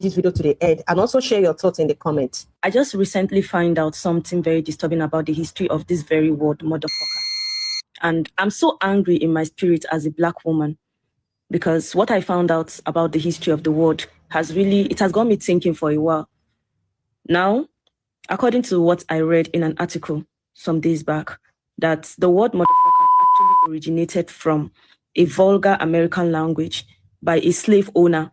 this video to the end and also share your thoughts in the comments. I just recently found out something very disturbing about the history of this very word, motherfucker. And I'm so angry in my spirit as a Black woman, because what I found out about the history of the word has got me thinking for a while. Now, according to what I read in an article some days back, that the word motherfucker actually originated from a vulgar American language by a slave owner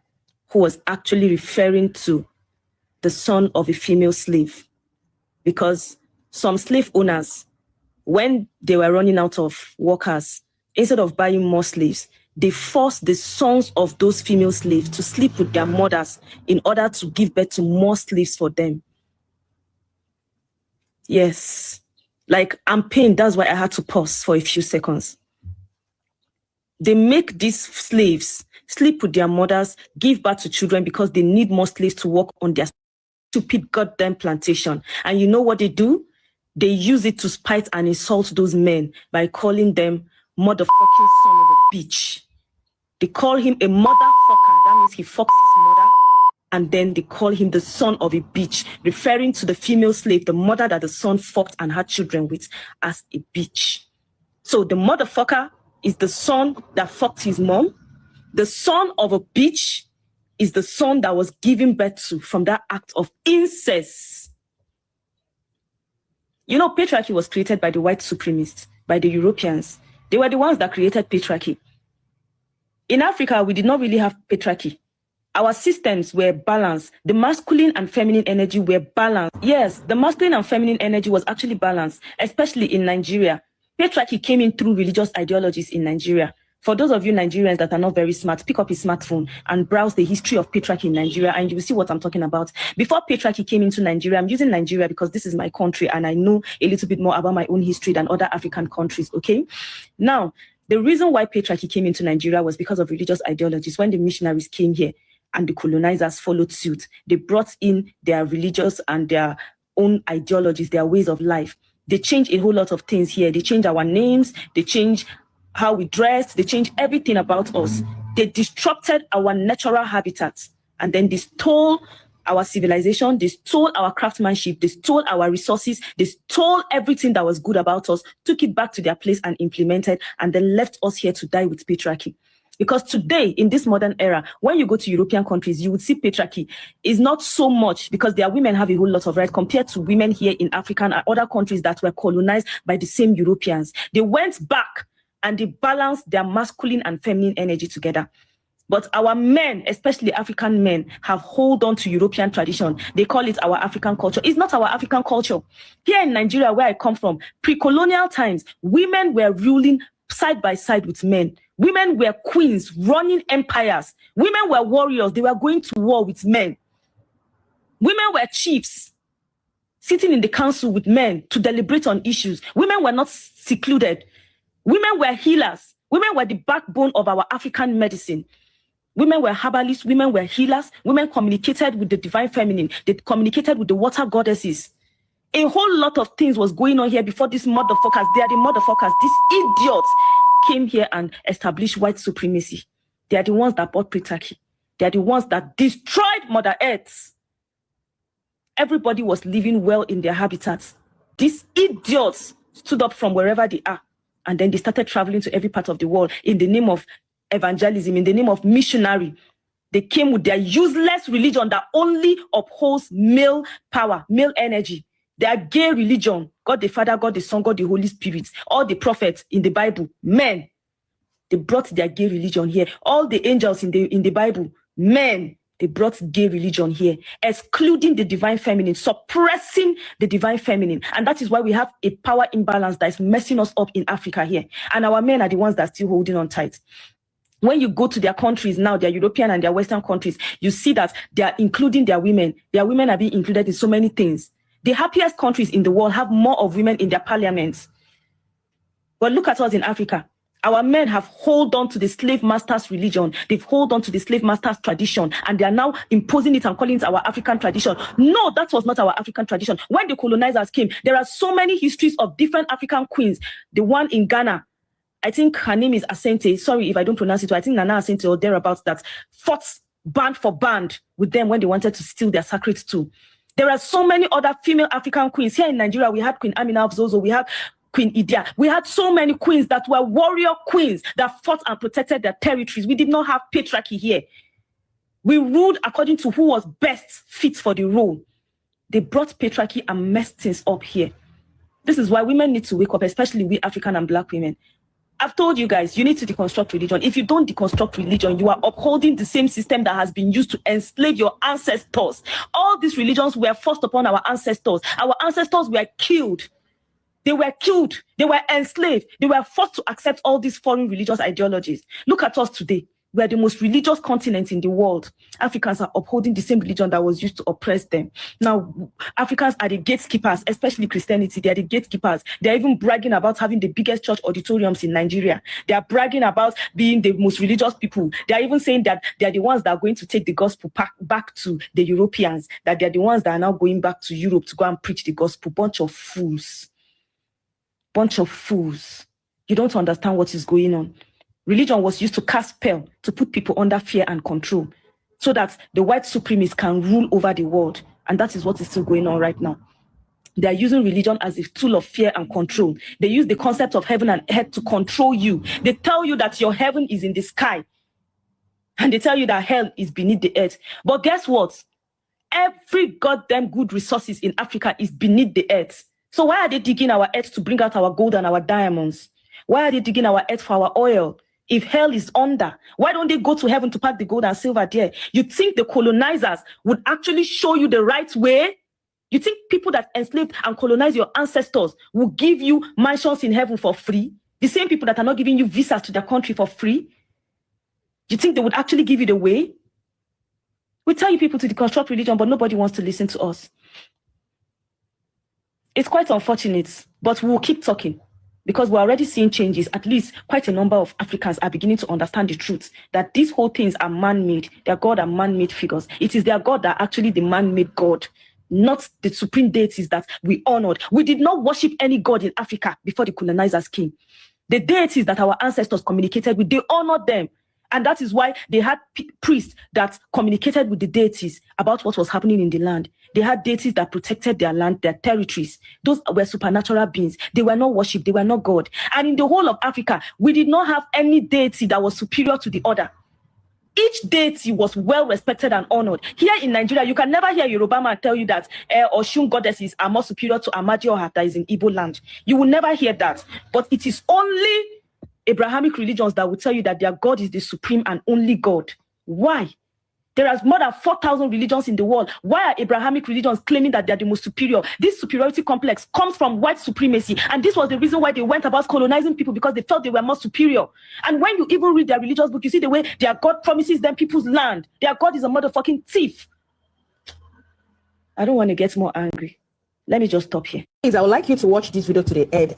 who was actually referring to the son of a female slave. Because some slave owners, when they were running out of workers, instead of buying more slaves, they forced the sons of those female slaves to sleep with their mothers in order to give birth to more slaves for them. Yes. Like, I'm pained. That's why I had to pause for a few seconds. They make these slaves sleep with their mothers, give birth to children because they need more slaves to work on their stupid goddamn plantation. And you know what they do? They use it to spite and insult those men by calling them motherfucking son of a bitch. They call him a motherfucker. That means he fucks his mother. And then they call him the son of a bitch, referring to the female slave, the mother that the son fucked and had children with, as a bitch. So the motherfucker is the son that fucked his mom. The son of a bitch is the son that was given birth to from that act of incest. You know, patriarchy was created by the white supremacists, by the Europeans. They were the ones that created patriarchy. In Africa, we did not really have patriarchy. Our systems were balanced. The masculine and feminine energy were balanced. Yes, the masculine and feminine energy was actually balanced, especially in Nigeria. Patriarchy came in through religious ideologies in Nigeria. For those of you Nigerians that are not very smart, pick up your smartphone and browse the history of patriarchy in Nigeria and you will see what I'm talking about. Before patriarchy came into Nigeria, I'm using Nigeria because this is my country and I know a little bit more about my own history than other African countries, okay? Now, the reason why patriarchy came into Nigeria was because of religious ideologies. When the missionaries came here, and the colonizers followed suit. They brought in their religious and their own ideologies, their ways of life. They changed a whole lot of things here. They changed our names. They changed how we dress. They changed everything about us. They disrupted our natural habitats. And then they stole our civilization. They stole our craftsmanship. They stole our resources. They stole everything that was good about us, took it back to their place and implemented, and then left us here to die with patriarchy. Because today, in this modern era, when you go to European countries, you would see patriarchy is not so much because their women have a whole lot of rights compared to women here in Africa and other countries that were colonized by the same Europeans. They went back and they balanced their masculine and feminine energy together. But our men, especially African men, have hold on to European tradition. They call it our African culture. It's not our African culture. Here in Nigeria, where I come from, pre-colonial times, women were ruling side by side with men. Women were queens running empires. Women were warriors. They were going to war with men. Women were chiefs sitting in the council with men to deliberate on issues. Women were not secluded. Women were healers. Women were the backbone of our African medicine. Women were herbalists. Women were healers. Women communicated with the divine feminine. They communicated with the water goddesses. A whole lot of things was going on here before these motherfuckers. They are the motherfuckers. These idiots came here and established white supremacy. They are the ones that bought patriarchy. They are the ones that destroyed Mother Earth. Everybody was living well in their habitats. These idiots stood up from wherever they are, and then they started traveling to every part of the world in the name of evangelism, in the name of missionary. They came with their useless religion that only upholds male power, male energy. Their gay religion, God the Father, God the Son, God the Holy Spirit, all the prophets in the Bible, men, they brought their gay religion here. All the angels in the Bible, men, they brought gay religion here, excluding the divine feminine, suppressing the divine feminine. And that is why we have a power imbalance that is messing us up in Africa here. And our men are the ones that are still holding on tight. When you go to their countries now, their European and their Western countries, you see that they are including their women. Their women are being included in so many things. The happiest countries in the world have more of women in their parliaments. But look at us in Africa. Our men have hold on to the slave master's religion. They've hold on to the slave master's tradition, and they are now imposing it and calling it our African tradition. No, that was not our African tradition. When the colonizers came, there are so many histories of different African queens. The one in Ghana, I think her name is Asante. Sorry if I don't pronounce it. I think Nana Asante or thereabouts, that fought band for band with them when they wanted to steal their sacred stool. There are so many other female African queens. Here in Nigeria, we had Queen Amina of Zozo, we have Queen Idia. We had so many queens that were warrior queens that fought and protected their territories. We did not have patriarchy here. We ruled according to who was best fit for the role. They brought patriarchy and messed things up here. This is why women need to wake up, especially we African and Black women. I've told you guys, you need to deconstruct religion. If you don't deconstruct religion, you are upholding the same system that has been used to enslave your ancestors. All these religions were forced upon our ancestors. Our ancestors were killed. They were killed. They were enslaved. They were forced to accept all these foreign religious ideologies. Look at us today. We are the most religious continent in the world. Africans are upholding the same religion that was used to oppress them. Now, Africans are the gatekeepers, especially Christianity. They are the gatekeepers. They're even bragging about having the biggest church auditoriums in Nigeria. They are bragging about being the most religious people. They are even saying that they are the ones that are going to take the gospel back to the Europeans, that they are the ones that are now going back to Europe to go and preach the gospel. Bunch of fools. Bunch of fools. You don't understand what is going on. Religion was used to cast spell, to put people under fear and control, so that the white supremacists can rule over the world. And that is what is still going on right now. They are using religion as a tool of fear and control. They use the concept of heaven and earth to control you. They tell you that your heaven is in the sky. And they tell you that hell is beneath the earth. But guess what? Every goddamn good resources in Africa is beneath the earth. So why are they digging our earth to bring out our gold and our diamonds? Why are they digging our earth for our oil? If hell is under, why don't they go to heaven to pack the gold and silver there? You think the colonizers would actually show you the right way? You think people that enslaved and colonized your ancestors will give you mansions in heaven for free? The same people that are not giving you visas to their country for free? You think they would actually give you the way? We tell you people to deconstruct religion, but nobody wants to listen to us. It's quite unfortunate, but we'll keep talking. Because we're already seeing changes. At least quite a number of Africans are beginning to understand the truth that these whole things are man-made. Their God are man-made figures. It is their God that actually the man-made God, not the supreme deities that we honored. We did not worship any God in Africa before the colonizers came. The deities that our ancestors communicated with, they honored them. And that is why they had priests that communicated with the deities about what was happening in the land. They had deities that protected their land, their territories. Those were supernatural beings. They were not worshipped. They were not God. And in the whole of Africa, we did not have any deity that was superior to the other. Each deity was well respected and honored. Here in Nigeria, you can never hear Yoruba man tell you that Oshun goddesses are more superior to Amadi or that is in Igbo land. You will never hear that. But it is only Abrahamic religions that will tell you that their God is the supreme and only God. Why? There are more than 4,000 religions in the world. Why are Abrahamic religions claiming that they are the most superior? This superiority complex comes from white supremacy. And this was the reason why they went about colonizing people, because they felt they were more superior. And when you even read their religious book, you see the way their God promises them people's land. Their God is a motherfucking thief. I don't want to get more angry. Let me just stop here. Please, I would like you to watch this video to the end.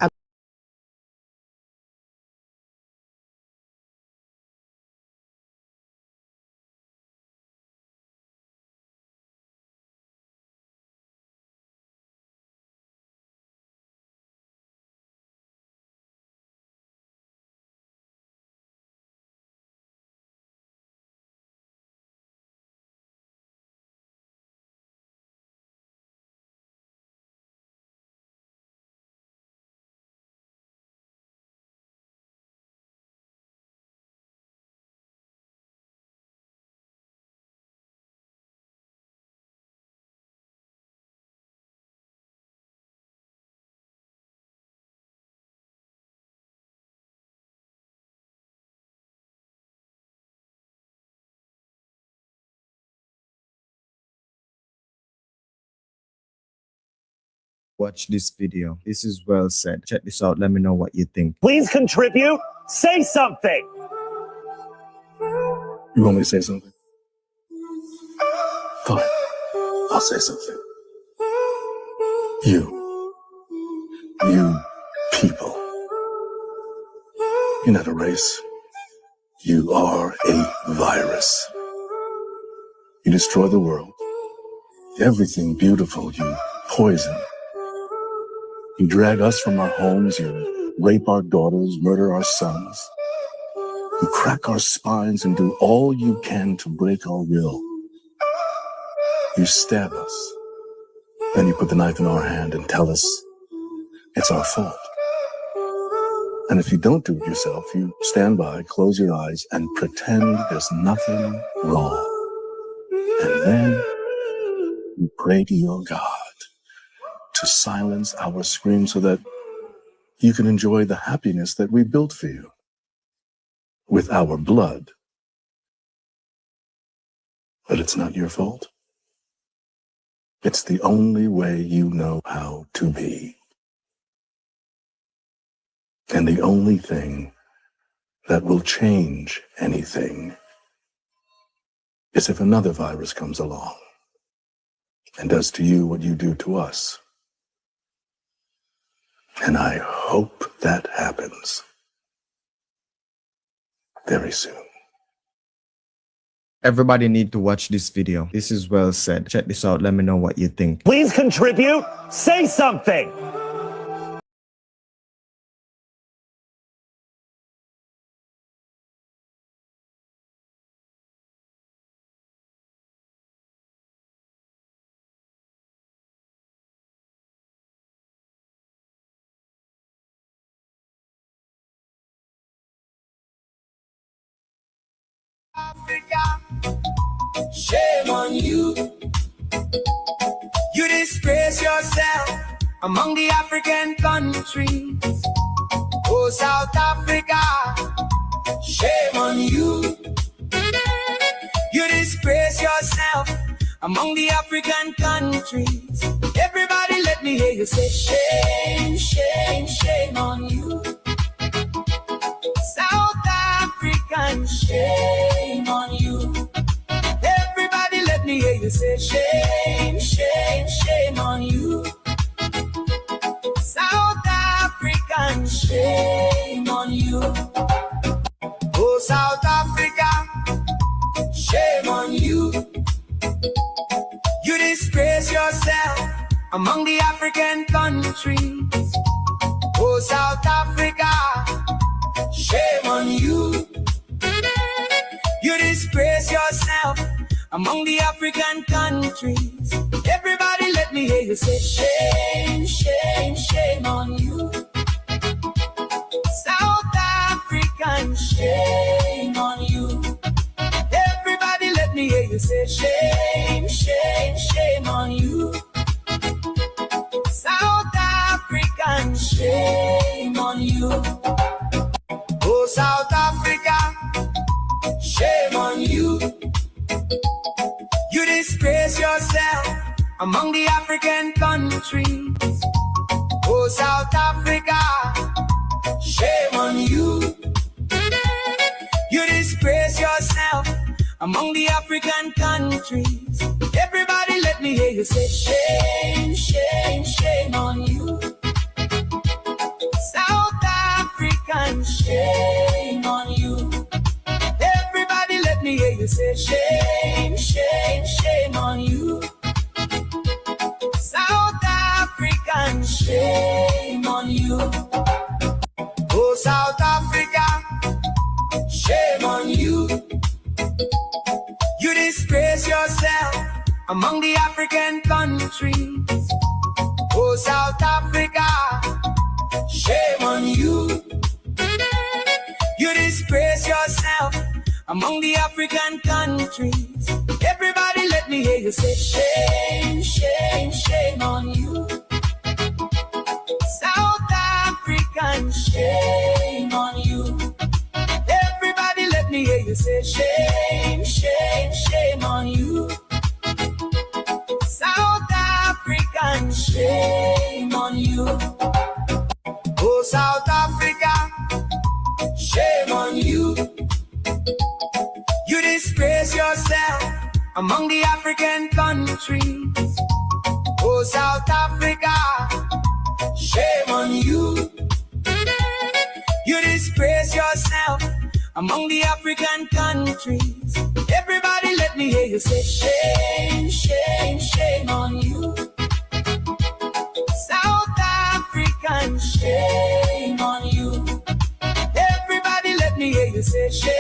Watch this video. This is well said. Check this out. Let me know what you think. Please contribute. Say something. You want me to say something? Fine. I'll say something. You people. You're not a race. You are a virus. You destroy the world. Everything beautiful you poison. You drag us from our homes, you rape our daughters, murder our sons. You crack our spines and do all you can to break our will. You stab us. Then you put the knife in our hand and tell us it's our fault. And if you don't do it yourself, you stand by, close your eyes, and pretend there's nothing wrong. And then you pray to your God to silence our screams so that you can enjoy the happiness that we built for you with our blood. But it's not your fault. It's the only way you know how to be. And the only thing that will change anything is if another virus comes along and does to you what you do to us. And I hope that happens very soon. Everybody need to watch this video. This is well said. Check this out. Let me know what you think. Please contribute. Say something. Africa, shame on you. You disgrace yourself among the African countries. Oh, South Africa, shame on you. You disgrace yourself among the African countries. Everybody let me hear you say shame, shame, shame on you. South African, shame on you. Everybody let me hear you say shame, shame, shame on you. South African, shame on you. Oh, South Africa, shame on you. You disgrace yourself among the African countries. Oh, South Africa, shame on you. You disgrace yourself among the African countries. Everybody let me hear you say shame, shame, shame on you. South African, shame on you. Everybody let me hear you say shame, shame, shame on you. South African, shame on you. Oh, South Africa, shame on you. You disgrace yourself among the African countries. Oh, South Africa, shame on you. You disgrace yourself among the African countries. Everybody let me hear you say shame, shame, shame on you. South African, shame on you. Everybody let me hear you say shame, shame, shame on you. South African, shame on you. Oh, South Africa, shame on you. You disgrace yourself among the African countries. Oh, South Africa, shame on you. You disgrace yourself among the African countries. Everybody let me hear you say shame, shame, shame on you. South African, shame on you. Everybody let me hear you say shame, shame, shame on you. South African, shame on you. Oh, South Africa, shame on you. You disgrace yourself among the African countries. Oh, South Africa, shame on you. You disgrace yourself among the African countries. Everybody let me hear you say shame, shame, shame on you. South African, shame on you. Everybody let me hear you say shame.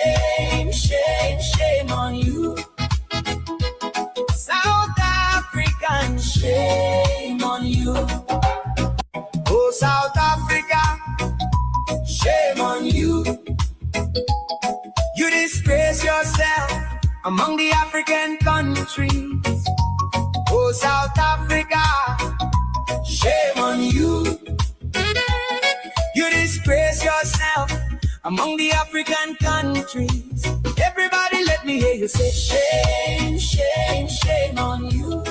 among the African countries. Oh, South Africa, shame on you. You disgrace yourself among the African countries. Everybody let me hear you say shame, shame, shame on you.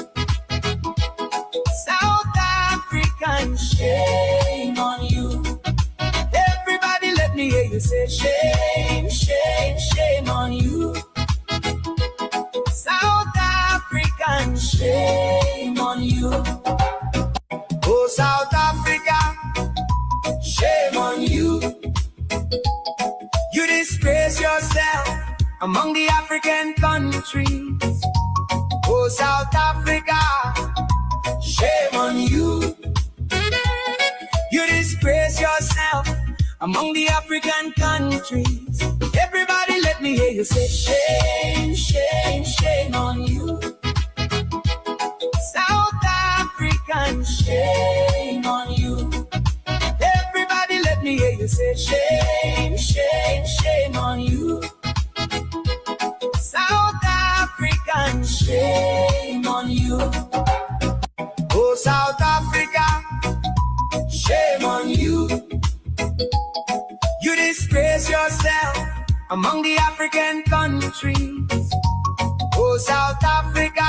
South African, shame on you. Everybody let me hear you say shame, shame, shame on you. South African, shame on you. Oh, South Africa, shame on you. You disgrace yourself among the African countries. Oh, South Africa, shame on you. You disgrace yourself among the African countries. Everybody let me hear you say shame, shame, shame on you. South African, shame on you. Everybody let me hear you say shame, shame, shame on you. South African, shame on you. Oh, South Africa, shame on you. You disgrace yourself among the African countries. Oh, South Africa,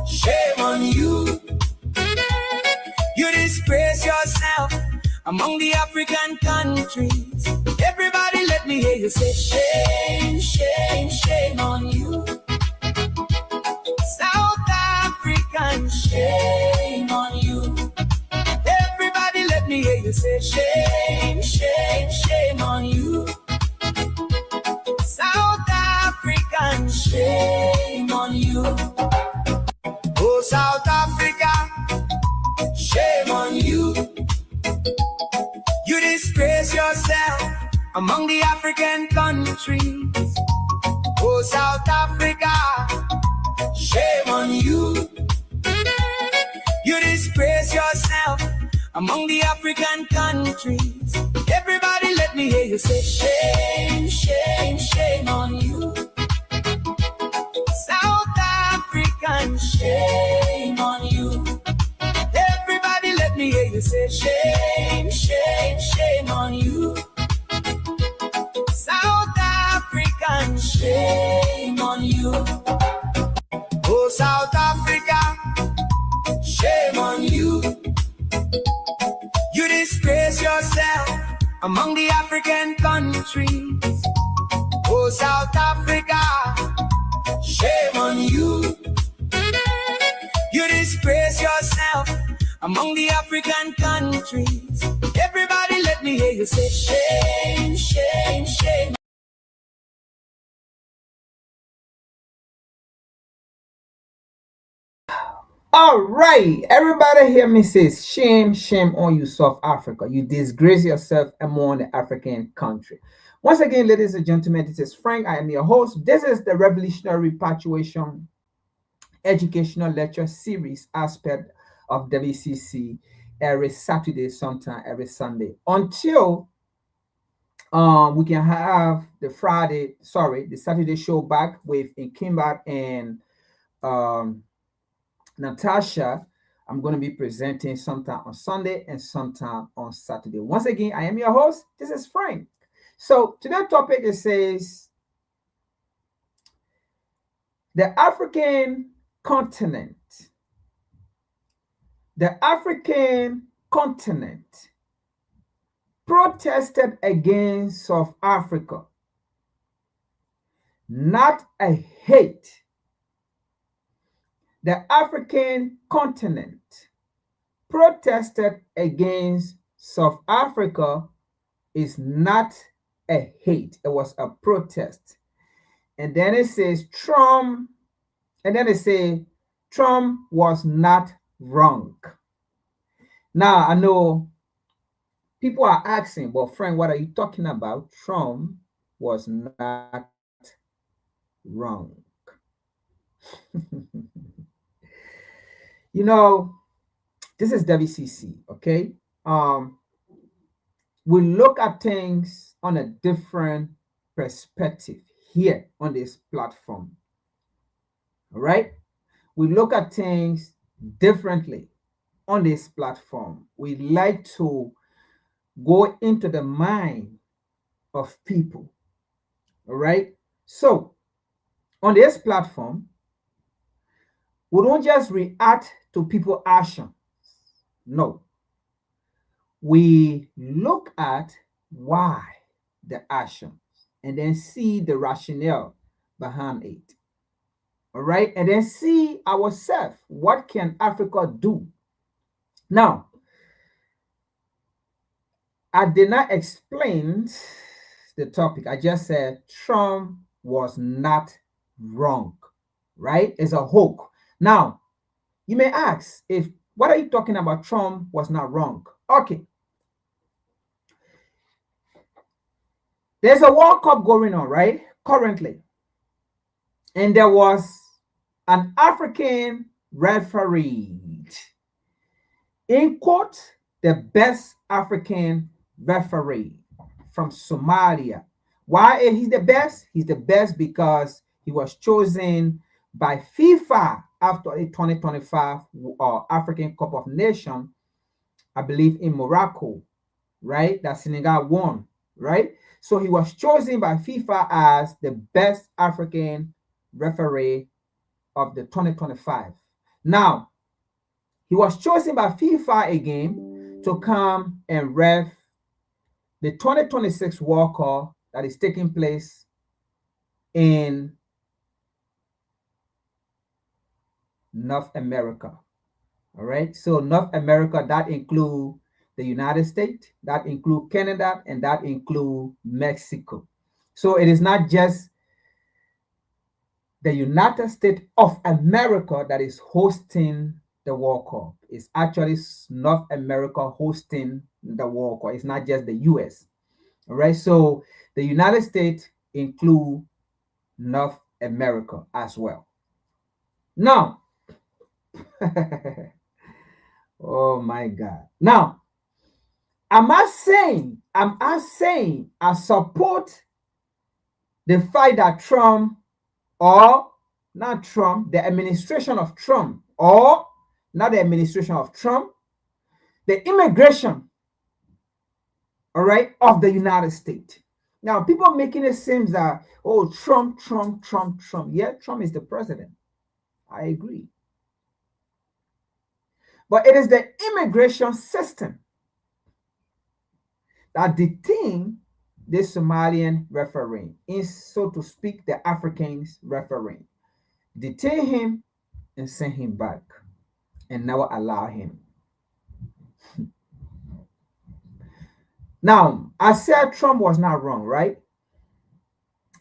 shame on you. You disgrace yourself among the African countries. Everybody let me hear you say shame, shame, shame on you. South African, shame on you. Everybody let me hear you say shame, shame, shame on you. South African, shame on you. Oh, South Africa, shame on you. You disgrace yourself among the African countries. Oh, South Africa, shame on you. You disgrace yourself among the African countries. Everybody let me hear you say shame, shame, shame on you. South African, shame on you. Everybody let me hear you say shame, shame, shame on you. South African, shame on you. Oh, South Africa, shame on you. You disgrace yourself among the African countries. Oh, South Africa, shame on you. You disgrace yourself among the African countries. Everybody let me hear you say shame, shame, shame. All right, everybody hear me say shame, shame on you, South Africa. You disgrace yourself among the African country. Once again, ladies and gentlemen, this is Frank. I am your host. This is the Revolutionary Repatriation Educational Lecture Series aspect of WCC every Saturday, sometime every Sunday, until we can have the Saturday show back with Kimbat and Natasha. I'm going to be presenting sometime on Sunday and sometime on Saturday. Once again, I am your host. This is Frank. So today's topic, it says the African continent. The African continent protested against South Africa, not a hate. The African continent protested against South Africa is not a hate. It was a protest. And then it says Trump, and then it says Trump was not wrong. Now, I know people are asking, but friend, what are you talking about? Trump was not wrong. You know, this is WCC, okay? We look at things on a different perspective here on this platform. All right? We look at things differently on this platform. We like to go into the mind of people. All right? So, on this platform, we don't just react to people's actions. No. We look at why the actions and then see the rationale behind it. All right? And then see ourselves. What can Africa do? Now, I did not explain the topic. I just said Trump was not wrong, right? It's a hoax. Now, you may ask, if what are you talking about? Trump was not wrong. Okay. There's a World Cup going on, right? Currently. And there was an African referee. In quote, the best African referee from Somalia. Why is he the best? He's the best because he was chosen by FIFA after a 2025 African Cup of Nations, I believe in Morocco, right? That Senegal won, right? So he was chosen by FIFA as the best African referee of the 2025. Now, he was chosen by FIFA again to come and ref the 2026 World Cup that is taking place in North America. All right. So North America, that includes the United States, that includes Canada, and that includes Mexico. So it is not just the United States of America that is hosting the World Cup. It's actually North America hosting the World Cup. It's not just the US. All right. So the United States include North America as well. Now, oh my God. Now, I'm not saying I support the fact that Trump, or not Trump, the administration of Trump, or not the administration of Trump, the immigration, all right, of the United States. Now, people making it seem that, oh, Trump. Yeah, Trump is the president. I agree. But it is the immigration system that detain the Somalian referee, is, so to speak, the Africans referee. Detain him and send him back and never allow him. Now, I said Trump was not wrong, right?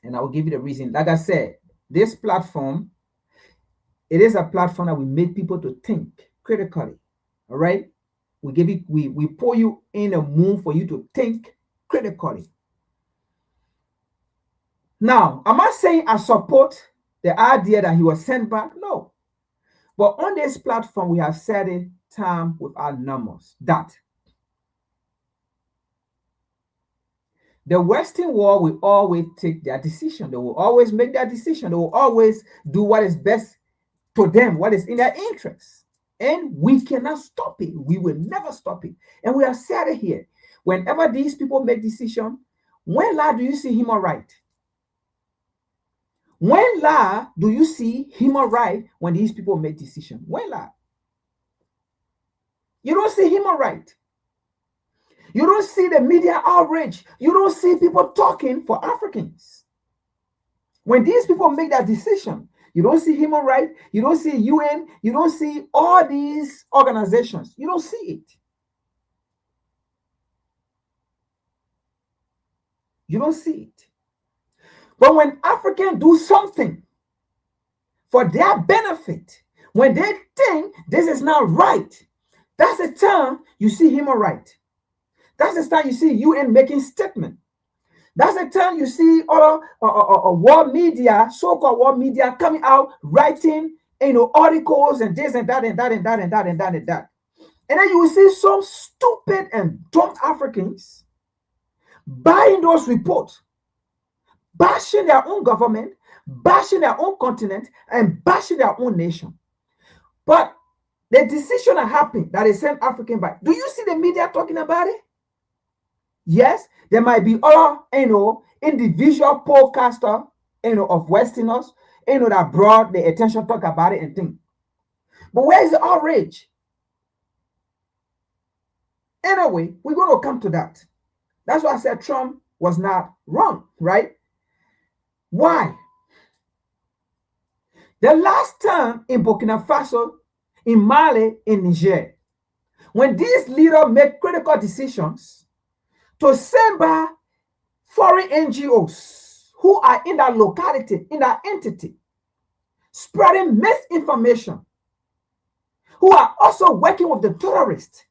And I will give you the reason. Like I said, this platform, it is a platform that we make people to think critically. All right? We give you, we put you in a mood for you to think critically. Now, am I saying I support the idea that he was sent back? No. But on this platform, we have said it time with our numbers that the Western world will always take their decision. They will always make their decision. They will always do what is best to them, what is in their interest. And we cannot stop it. We will never stop it. And we have said it here. Whenever these people make decisions, when do you see him all right? When do you see him all right when these people make decisions? When you don't see him all right. You don't see the media outrage. You don't see people talking for Africans. When these people make that decision, you don't see him all right. You don't see UN. You don't see all these organizations. You don't see it. You don't see it. But when Africans do something for their benefit, when they think this is not right, that's the time you see him all right. That's the time you see UN making statement. That's the time you see other world media, so-called world media, coming out writing, articles and this and that and that and that and that and that and that. And then you will see some stupid and dumb Africans buying those reports, bashing their own government, bashing their own continent, and bashing their own nation. But the decision that happened that they sent African back, do you see the media talking about it? Yes, there might be other, individual podcaster, of Westerners, that brought the attention, talk about it and think. But where is the outrage? Anyway, we're going to come to that. That's why I said Trump was not wrong, right? Why? The last time in Burkina Faso, in Mali, in Niger, when these leaders make critical decisions to send back foreign NGOs who are in that locality, in that entity, spreading misinformation, who are also working with the terrorists,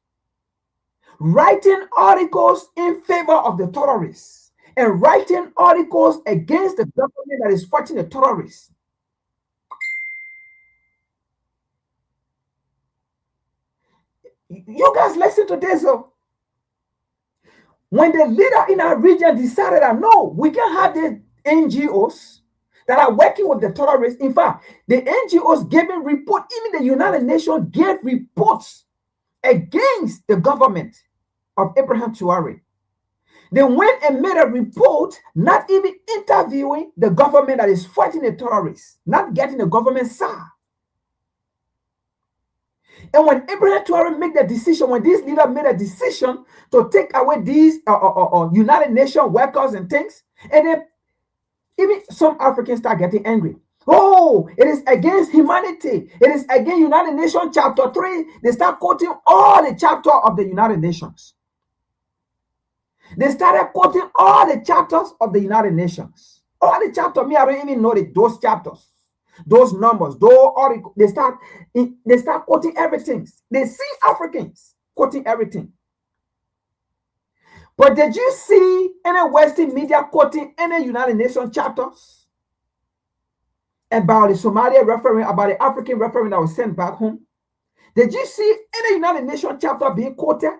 writing articles in favor of the terrorists, and writing articles against the government that is fighting the terrorists. You guys listen to this. When the leader in our region decided that no, we can have the NGOs that are working with the terrorists. In fact, the NGOs giving report, even the United Nations gave reports against the government of Ibrahim Traoré. They went and made a report, not even interviewing the government that is fighting the terrorists, not getting the government side. And when Ibrahim Traoré made the decision, when this leader made a decision to take away these United Nations workers and things, and then even some Africans start getting angry. Oh, it is against humanity. It is against United Nations chapter 3. They start quoting all the chapters of the United Nations. They started quoting all the chapters of the United Nations. All the chapters, I don't even know those chapters, those numbers, those articles. They start quoting everything. They see Africans quoting everything. But did you see any Western media quoting any United Nations chapters about the Somalia referendum, about the African referendum that was sent back home? Did you see any United Nations chapter being quoted?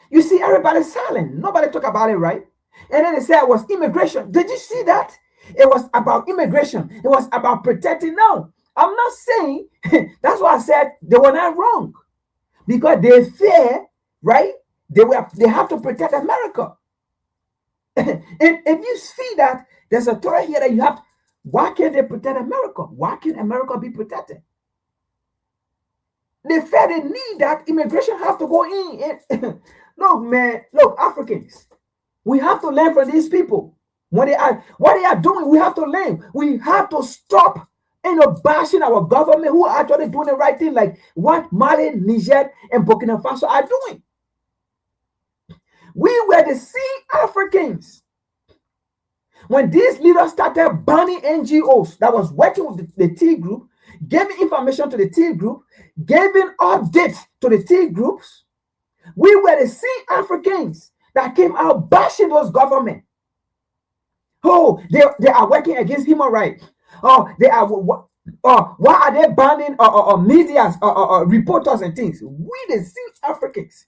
You see, everybody's silent. Nobody talk about it, right? And then they say it was immigration. Did you see that? It was about immigration. It was about protecting. No, I'm not saying, that's why I said they were not wrong. Because they fear, right? They have to protect America. And if you see that there's a threat here that you have, why can't they protect America? Why can't America be protected? They fear they need that immigration have to go in. Look, man, look, Africans, we have to learn from these people. What they are doing, we have to learn. We have to stop bashing our government who are actually doing the right thing, like what Mali, Niger, and Burkina Faso are doing. We were the same Africans. When these leaders started banning NGOs that was working with the T group, giving information to the T group, giving updates to the T groups, we were the same Africans that came out bashing those governments. Oh, they are working against human rights. Oh, they are. Why are they banning media, reporters and things? We the same Africans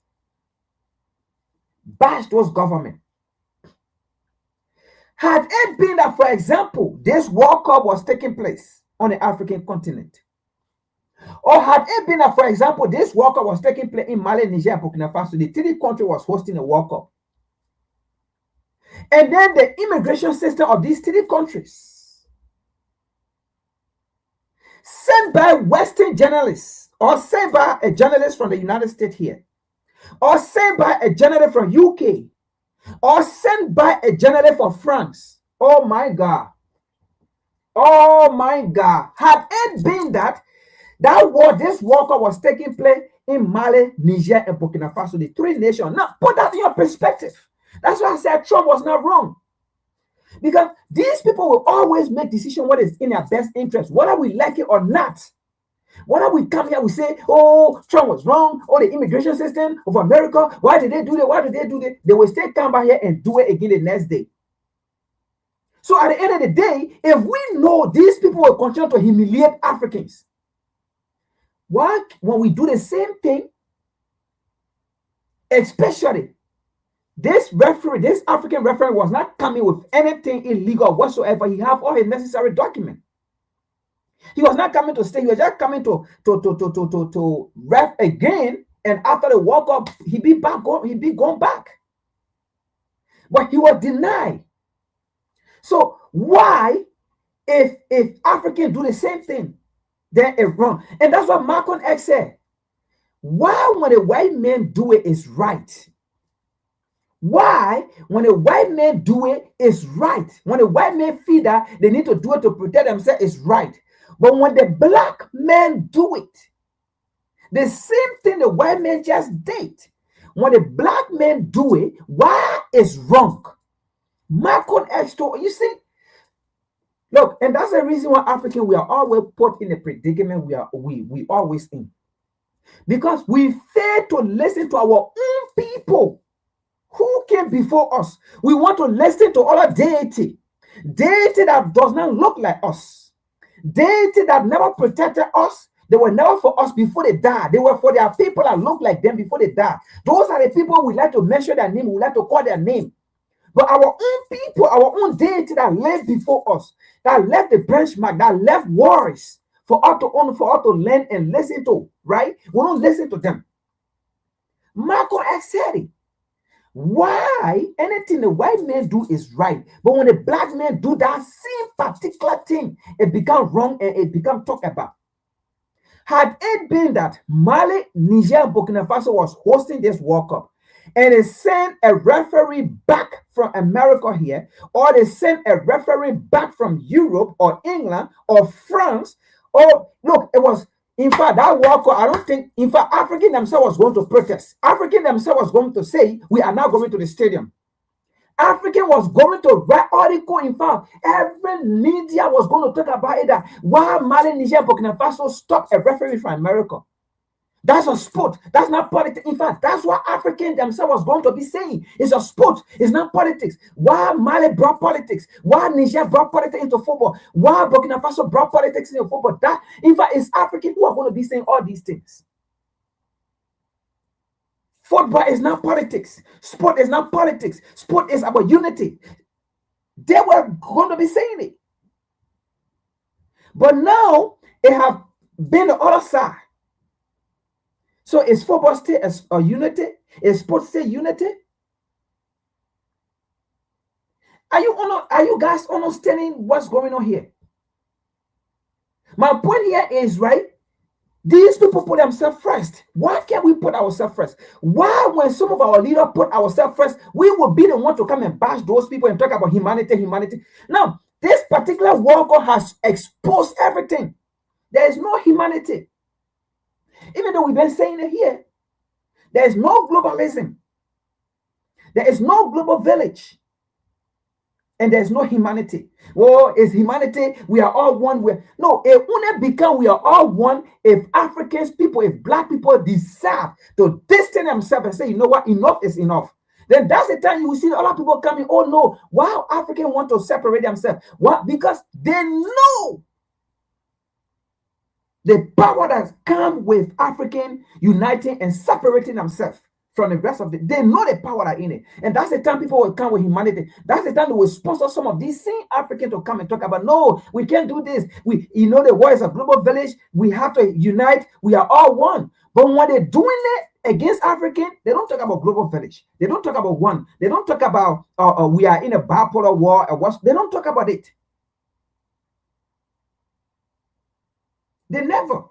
bash those governments. Had it been that, for example, this World Cup was taking place on the African continent, or had it been that, for example, this World Cup was taking place in Mali, Niger, and Burkina Faso, the three countries was hosting a World Cup, and then the immigration system of these three countries sent by Western journalists, or sent by a journalist from the United States here, or sent by a journalist from UK, or sent by a journalist from France. Oh my God. Oh my God. Had it been that this World Cup was taking place in Mali, Niger, and Burkina Faso, the three nations. Now, put that in your perspective. That's why I said Trump was not wrong. Because these people will always make decisions what is in their best interest, whether we like it or not. Whether we come here, we say, oh, Trump was wrong, or the immigration system of America, why did they do that? Why did they do that? They will still come back here and do it again the next day. So at the end of the day, if we know these people will continue to humiliate Africans, why, when we do the same thing, especially This referee, this African referee, was not coming with anything illegal whatsoever. He have all his necessary document. He was not coming to stay. He was just coming to ref again. And after the World Cup, he be gone back. But he was denied. So why, if Africans do the same thing, then it's wrong? And that's what Malcolm X said. Why, when a white man do it, is right? Why, when a white man do it, is right? When a white man feel that they need to do it to protect themselves, is right. But when the black men do it, the same thing the white man just did, when the black men do it, why is wrong? Malcolm X told, you see, look, and that's the reason why African, we are always put in the predicament we always in. Because we fail to listen to our own people who came before us. We want to listen to other deity that does not look like us, deity that never protected us. They were never for us before they died. They were for their people that look like them before they died. Those are the people we like to mention their name, we like to call their name. But our own people, our own deity that lived before us, that left the benchmark, that left wars for us to learn and listen to, right? We don't listen to them. Malcolm X said it. Why anything the white man do is right, but when the black man do that same particular thing, it become wrong and it become talked about. Had it been that Mali, Niger, and Burkina Faso was hosting this World Cup, and they sent a referee back from America here, or they sent a referee back from Europe or England or France, or look, it was, in fact, that World Cup, I don't think, in fact, African themselves was going to protest. African themselves was going to say, we are now going to the stadium. African was going to write article. In fact, every media was going to talk about it, that why Mali, Niger, Burkina Faso stopped a referee from America. That's a sport. That's not politics. In fact, that's what Africans themselves was going to be saying. It's a sport. It's not politics. Why Mali brought politics? Why Niger brought politics into football? Why Burkina Faso brought politics into football? That, in fact, it's Africans who are going to be saying all these things. Football is not politics. Sport is not politics. Sport is about unity. They were going to be saying it. But now it have been the other side. So is football still a unity? Is sports still unity? Are you guys understanding what's going on here? My point here is, right, these people put themselves first. Why can't we put ourselves first? Why, when some of our leaders put ourselves first, we will be the one to come and bash those people and talk about humanity? Now, this particular World Cup has exposed everything. There is no humanity. Even though we've been saying it here, there is no globalism. There is no global village. And there's no humanity. Well, is humanity, we are all one. No, it won't become we are all one if Africans people, if black people decide to distance themselves and say, you know what, enough is enough. Then that's the time you will see a lot of people coming, oh no, why Africans want to separate themselves? What? Because they know the power that comes with African uniting and separating themselves from the rest of they know the power that in it. And that's the time people will come with humanity. That's the time they will sponsor some of these same Africans to come and talk about, no, we can't do this. The war is a global village. We have to unite. We are all one. But when they're doing it against African, they don't talk about global village. They don't talk about one. They don't talk about we are in a bipolar war. They don't talk about it. They never.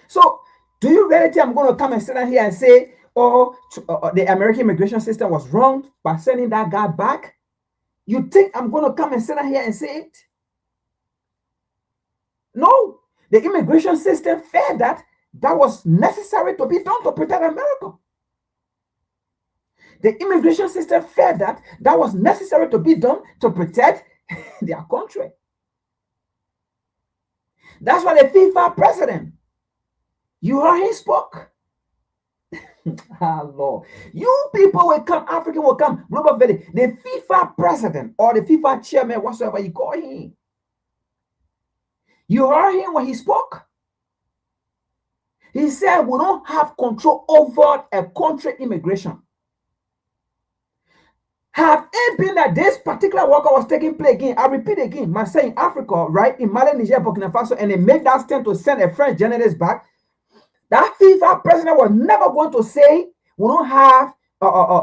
So, do you really think I'm going to come and sit down here and say, the American immigration system was wrong by sending that guy back? You think I'm going to come and sit down here and say it? No. The immigration system felt that was necessary to be done to protect America. The immigration system felt that was necessary to be done to protect their country. That's why the FIFA president, you heard he spoke. Lord. You people will come, African will come, global village. The FIFA president or the FIFA chairman, whatsoever you call him. You heard him when he spoke. He said we don't have control over a country immigration. Have it been that this particular worker was taking place again? I repeat again, man, say in Africa, right, in Mali, Niger, Burkina Faso, and they make that stand to send a French journalist back, that FIFA president was never going to say we don't have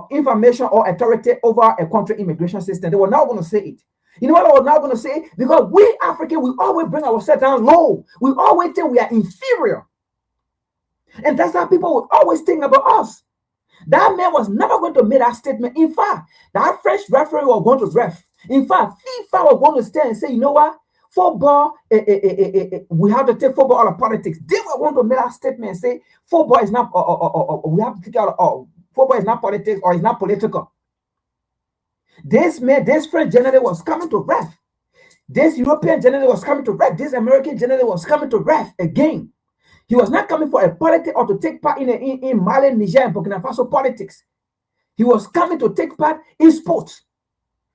information or authority over a country immigration system. They were not going to say it. You know what I was not going to say? Because we Africans, we always bring ourselves down low. We always think we are inferior. And that's how people would always think about us. That man was never going to make that statement. In fact, that French referee was going to ref. In fact, FIFA was going to stand and say, you know what? Football, we have to take football out of politics. They were going to make that statement and say, football is not, we have to take out, football is not politics or it's not political. This man, this French general was coming to ref. This European general was coming to ref. This American general was coming to ref again. He was not coming for a politics or to take part in Mali, Niger, and Burkina Faso politics. He was coming to take part in sports.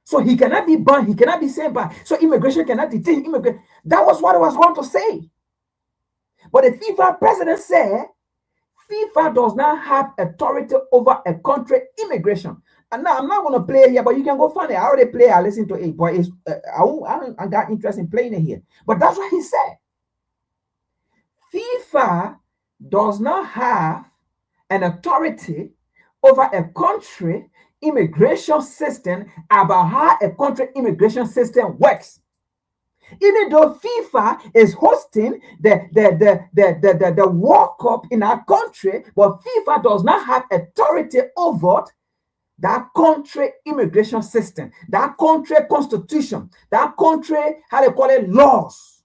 So he cannot be banned. He cannot be sent back. So immigration cannot detain immigrants. That was what I was going to say. But the FIFA president said, FIFA does not have authority over a country immigration. And now I'm not going to play it here, but you can go find it. I already play. I listen to it, but it's, I got interest in playing it here. But that's what he said. FIFA does not have an authority over a country immigration system about how a country immigration system works. Even though FIFA is hosting the World Cup in our country, but FIFA does not have authority over that country immigration system, that country constitution, that country, how they call it, laws.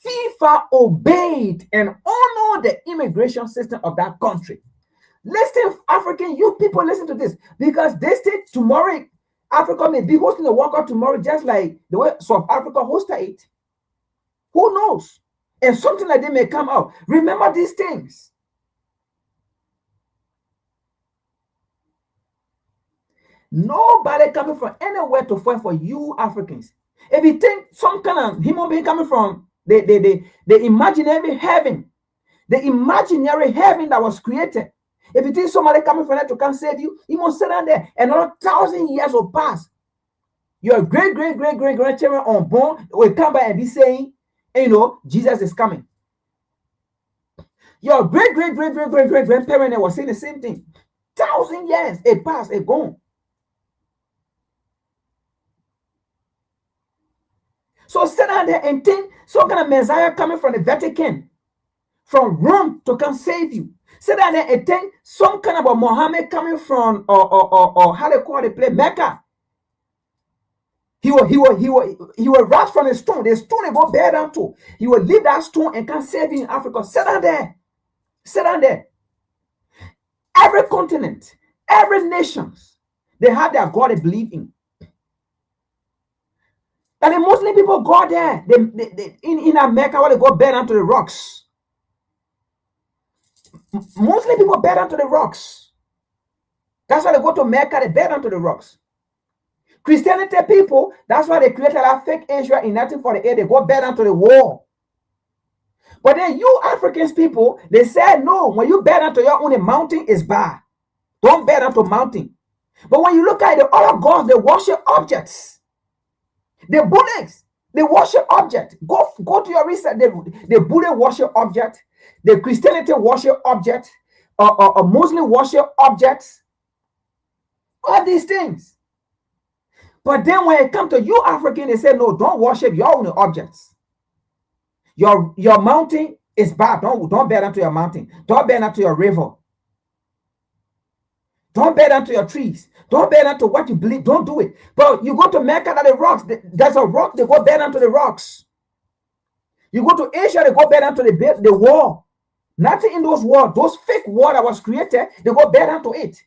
FIFA obeyed and honored the immigration system of that country. Listen, African, you people listen to this, because they say tomorrow, Africa may be hosting the World Cup tomorrow, just like the way South Africa hosted it. Who knows? And something like that may come out. Remember these things. Nobody coming from anywhere to fight for you Africans. If you think some kind of human being coming from the imaginary heaven, the imaginary heaven that was created, if you think somebody coming from there to come save you, he must sit down there. Another 1,000 years will pass. Your great-great-great-great-grandchildren unborn will come back and be saying, you know, Jesus is coming. Your great-great-great-great-great-great-grandparent was saying the same thing. 1,000 years, it passed, it gone. So sit down there and think some kind of Messiah coming from the Vatican, from Rome to come save you. Sit down there and think some kind of a Muhammad coming from or how they call it, play Mecca. He will rise from the stone. The stone they go bear down to. He will leave that stone and come save you in Africa. Sit down there. Sit down there. Every continent, every nation, they have their God they believe in. And the Muslim people go there. They in America, where they go bear down to the rocks. Muslim people bear down to the rocks. That's why they go to Mecca, they bear down to the rocks. Christianity people, that's why they created that fake Israel in 1948. They go bear down to the wall. But then you Africans people, they said, no, when you bear down to your own mountain, is bad. Don't bear down to mountain. But when you look at the other gods, they worship objects. The Buddhists, they worship objects. Go to your research. The Buddha worship object. The Christianity worship object. A Muslim worship objects. All these things. But then when it comes to you African, they say, no, don't worship your own objects. Your mountain is bad. Don't bear down to your mountain. Don't bear down to your river. Don't bear down to your trees. Don't bear down to what you believe. Don't do it. But you go to Mecca, the rocks. There's a rock. They go bear down to the rocks. You go to Asia, they go bear down to the wall. Nothing in those walls. Those fake walls that was created, they go bear down to it.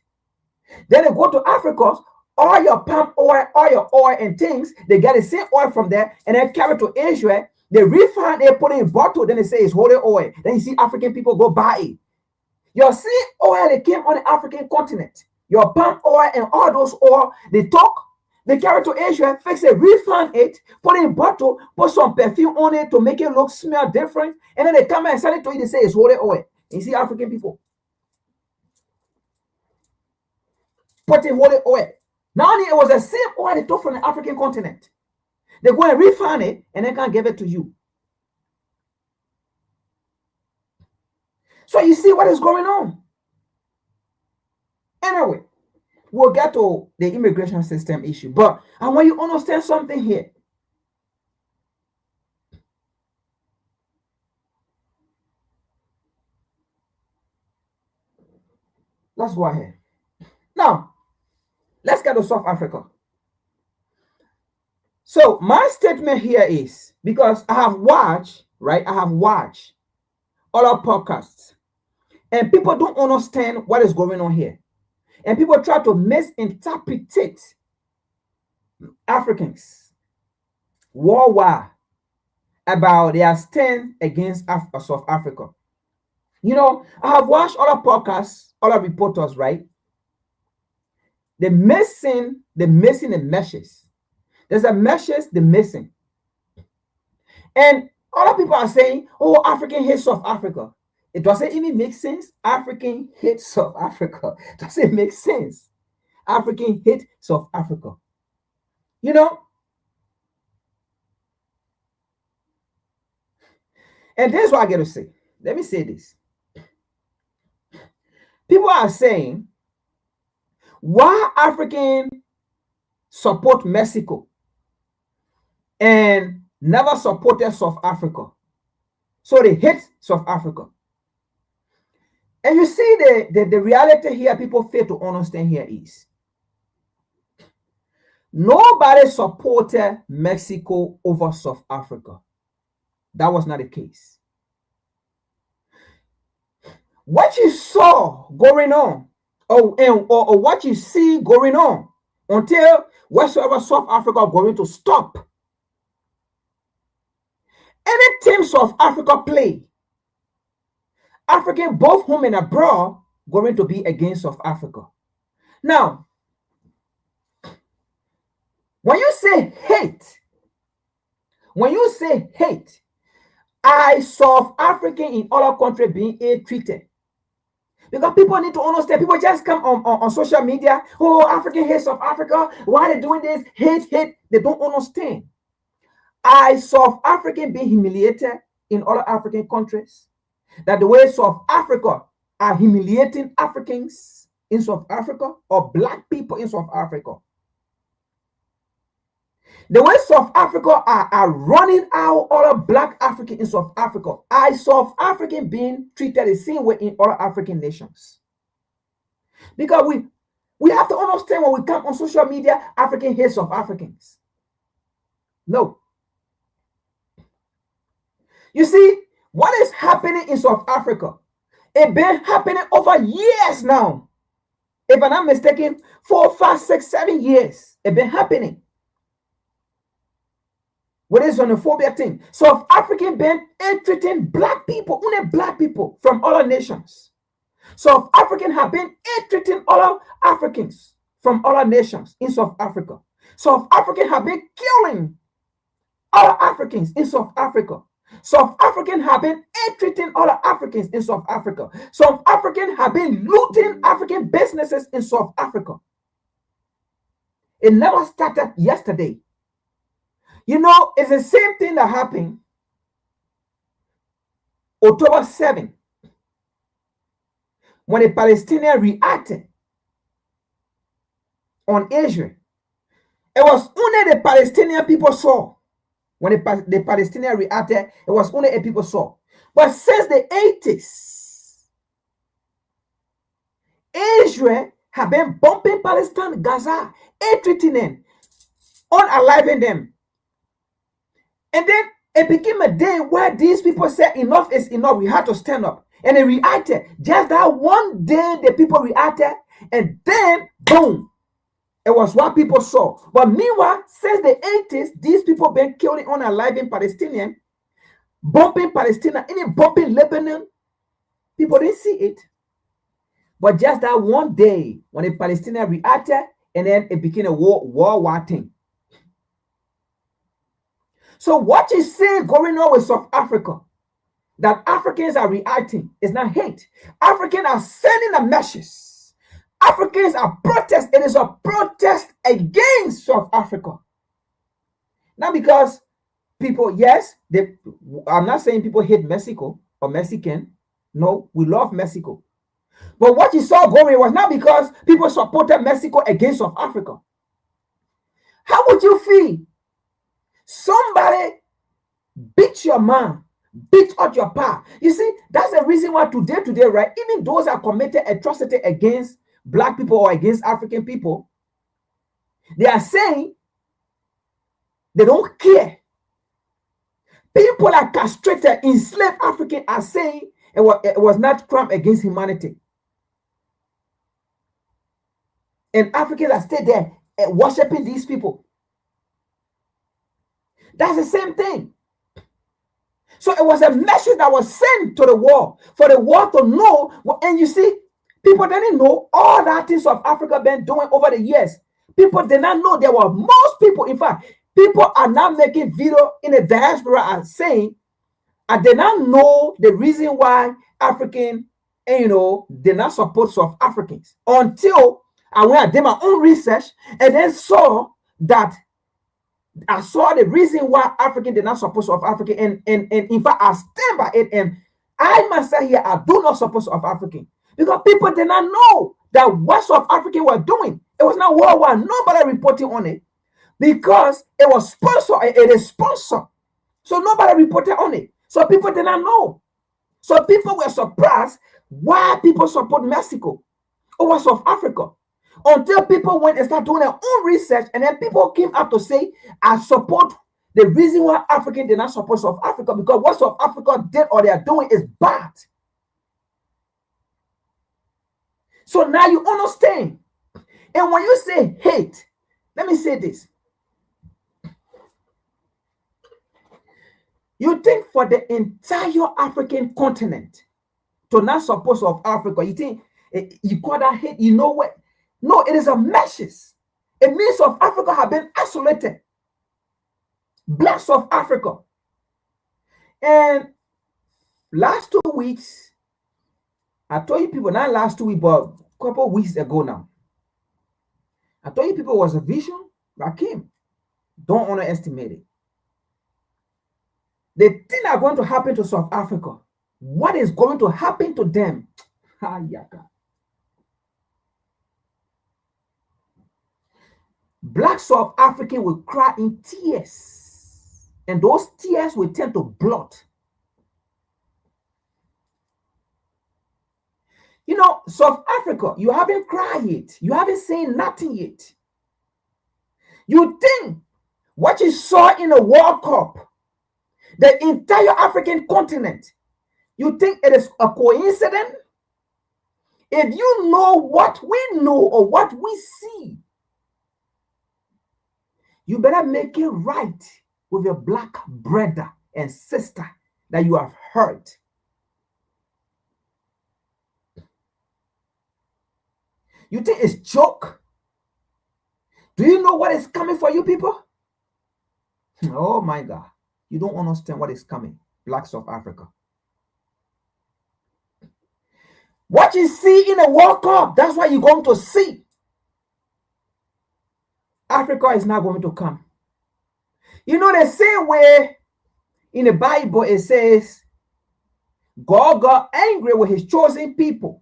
Then they go to Africa. All your palm oil, all your oil and things, they get the same oil from there and then carry it to Asia. They refine it, put it in a bottle. Then they say it's holy oil. Then you see African people go buy it. Your same oil that came on the African continent, your palm oil and all those oil, they carry it to Asia, fix it, refine it, put it in a bottle, put some perfume on it to make it smell different, and then they come and sell it to you, they say it's holy oil. You see African people putting holy oil. Not only it was the same oil they took from the African continent. They go and refine it and they can't give it to you. So you see what is going on. Anyway, we'll get to the immigration system issue. But I want you to understand something here. Let's go ahead. Now, let's get to South Africa. So my statement here is, because I have watched, right? I have watched other podcasts, and people don't understand what is going on here. And people try to misinterpret Africans worldwide about their stand against South Africa. You know, I have watched other podcasts, other reporters, right? They're missing the meshes. There's a meshes they're missing. And other people are saying, oh, African hate South Africa. It doesn't even make sense. African hate South Africa. Doesn't make sense. African hate South Africa. You know? And this is what I get to say. Let me say this. People are saying, why African support Mexico and never supported South Africa? So they hate South Africa. And you see the reality here people fail to understand here is, nobody supported Mexico over South Africa. That was not the case. What you saw going on, or what you see going on, until whatsoever South Africa are going to stop. Any team South Africa play, African both home and abroad going to be against South Africa. Now, when you say hate, I South African in other countries being ill-treated. Because people need to understand, people just come on social media, oh, African hate South Africa, why are they doing this? Hate. They don't understand. I South African being humiliated in other African countries. That the way South Africa are humiliating Africans in South Africa or black people in South Africa. The way South Africa are running out other black African in South Africa. I South African being treated the same way in other African nations. Because we have to understand when we come on social media, African hate South Africans. No. You see, what is happening in South Africa? It's been happening over years now. If I'm not mistaken, 4, 5, 6, 7 years. It's been happening. What is xenophobia thing? South African been treating black people, only black people from other nations. South African have been treating other Africans from other nations in South Africa. South African have been killing other Africans in South Africa. South African have been treating other Africans in South Africa. South African have been looting African businesses in South Africa. It never started yesterday. You know, it's the same thing that happened October 7, when the Palestinians reacted on Israel. It was only the Palestinian people saw. When the Palestinians reacted, it was only the people saw. But since the 80s, Israel have been bombing Palestine, Gaza, treating them, unaliving them. And then it became a day where these people said, enough is enough. We had to stand up. And they reacted. Just that one day, the people reacted. And then, boom. It was what people saw. But meanwhile, since the 80s, these people been killing unaliving Palestinians, bombing Palestine, even bombing Lebanon. People didn't see it. But just that one day, when the Palestinians reacted, and then it became a war thing. So what you see going on with South Africa, that Africans are reacting. It's not hate. Africans are sending a message. Africans are protest. It is a protest against South Africa. Not because people, yes, I'm not saying people hate Mexico or Mexican. No, we love Mexico. But what you saw going was not because people supported Mexico against South Africa. How would you feel? Somebody beat your man, beat out your pa. You see, that's the reason why today, right? Even those that committed atrocity against black people or against African people, they are saying they don't care. People are castrated, enslaved African are saying it was not crime against humanity. And Africans are still there worshiping these people. That's the same thing. So it was a message that was sent to the world for the world to know. And you see, people didn't know all that things of Africa been doing over the years. People did not know there were most people. In fact, people are now making video in the diaspora and saying, I did not know the reason why African, did not support South Africans until I went and did my own research and then saw that I saw the reason why African did not support South Africa, and in fact, I stand by it. And I myself here, I do not support South African because people did not know that what South African were doing. It was not worldwide. Nobody reporting on it because it was sponsored. It is sponsored, so nobody reported on it. So people did not know. So people were surprised why people support Mexico over South Africa. Until people went and started doing their own research, and then people came out to say, I support the reason why Africans did not support South Africa, because what South Africa did or they are doing is bad. So now you understand. And when you say hate, let me say this. You think for the entire African continent to not support South Africa, you think you call that hate? You know what? No, it is a message. It means South Africa have been isolated. Black South Africa. And last 2 weeks, I told you people, not last 2 weeks, but a couple of weeks ago now, I told you people it was a vision that came. Don't underestimate it. The thing that's going to happen to South Africa, what is going to happen to them? Black South African will cry in tears, and those tears will turn to blood. You know, South Africa, you haven't cried yet. You haven't seen nothing yet. You think what you saw in the World Cup, the entire African continent, you think it is a coincidence? If you know what we know or what we see, you better make it right with your black brother and sister that you have hurt. You think it's joke? Do you know what is coming for you people? Oh my God. You don't understand what is coming. Black South Africa. What you see in the World Cup, that's what you're going to see. Africa is not going to come. You know, the same way in the Bible it says, God got angry with his chosen people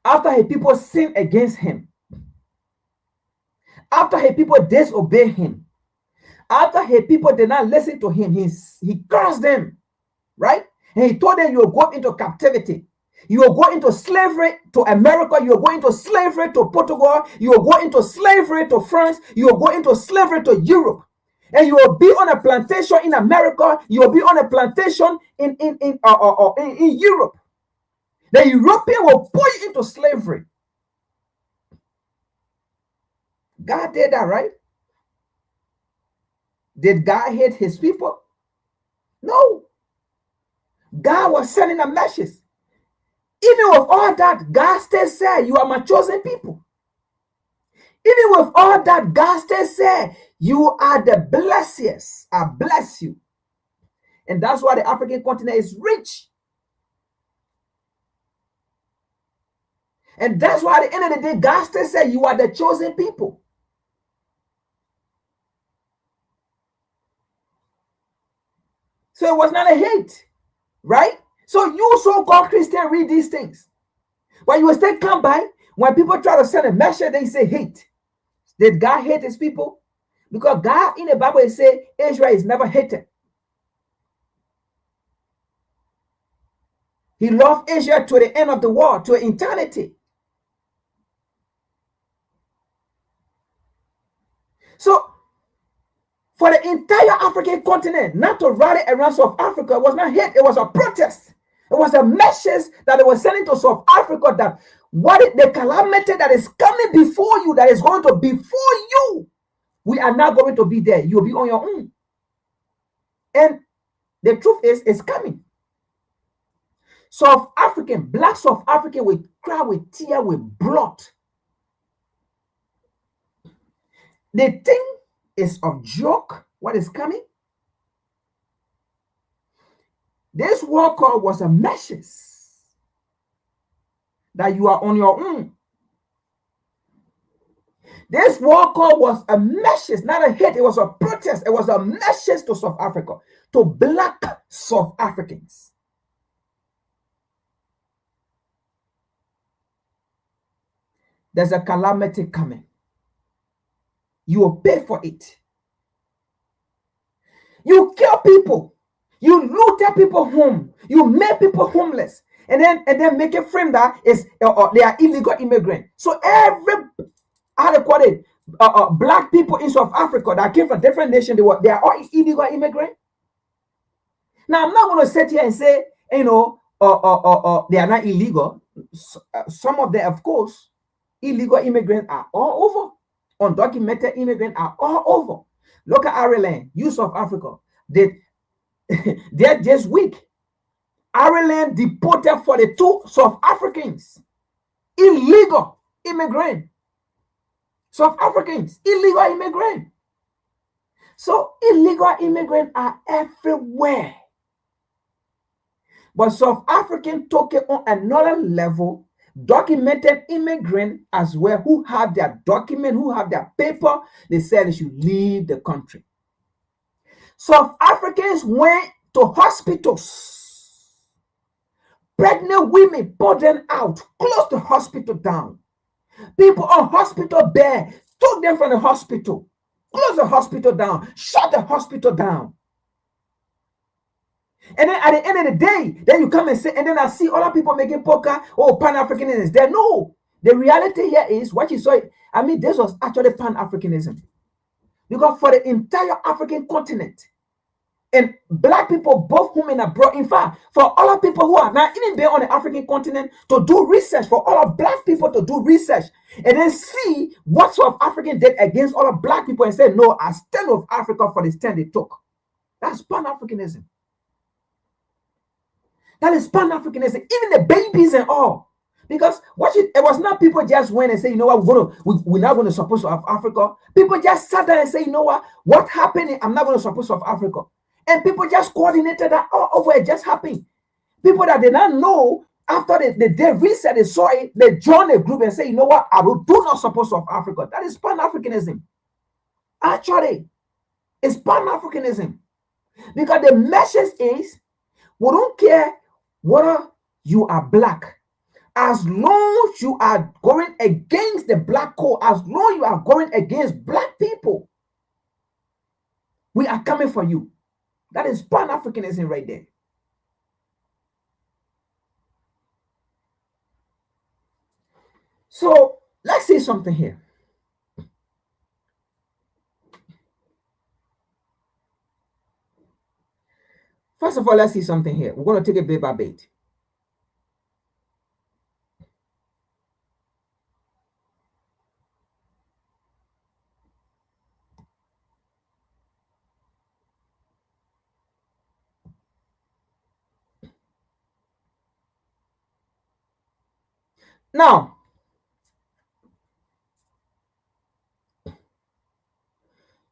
after his people sinned against him, after his people disobeyed him, after his people did not listen to him. He cursed them, right? And he told them, you will go into captivity. You will go into slavery to America. You will go into slavery to Portugal. You will go into slavery to France. You will go into slavery to Europe. And you will be on a plantation in America. You will be on a plantation in Europe. The European will put you into slavery. God did that, right? Did God hate his people? No. God was sending a message. Even with all that, God still said, you are my chosen people. Even with all that, God still said, you are the blessed. I bless you. And that's why the African continent is rich. And that's why at the end of the day, God still said you are the chosen people. So it was not a hate, right? So you so-called Christian read these things. But you will still come by when people try to send a message, they say hate. Did God hate his people? Because God in the Bible it says Israel is never hated. He loved Israel to the end of the world, to eternity. So for the entire African continent, not to rally around South Africa was not hate, it was a protest. It was a message that they were sending to South Africa that the calamity that is coming before you, that is going to be for you, we are not going to be there. You'll be on your own. And the truth is, it's coming. South African, black South African will cry with tears, with blood. The thing is a joke, what is coming. This war call was a message that you are on your own. This war call was a message, not a hate. It was a protest. It was a message to South Africa, to black South Africans. There's a calamity coming. You will pay for it. You kill people. You looted people home. You make people homeless. And then make a frame that is they are illegal immigrants. So every how to call it black people in South Africa that came from different nations, they are all illegal immigrants. Now I'm not going to sit here and say, they are not illegal. Some of them, of course, illegal immigrants are all over. Undocumented immigrants are all over. Look at Ireland, you South Africa. They're this week. Ireland deported 42 South Africans, illegal immigrants. South Africans, illegal immigrants. So illegal immigrants are everywhere. But South African took it on another level. Documented immigrants as well, who have their document, who have their paper, they said they should leave the country. South Africans went to hospitals. Pregnant women put them out, closed the hospital down. People on hospital bed took them from the hospital, closed the hospital down, shut the hospital down. And then at the end of the day, then you come and say, and then I see other people making poker, Pan-Africanism is there. No, the reality here is what you saw. I mean, this was actually Pan-Africanism. Because for the entire African continent, and black people, both home and abroad, in fact, for all of people who are not even there on the African continent to do research, for all of black people to do research, and then see what South African did against all of black people and say, no, I stand with Africa for the stand they took. That's Pan-Africanism. That is Pan-Africanism, even the babies and all. Because it was not people just went and say, you know what, we're not going to support South Africa. People just sat there and say, you know what happened? I'm not going to support South Africa. And people just coordinated that all over. It just happened. People that did not know, after they did research, they saw it, they joined a group and say, you know what, I do not support South Africa. That is Pan-Africanism. Actually, it's Pan-Africanism. Because the message is, we don't care whether you are black. As long as you are going against the black code, as long as you are going against black people, we are coming for you. That is Pan-Africanism right there. So let's see something here. First of all, let's see something here. We're going to take it bit by bit. Now,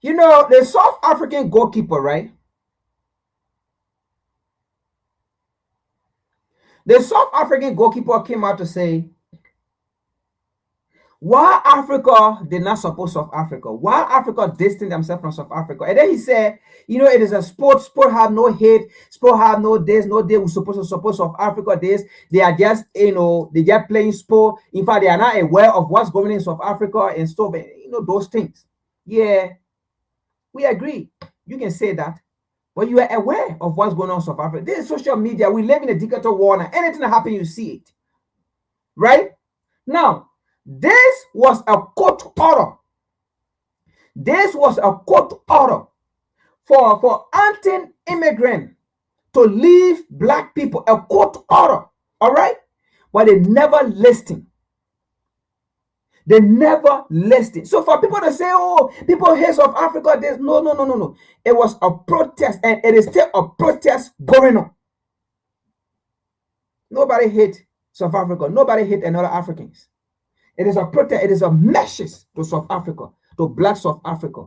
you know, the South African goalkeeper, right? The South African goalkeeper came out to say, why Africa did not support South Africa? Why Africa distanced themselves from South Africa? And then he said, it is a sport. Sport have no hate. Sport have no this. No day we supposed to support South Africa. This. They are just, they just playing sport. In fact, they are not aware of what's going on in South Africa and stuff. And, those things. Yeah, we agree. You can say that. But you are aware of what's going on in South Africa. This is social media. We live in a digital world. Now, anything that happens, you see it. Right? Now, this was a court order. This was a court order for anti-immigrant to leave black people. A court order. All right? But they never listened. They never listened. So for people to say, oh, people hate South Africa, there's no. It was a protest, and it is still a protest going on. Nobody hate South Africa. Nobody hate another Africans. It is a protest. It is a message to South Africa, to black South Africa.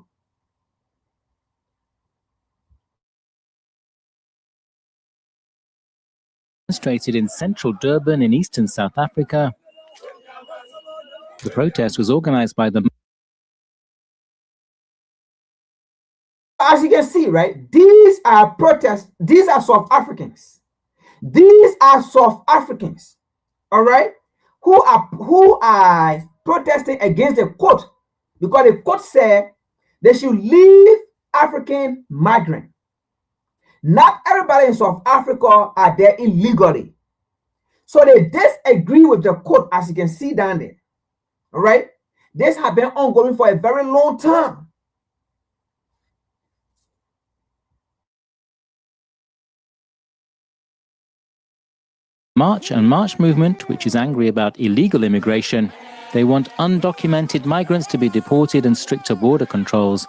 Demonstrated in central Durban in eastern South Africa. The protest was organized by the... As you can see, right, these are protests. These are South Africans. These are South Africans, all right, who are protesting against the court, because the court said they should leave African migrants. Not everybody in South Africa are there illegally. So they disagree with the court, as you can see down there. All right. This has been ongoing for a very long time. March movement, which is angry about illegal immigration. They want undocumented migrants to be deported and stricter border controls.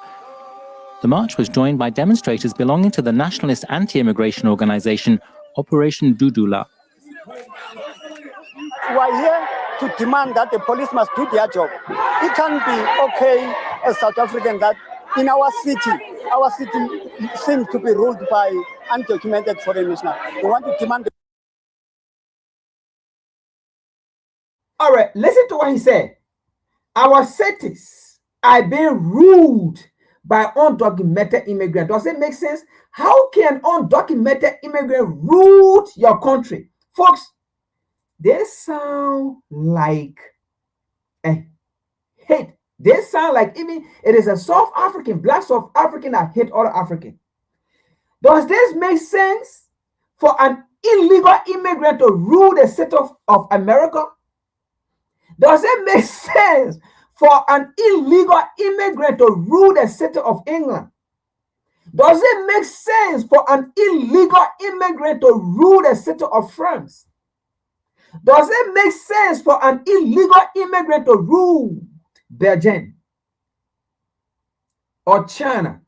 The march was joined by demonstrators belonging to the nationalist anti-immigration organization Operation Dudula. We are here to demand that the police must do their job. It can't be okay as South African that in our city seems to be ruled by undocumented foreign nationals. We want to demand. All right, listen to what he said. Our cities are being ruled by undocumented immigrants. Does it make sense? How can undocumented immigrant rule your country? Folks, they sound like a hate. They sound like even it is a South African, black South African that hate other African. Does this make sense for an illegal immigrant to rule the state of America? Does it make sense for an illegal immigrant to rule the city of England? Does it make sense for an illegal immigrant to rule the city of France? Does it make sense for an illegal immigrant to rule Belgium or China?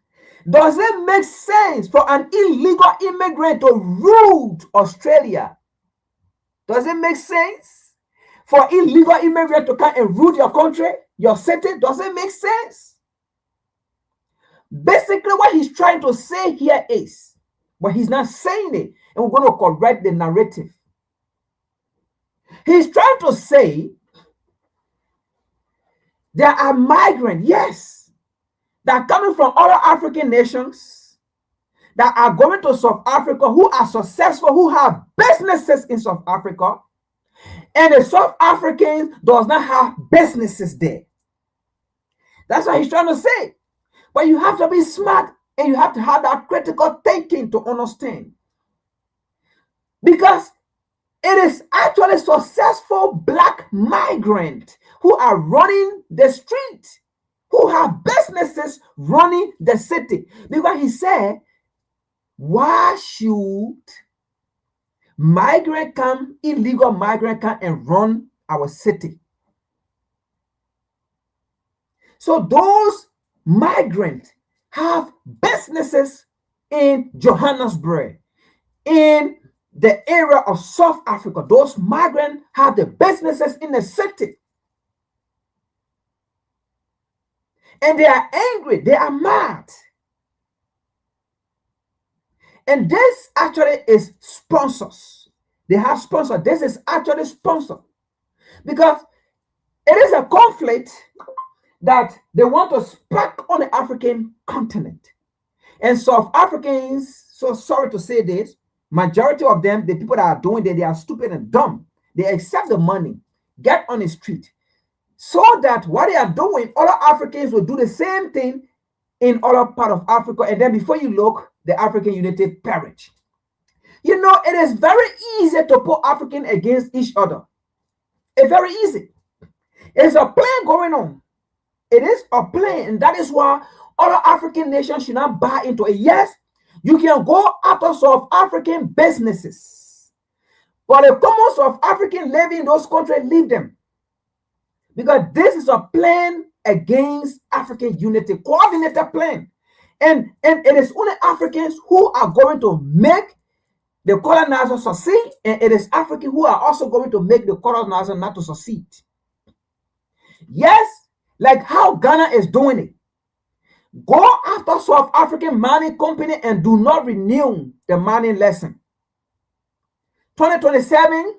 Does it make sense for an illegal immigrant to rule Australia? Does it make sense for illegal immigrants to come and rule your country, your city? Does it make sense? Basically, what he's trying to say here is, but he's not saying it, and we're going to correct the narrative. He's trying to say there are migrants, yes, that are coming from other African nations that are going to South Africa, who are successful, who have businesses in South Africa, and the South Africans does not have businesses there. That's what he's trying to say. But you have to be smart, and you have to have that critical thinking to understand. Because it is actually successful black migrants who are running the street, who have businesses running the city. Because he said, why should illegal migrant come and run our city? So those migrants have businesses in Johannesburg, in the area of South Africa. Those migrants have the businesses in the city. And they are angry, they are mad. And this actually is sponsors. They have sponsored. This is actually sponsored because it is a conflict that they want to spark on the African continent. And South Africans, so sorry to say this, majority of them, the people that are doing that, they are stupid and dumb. They accept the money, get on the street, so that what they are doing, other Africans will do the same thing in other part of Africa. And then before you look, the African unity perish. You know, it is very easy to put African against each other. It's very easy. It's a plan going on. It is a plan, and that is why other African nations should not buy into it. Yes, you can go after South African businesses, but the common South African living in those countries, leave them. Because this is a plan against African unity, coordinated plan. And it is only Africans who are going to make the colonizer succeed, and it is Africans who are also going to make the colonizer not to succeed. Yes, like how Ghana is doing it. Go after South African mining company and do not renew the mining lesson. 2027,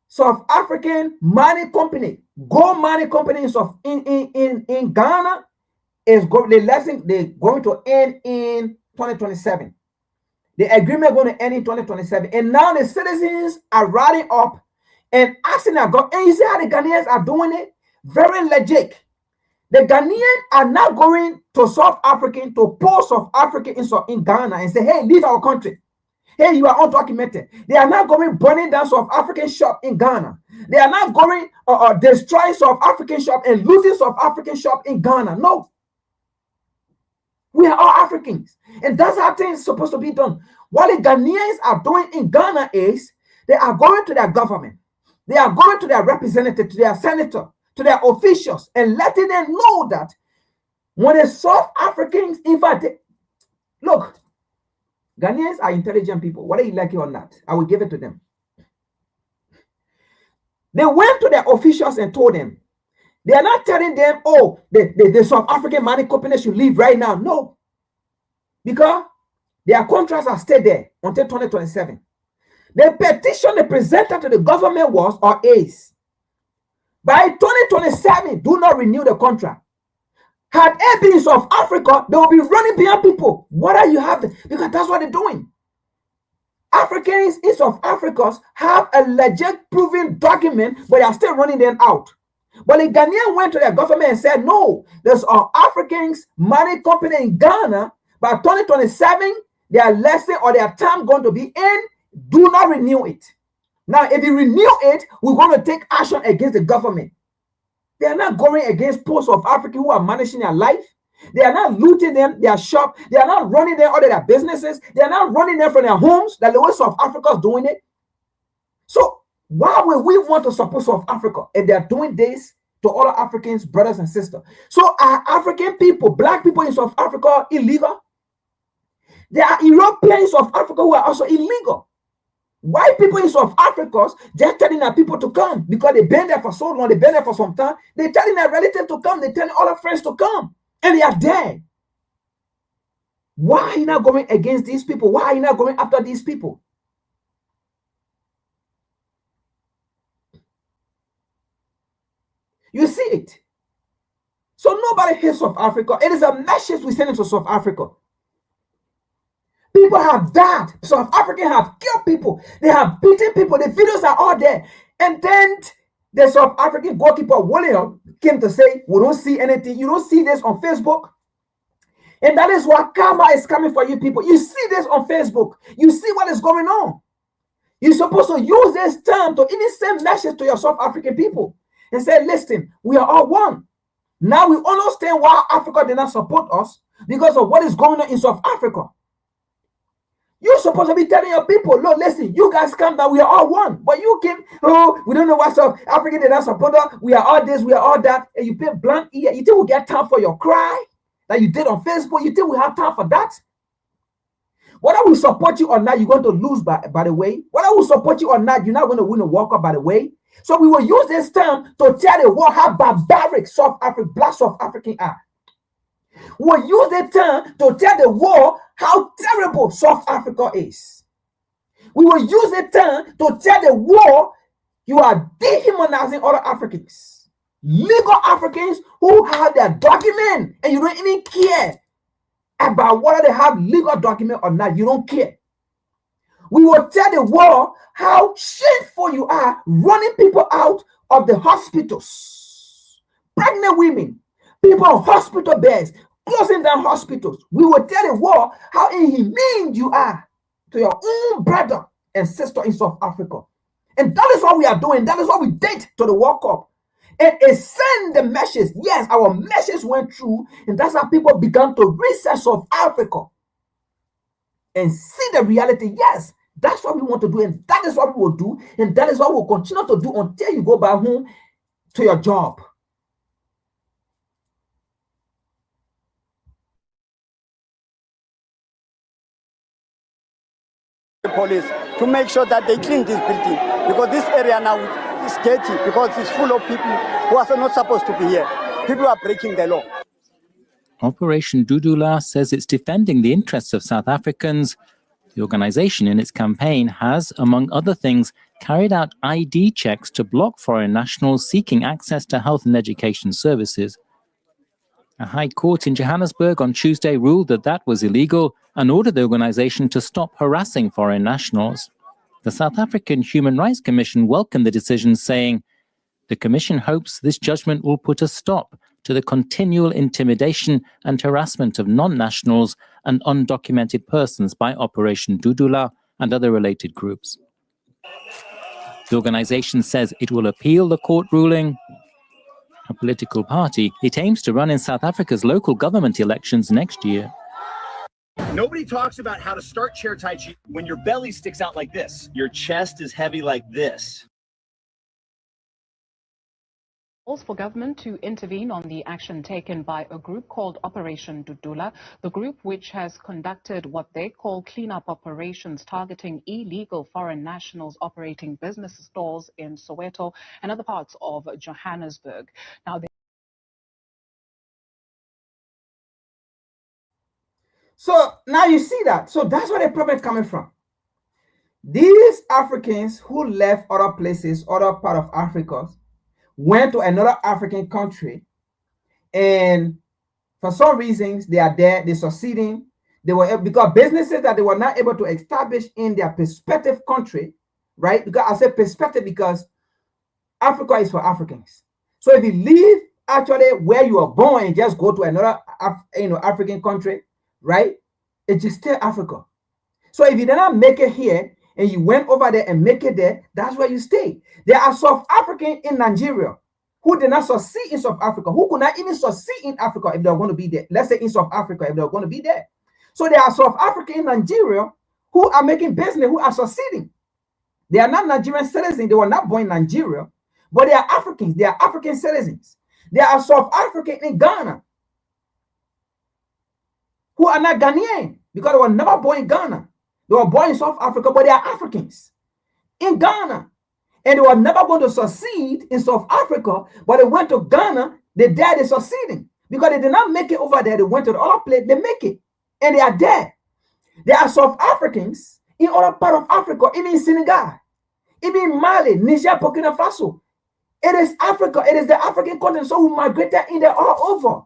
South African mining company, gold mining companies of in Ghana is the lesson they're going to end in 2027. The agreement going to end in 2027, and now the citizens are riding up and asking their God. And you see how the Ghanaians are doing it? Very legit. The Ghanaians are not going to South Africa to pull South Africa in Ghana and say, hey, leave our country. Hey, you are undocumented. They are not going burning down South African shop in Ghana. They are not going destroying South African shop and looting South African shop in Ghana. No. We are all Africans. And that's how things are supposed to be done. What the Ghanaians are doing in Ghana is they are going to their government. They are going to their representative, to their senator, to their officials, and letting them know that when the South Africans, in fact, look, Ghanaians are intelligent people, whether you like it or not. I will give it to them. They went to their officials and told them, they are not telling them, oh, the South African mining company should leave right now. No. Because their contracts are still there until 2027. The petition they presented to the government was, or is, by 2027, do not renew the contract. Had it been South Africa, they will be running behind people. What are you having? Because that's what they're doing. Africans in South Africa have a legit proven document, but they are still running them out. But the Ghanaian went to their government and said, no, there's Africans mining company in Ghana. By 2027, their lesson or their time going to be in. Do not renew it. Now, if you renew it, we're going to take action against the government. They are not going against poor South Africans who are managing their life. They are not looting them, their shop. They are not running them out of their businesses. They are not running them from their homes. That the way South Africa is doing it. So why would we want to support South Africa if they are doing this to other Africans, brothers and sisters? So are African people, black people in South Africa illegal? There are Europeans of Africa who are also illegal. White people in South Africa just telling their people to come because they've been there for so long, they've been there for some time. They're telling their relatives to come, they're telling all their friends to come, and they are dead. Why are you not going against these people? Why are you not going after these people? You see it. So nobody hates South Africa. It is a message we send to South Africa. People have died. South Africans have killed people. They have beaten people. The videos are all there. And then the South African goalkeeper, William, came to say, we don't see anything. You don't see this on Facebook. And that is what karma is coming for you people. You see this on Facebook. You see what is going on. You're supposed to use this term to even send message to your South African people and say, listen, we are all one. Now we understand why Africa did not support us because of what is going on in South Africa. You're supposed to be telling your people, look, listen, you guys come down, we are all one. But you came, oh, we don't know what South Africa did not support us. We are all this, we are all that. And you pay blank ear. You think we get time for your cry that you did on Facebook? You think we have time for that? Whether we support you or not, you're going to lose by the way. Whether we support you or not, you're not going to win a walk up by the way. So we will use this term to tell the world how barbaric black South African are. We'll use the term to tell the world how terrible South Africa is. We will use the term to tell the world you are dehumanizing other Africans. Legal Africans who have their document and you don't even care about whether they have legal document or not. You don't care. We will tell the world how shameful you are running people out of the hospitals. Pregnant women, people on hospital beds, closing down hospitals. We will tell the world how inhumane you are to your own brother and sister in South Africa. And that is what we are doing. That is what we did to the World Cup. And it sent the message. Yes, our message went through, and that's how people began to research South Africa and see the reality. Yes, that's what we want to do, and that is what we will do, and that is what we'll continue to do until you go back home to your job. The police to make sure that they clean this building, because this area now is dirty because it's full of people who are not supposed to be here. People are breaking the law. Operation Dudula says it's defending the interests of South Africans. The organization in its campaign has, among other things, carried out ID checks to block foreign nationals seeking access to health and education services. A high court in Johannesburg on Tuesday ruled that that was illegal and ordered the organization to stop harassing foreign nationals. The South African Human Rights Commission welcomed the decision, saying, "The Commission hopes this judgment will put a stop to the continual intimidation and harassment of non-nationals and undocumented persons by Operation Dudula and other related groups." The organization says it will appeal the court ruling. A political party, it aims to run in South Africa's local government elections next year. Nobody talks about how to start chair Tai Chi when your belly sticks out like this. Your chest is heavy like this. Calls for government to intervene on the action taken by a group called Operation Dudula, the group which has conducted what they call cleanup operations targeting illegal foreign nationals operating business stores in Soweto and other parts of Johannesburg. Now, So now you see that. So that's where the problem is coming from. These Africans who left other places, other part of Africa, went to another African country, and for some reasons they are there, they're succeeding. They were, because businesses that they were not able to establish in their prospective country, right? Because I say perspective because Africa is for Africans. So if you leave actually where you are born and just go to another African country, right? It's just still Africa. So if you did not make it here and you went over there and make it there, that's where you stay. There are South Africans in Nigeria who did not succeed in South Africa, who could not even succeed in Africa if they were going to be there. Let's say in South Africa if they were going to be there. So there are South Africans in Nigeria who are making business, who are succeeding. They are not Nigerian citizens. They were not born in Nigeria, but they are Africans. They are African citizens. There are South Africans in Ghana who are not Ghanaian because they were never born in Ghana. They were born in South Africa, but they are Africans in Ghana. And they were never going to succeed in South Africa, but they went to Ghana, they died in succeeding. Because they did not make it over there, they went to the other place, they make it. And they are there. There are South Africans in other part of Africa, even in Senegal, even in Mali, Niger, Burkina Faso. It is Africa, it is the African continent, so we migrated in there all over.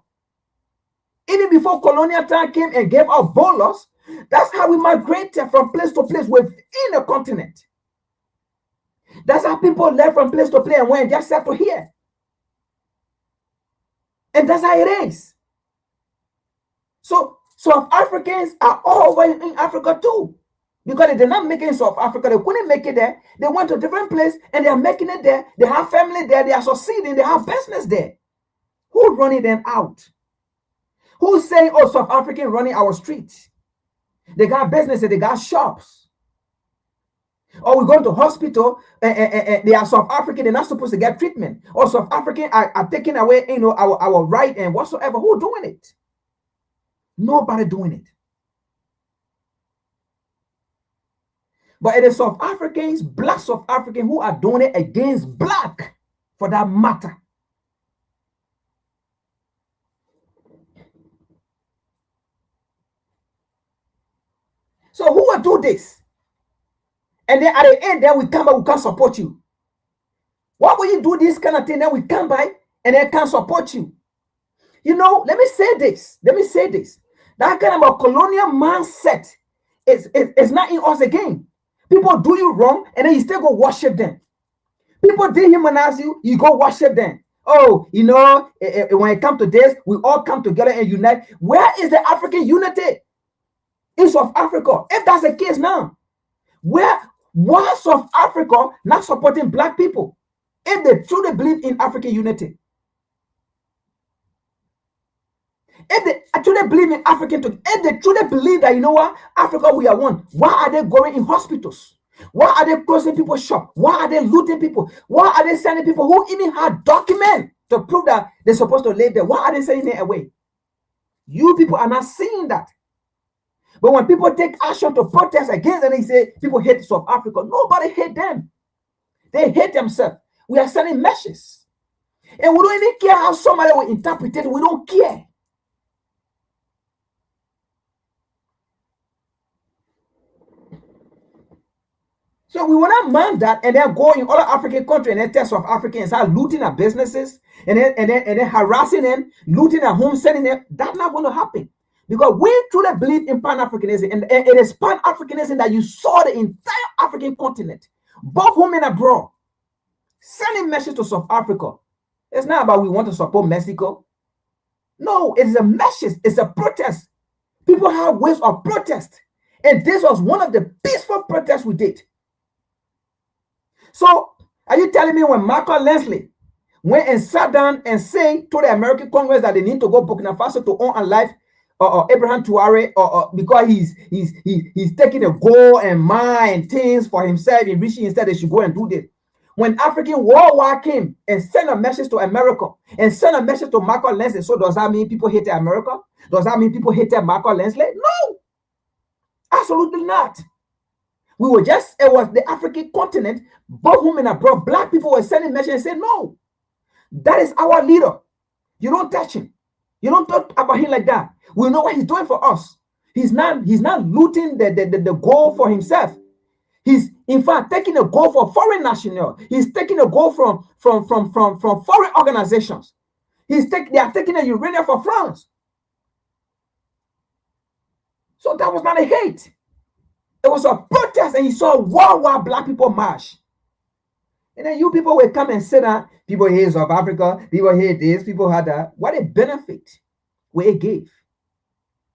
Even before colonial time came and gave us boulos, that's how we migrated from place to place within the continent. That's how people left from place to place and went just settled here. And that's how it is. So South Africans are always in Africa too. Because they did not make it in South Africa. They couldn't make it there. They went to a different place and they are making it there. They have family there. They are succeeding. They have business there. Who's running them out? Who's saying, oh, South African running our streets? They got businesses. They got shops. Or we go to hospital and they are South African, they're not supposed to get treatment. Or South African are taking away, our right and whatsoever. Who doing it? Nobody doing it. But it is South Africans, black South Africans, who are doing it against black, for that matter. So who will do this? And then at the end, then we come back, we can't support you. Why would you do this kind of thing? Then we come by and then can't support you. You know, let me say this. That kind of a colonial mindset is not in us again. People do you wrong, and then you still go worship them. People dehumanize you, you go worship them. Oh, you know, when it comes to this, we all come together and unite. Where is the African unity in South Africa? If that's the case now, why South Africa not supporting black people if they truly believe in African unity? If they truly believe in African, if they truly believe that, you know what, Africa, we are one, why are they going in hospitals? Why are they closing people's shop? Why are they looting people? Why are they sending people who even had documents to prove that they're supposed to live there? Why are they sending it away? You people are not seeing that. But when people take action to protest against them, they say people hate South Africa. Nobody hate them. They hate themselves. We are sending messages. And we don't even care how somebody will interpret it. We don't care. So we will not mind that and then go in other African countries and then tell South Africans start looting our businesses and then harassing them, looting their homes, sending them. That's not going to happen. Because we truly believe in Pan-Africanism, and it is Pan-Africanism that you saw the entire African continent, both home and abroad, sending message to South Africa. It's not about we want to support Mexico. No, it is a message. It's a protest. People have ways of protest. And this was one of the peaceful protests we did. So, are you telling me when Michael Leslie went and sat down and say to the American Congress that they need to go Burkina Faso to own a life, or Abraham Touare, or because he's taking a goal and mind things for himself in reaching, instead they should go and do this. When African World War came and sent a message to America and sent a message to Michael Leslie, so does that mean people hated America? Does that mean people hated Michael Leslie? No, absolutely not. We were just, it was the African continent, both home and abroad. Black people were sending messages and saying, no, that is our leader. You don't touch him. You don't talk about him like that. We know what he's doing for us. He's not looting the goal for himself. He's in fact taking a goal for foreign national. He's taking a goal from foreign organizations. They are taking a uranium for France. So that was not a hate. It was a protest, and you saw worldwide black people march. And then you people will come and say that people hate South Africa, people hate this, people had that. What a benefit will it give?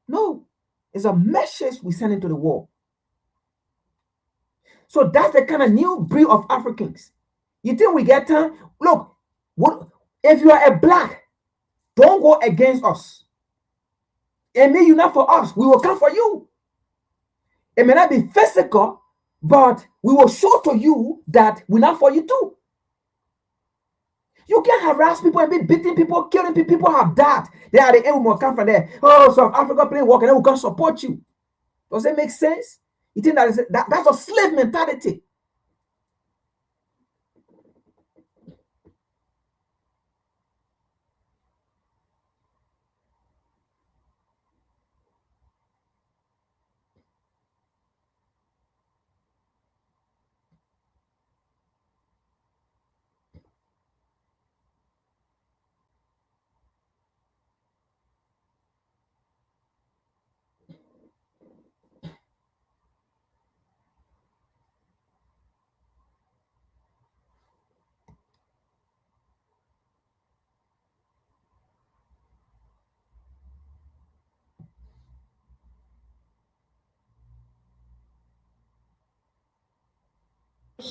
No, it's a message we send into the world. So that's the kind of new breed of Africans. You think we get time? Look, if you are a black, don't go against us. It may you not for us. We will come for you. It may not be physical, but we will show to you that we're not for you too. You can't harass people and be beating people, killing people. People have died. They are the end will come from there. Oh, South Africa playing work and then we can support you. Does it make sense? You think that's a slave mentality?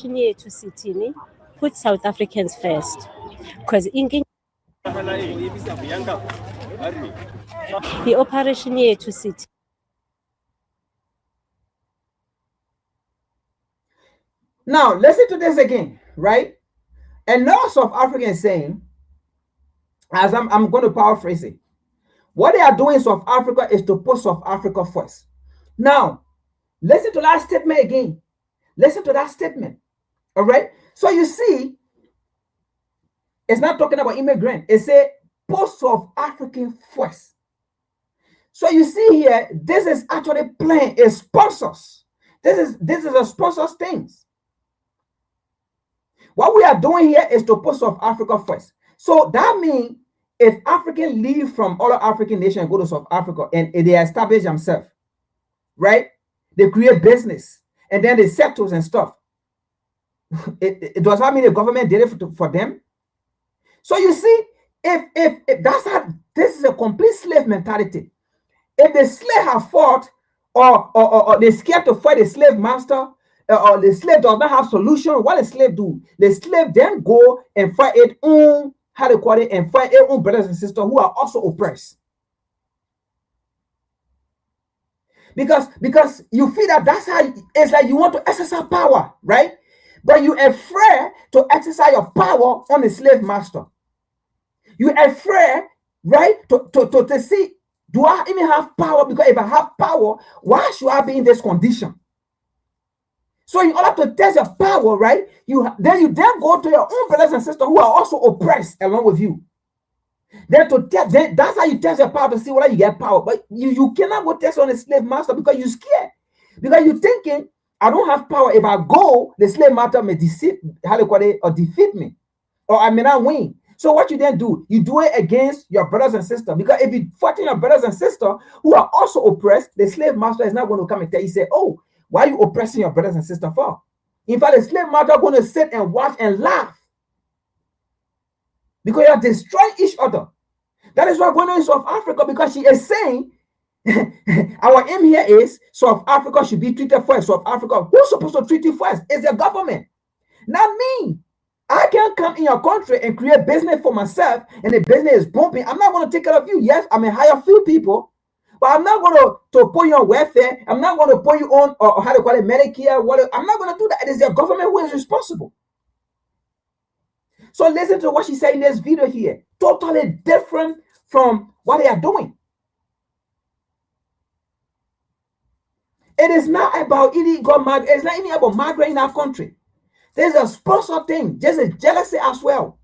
To put South Africans first, because the operation here to city. Now listen to this again, right? And now South Africans saying, as I'm going to paraphrase it, what they are doing in South Africa is to put South Africa first. Now, listen to that statement again. Listen to that statement. All right. So you see, it's not talking about immigrant. It's a post South African first. So you see here, this is actually playing a sponsors. This is a sponsors things. What we are doing here is to put South Africa first. So that means if Africans leave from other African nations and go to South Africa and they establish themselves, right? They create business and then they settle and stuff. It does not mean the government did it for them. So you see, if that's how, this is a complete slave mentality. If the slave have fought or they're scared to fight the slave master, or the slave does not have solution, what the slave do? The slave then go and fight its own, how they call it, and fight its own brothers and sisters who are also oppressed. Because you feel that that's how it's like you want to exercise power, right? But you're afraid to exercise your power on the slave master. You're afraid, right, to see, do I even have power? Because if I have power, why should I be in this condition? So in order to test your power, right, you then go to your own brothers and sisters who are also oppressed along with you. Then that's how you test your power, to see whether you get power. But you cannot go test on the slave master because you're scared. Because you're thinking, I don't have power. If I go, the slave master may deceive, how they call it, or defeat me, or I may not win. So what you then do, you do it against your brothers and sisters. Because if you fight your brothers and sisters who are also oppressed, the slave master is not going to come and tell you, say, oh, why are you oppressing your brothers and sisters for? In fact, the slave master is going to sit and watch and laugh. Because you are destroying each other. That is what's going on in South Africa, because she is saying, our aim here is South Africa should be treated first. South Africa, who's supposed to treat you first? It's the government, not me. I can't come in your country and create business for myself and the business is booming. I'm not going to take care of you. Yes, I may hire a few people, but I'm not going to put you on welfare. I'm not going to put you on, or how to call it, Medicare. I'm not going to do that. It is the government who is responsible. So listen to what she said in this video here. Totally different from what they are doing. It is not about illegal migrant. It's not even about migrant in our country. There's a sponsor thing. There's a jealousy as well.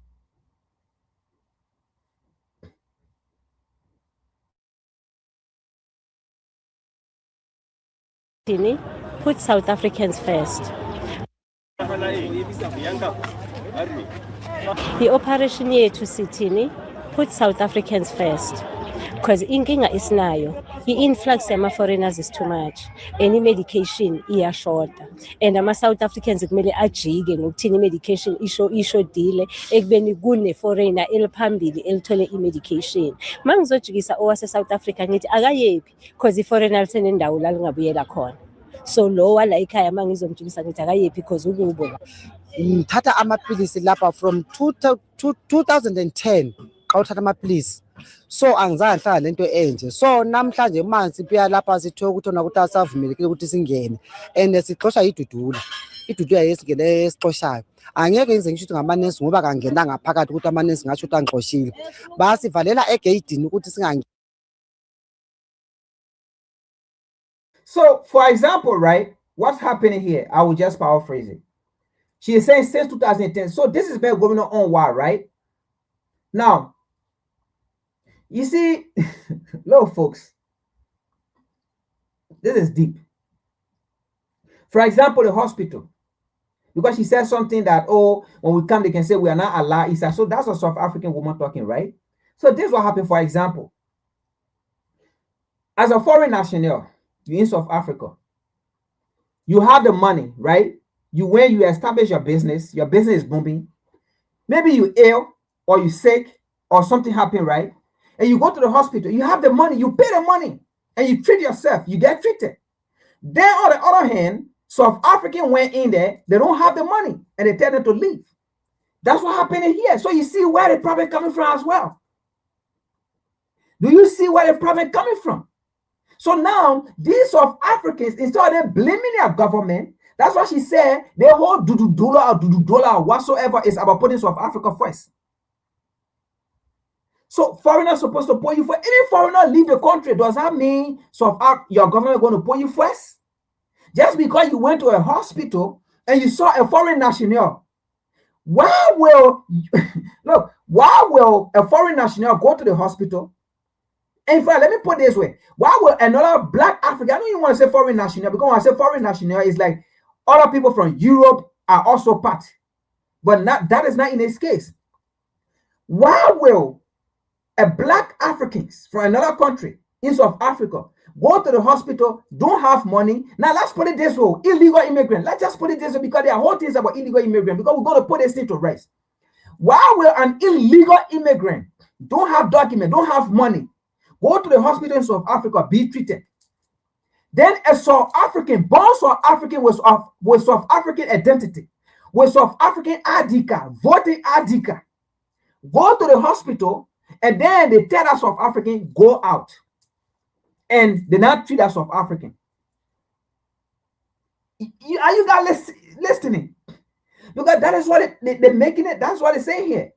Put South Africans first. The operation yethu sithini, put South Africans first. Because inkinga isinayo, i-influx yama-foreigners is too much, and i-medication iyashorta, and ama-South Africans kumele ajike ngokuthini i-medication ishodile ekubeni kune-foreigner eliphambili elithole i-medication. Uma ngizojikisa owase-South Africa ngithi akayephi, because i-foreigner lisenendawo la lingabuyela khona. So lowa la ekhaya uma ngizomjikisa ngithi akayephi because ukubo la. Ngithatha amaphilisi lapha from 2010 xa uthatha amaphilisi. So angizange hlala lento enje. So namhlanje manzi pya lapha sithola ukuthi ona ukuthi asavumelekile ukuthi singene and sixoxa idudula. Idudula yesingene esixoshayo. Angeke ngize ngisho ukuthi ngamanesi ngoba kangena ngaphakathi ukuthi amanesi ngasho ukuthi angixoshile. Basivalela egate ukuthi singangeni. So, for example, right, what's happening here? I will just paraphrase it. She is saying since 2010. So this is been going on why, right? Now, you see, look, folks, this is deep. For example, the hospital, because she said something that, oh, when we come, they can say we are not allowed. So that's a South African woman talking, right? So this is what happened, for example. As a foreign national, you're in South Africa. You have the money, right? When you establish your business is booming. Maybe you're ill or you're sick or something happened, right? And you go to the hospital, you have the money, you pay the money, and you treat yourself, you get treated. Then on the other hand, South African went in there, they don't have the money, and they tell them to leave. That's what happened here. So you see where the problem coming from as well. Do you see where the problem coming from? So now, these South Africans, instead of them blaming their government, that's what she said, the whole dudu-dollar or whatsoever is about putting South Africa first. So foreigners supposed to put you first. Any foreigner leave the country, does that mean your government going to put you first? Just because you went to a hospital and you saw a foreign national, why will a foreign national go to the hospital In fact, let me put it this way. Why would another black African, I don't even want to say foreign national, because when I say foreign national, it's like other people from Europe are also part. But that is not in this case. Why will a black Africans from another country in South Africa go to the hospital, don't have money? Now let's put it this way: illegal immigrant. Let's just put it this way, because there are whole things about illegal immigrant, because we're going to put this thing to rest. Why will an illegal immigrant don't have document, don't have money, go to the hospital in South Africa, be treated? Then a South African, born South African with South African identity, with South African ID card, voting ID card, go to the hospital, and then they tell that South African go out, and they not treat that South African. Are you guys listening? Because that is what they're making it. That's what they're saying here.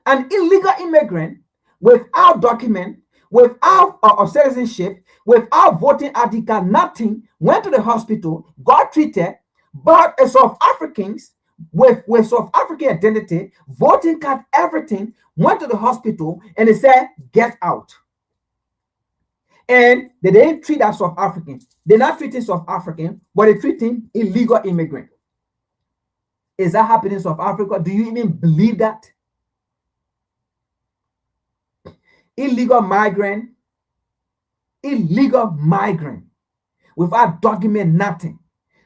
An illegal immigrant without document, without citizenship, without voting ID card, nothing, went to the hospital, got treated, but a South Africans with South African identity, voting card, everything, went to the hospital, and they said, get out. And they didn't treat that South African. They're not treating South African, but they're treating illegal immigrant. Is that happening in South Africa? Do you even believe that? Illegal migrant without document, nothing,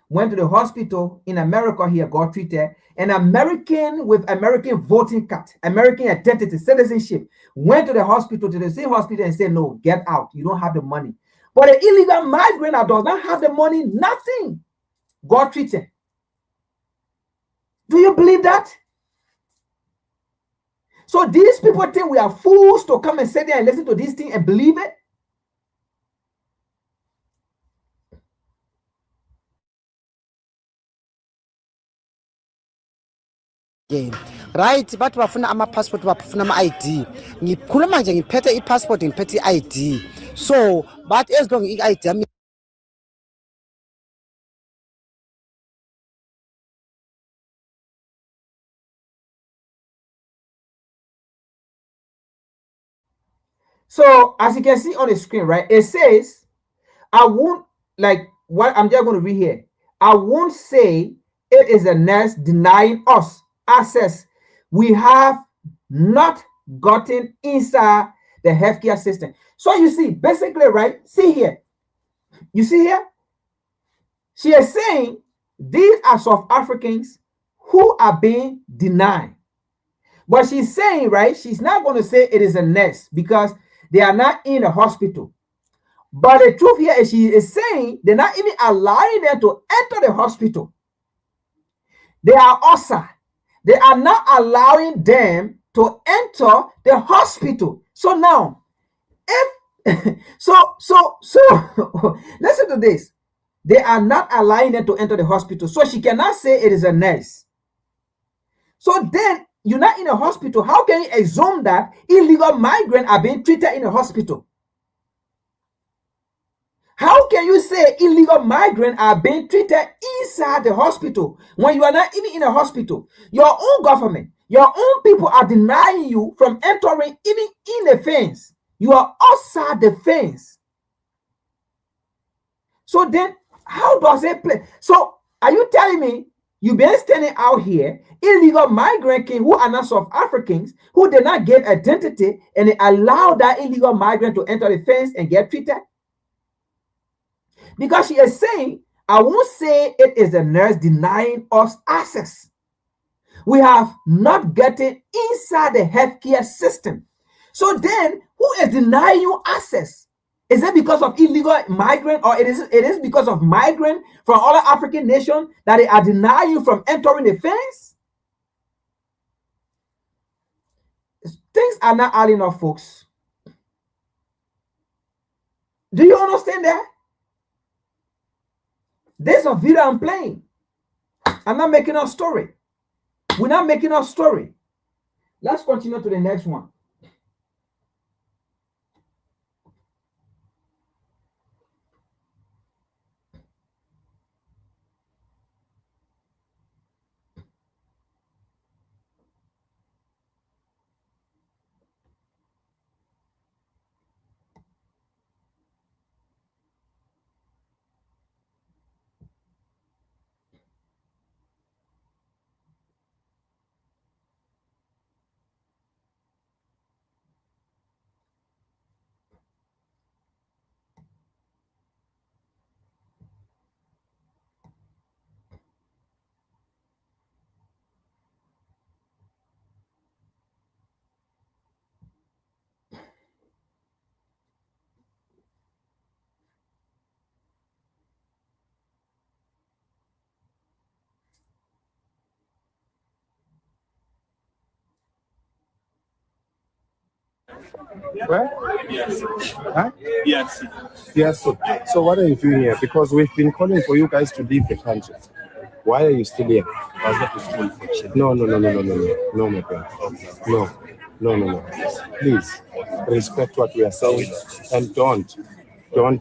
went to the hospital in America here, got treated. An American with American voting card, American identity, citizenship, went to the hospital, to the same hospital, and said, no, get out. You don't have the money. But the illegal migrant that does not have the money, nothing, got treated. Do you believe that? So these people think we are fools to come and sit there and listen to this thing and believe it? Right, bathi bafuna ama-passport, bafuna ama-ID. Ngikhuluma nje ngiphethe i-passport, ngiphethe i-ID. So but as long i-ID yami. So as you can see on the screen, right, it says, I won't, like what I'm just going to read here. I won't say it is a nurse denying us access we have not gotten inside the healthcare system. So you see, basically, right, see here, you see here, she is saying these are South Africans who are being denied. But she's saying, right, she's not going to say it is a nurse because they are not in the hospital. But the truth here is she is saying they're not even allowing them to enter the hospital. They are outside. They are not allowing them to enter the hospital. So now, if so listen to this. They are not allowing them to enter the hospital. So she cannot say it is a nurse. So then you're not in a hospital. How can you assume that illegal migrants are being treated in a hospital? How can you say illegal migrants are being treated inside the hospital when you are not even in a hospital? Your own government, your own people are denying you from entering even in the fence. You are outside the fence. So then, how does it play? So are you telling me you've been standing out here, illegal migrants who are not South Africans, who did not get identity, and they allow that illegal migrant to enter the fence and get treated? Because she is saying, I won't say it is the nurse denying us access. We have not gotten inside the healthcare system. So then, who is denying you access? Is it because of illegal migrant, or it is because of migrant from other African nations that they are denying you from entering the fence? Things are not adding up, folks. Do you understand that? There's a video I'm playing. I'm not making a story. We're not making a story. Let's continue to the next one. Where? Huh? Yes. Yes. So what are you doing here? Because we've been calling for you guys to leave the country. Why are you still here? I was not to school for children. No, my friend. No. Please respect what we are saying and don't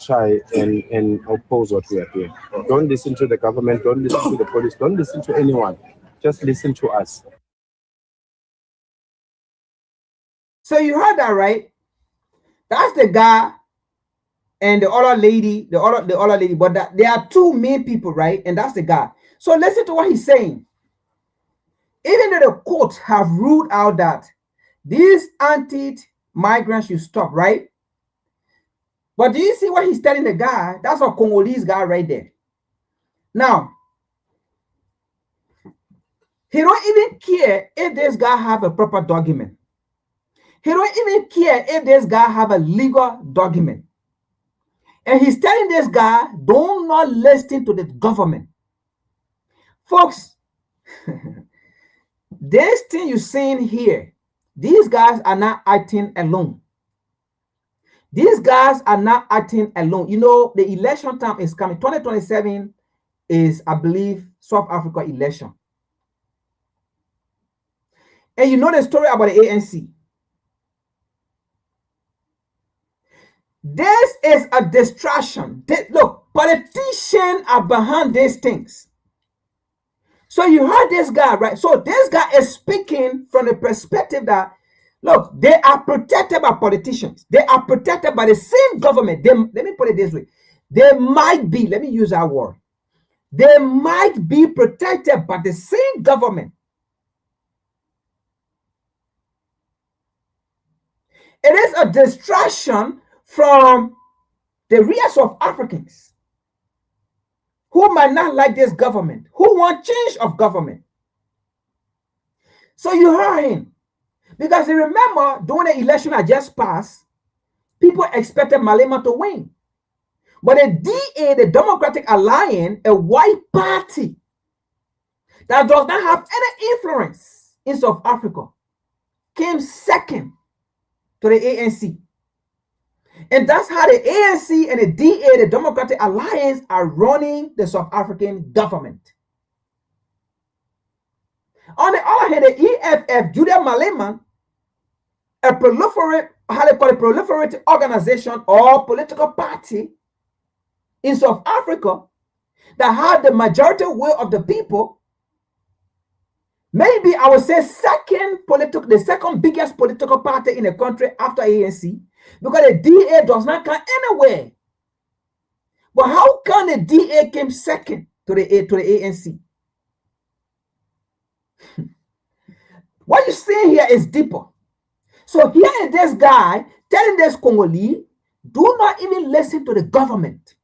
try and oppose what we are doing. Don't listen to the government. Don't listen to the police. Don't listen to anyone. Just listen to us. So you heard that, right? That's the guy and the other lady, the other lady, but there are two main people, right? And that's the guy. So listen to what he's saying. Even though the courts have ruled out that these anti-migrants should stop, right? But do you see what he's telling the guy? That's a Congolese guy right there. Now, he don't even care if this guy have a proper document. He don't even care if this guy have a legal document. And he's telling this guy, do not listen to the government. Folks, this thing you're seeing here, these guys are not acting alone. These guys are not acting alone. You know, the election time is coming. 2027 is, I believe, South Africa election. And you know the story about the ANC. This is a distraction. Look, politicians are behind these things. So you heard this guy, right? So this guy is speaking from the perspective that, look, they are protected by politicians. They are protected by the same government. Let me put it this way. They might be, let me use that word. They might be protected by the same government. It is a distraction from the rest of Africans who might not like this government, who want change of government. So you heard him. Because you remember, during the election I just passed, people expected Malema to win. But the DA, the Democratic Alliance, a white party that does not have any influence in South Africa, came second to the ANC. And that's how the ANC and the DA, the Democratic Alliance, are running the South African government. On the other hand, the EFF, Julian Malema, a proliferate organization or political party in South Africa that had the majority will of the people, maybe I would say the second biggest political party in the country after ANC, because the DA does not come anywhere. But how can the DA came second to the ANC? What you see here is deeper. So here is this guy telling this Congolese, do not even listen to the government.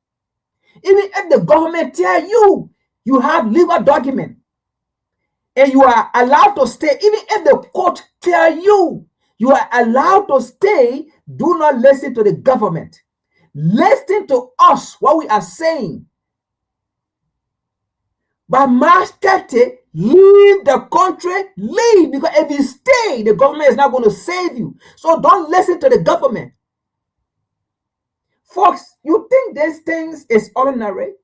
Even if the government tell you, you have legal document and you are allowed to stay, even if the court tell you, you are allowed to stay, do not listen to the government. Listen to us, what we are saying. By March 30, leave the country, leave, because if you stay, the government is not going to save you. So don't listen to the government. Folks, you think these things is ordinary?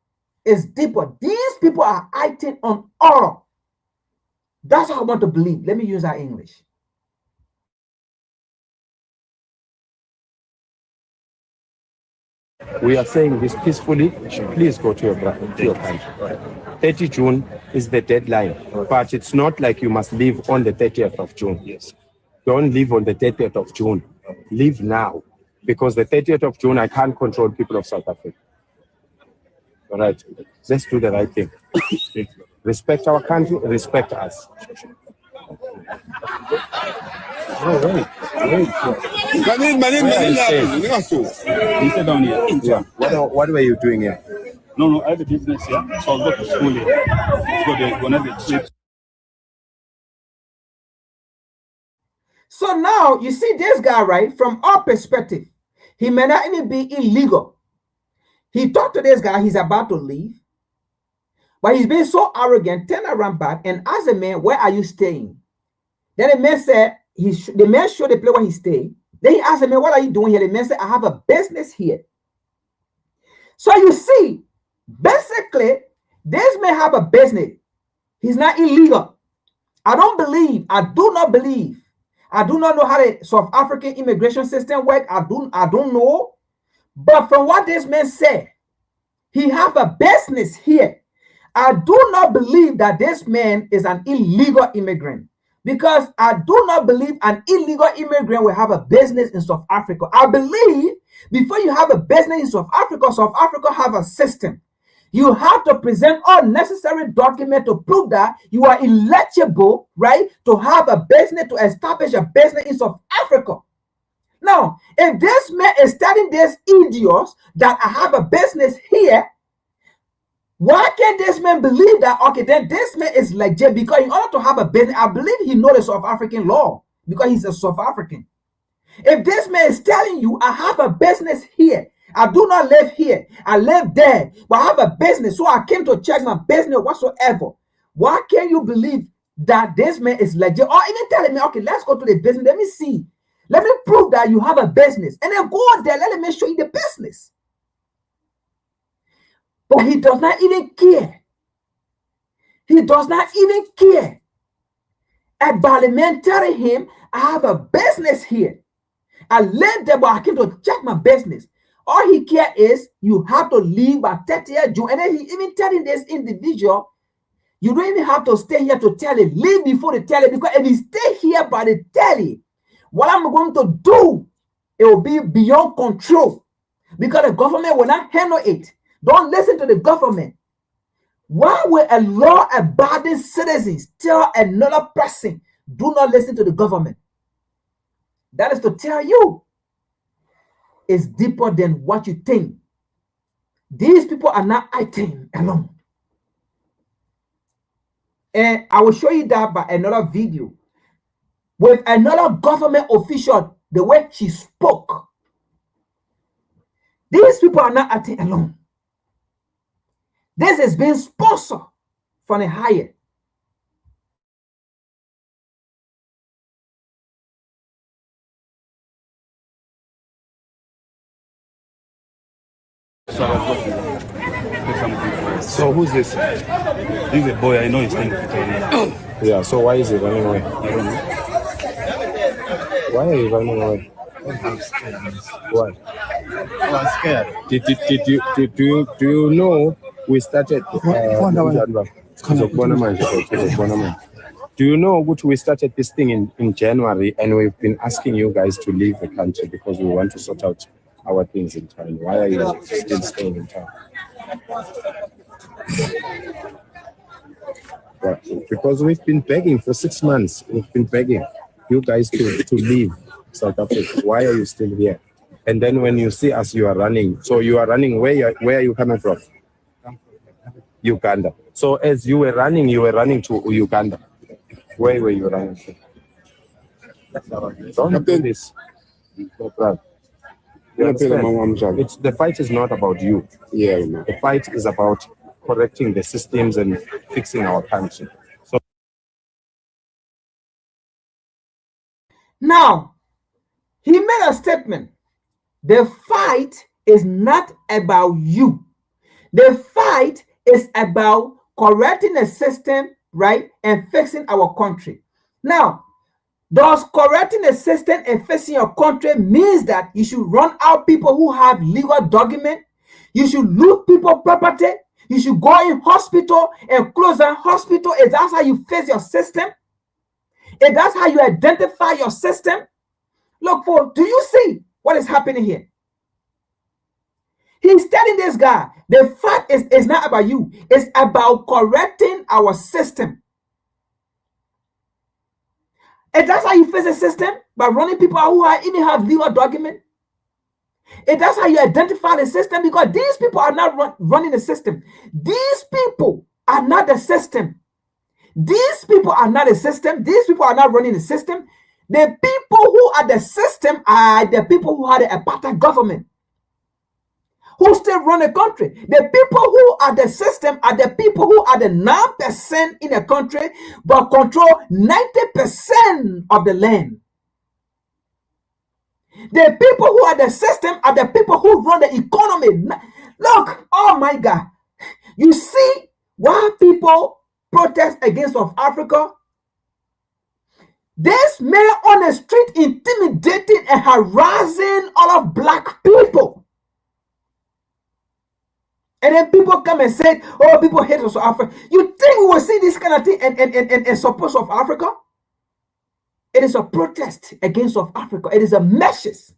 It's deeper. These people are acting on order. That's what I want to believe. Let me use that English. We are saying this peacefully. Please go to your country. 30 June is the deadline, but it's not like you must leave on the 30th of June. Yes. Don't leave on the 30th of June. Leave now, because the 30th of June, I can't control people of South Africa. All right, let's do the right thing. Respect our country, respect us. Oh, wait. Sit down here. Yeah. What were you doing here? No, I have a business here, so I'll go to school here. So now you see this guy, right? From our perspective, he may not even be illegal. He talked to this guy, he's about to leave, but he's been so arrogant, turn around back and ask the man, where are you staying? Then the man said, the man showed the place where he stayed. Then he asked the man, what are you doing here? The man said, I have a business here. So you see, basically, this man have a business. He's not illegal. I do not believe. I do not know how the South African immigration system works. I don't know. But from what this man said, he have a business here. I do not believe that this man is an illegal immigrant, because I do not believe an illegal immigrant will have a business in South Africa. I believe before you have a business in South Africa have a system. You have to present all necessary documents to prove that you are eligible, right, to have a business, to establish a business in South Africa. Now, if this man is telling these idiots that I have a business here, why can't this man believe that, okay, then this man is legit? Because in order to have a business, I believe he knows the South African law because he's a South African. If this man is telling you, I have a business here, I do not live here, I live there, but I have a business, so I came to check my business whatsoever. Why can't you believe that this man is legit? Or even telling me, okay, let's go to the business, let me see. Let me prove that you have a business. And then go there, let me show you the business. But he does not even care. He does not even care about the man telling him, I have a business here. I live there, but I came to check my business. All he cares is you have to leave by 30th June. And then he even telling this individual, you don't even have to stay here to tell it. Leave before the tell it, because if you stay here by the telly, what I'm going to do, it will be beyond control, because the government will not handle it. Don't listen to the government. Why will a law-abiding citizen tell another person, do not listen to the government? That is to tell you, it's deeper than what you think. These people are not acting alone. And I will show you that by another video with another government official, the way she spoke. These people are not acting alone. This is being sponsored from the higher. So who's this? He's a boy, I know he's staying with Yeah, so why is he running away? I don't know. Why are you running away? I'm scared. Why? I'm scared. Do you know we started do you know what we started this thing in January, and we've been asking you guys to leave the country because we want to sort out our things in town? Why are you still staying in town? But because we've been begging for 6 months. We've been begging you guys to leave South Africa. Why are you still here? And then when you see us, you are running. So you are running. Where are you coming from? Uganda. So as you were running to Uganda. Where were you running to? Don't do this. The fight is not about you. Yeah, the fight is about correcting the systems and fixing our country. So now, he made a statement. The fight is not about you. The fight is about correcting the system, right, and fixing our country. Now, does correcting the system and fixing your country means that you should run out people who have legal documents? You should loot people's property? You should go in hospital and close down hospital? Is that how you fix your system? Is that how you identify your system? Look, do you see what is happening here? He's telling this guy, the fact is not about you. It's about correcting our system. And that's how you fix the system? By running people who even have legal documents? And that's how you identify the system? Because these people are not running the system. These people are not the system. These people are not the system. These people are not running the system. The people who are the system are the people who are the apartheid government, who still run the country. The people who are the system are the people who are the 9% in the country, but control 90% of the land. The people who are the system are the people who run the economy. Look, oh my God. You see why people protest against South Africa? This man on the street intimidating and harassing all of black people. And then people come and say, oh, people hate South Africa. You think we will see this kind of thing and support South Africa? It is a protest against South Africa. It is a message.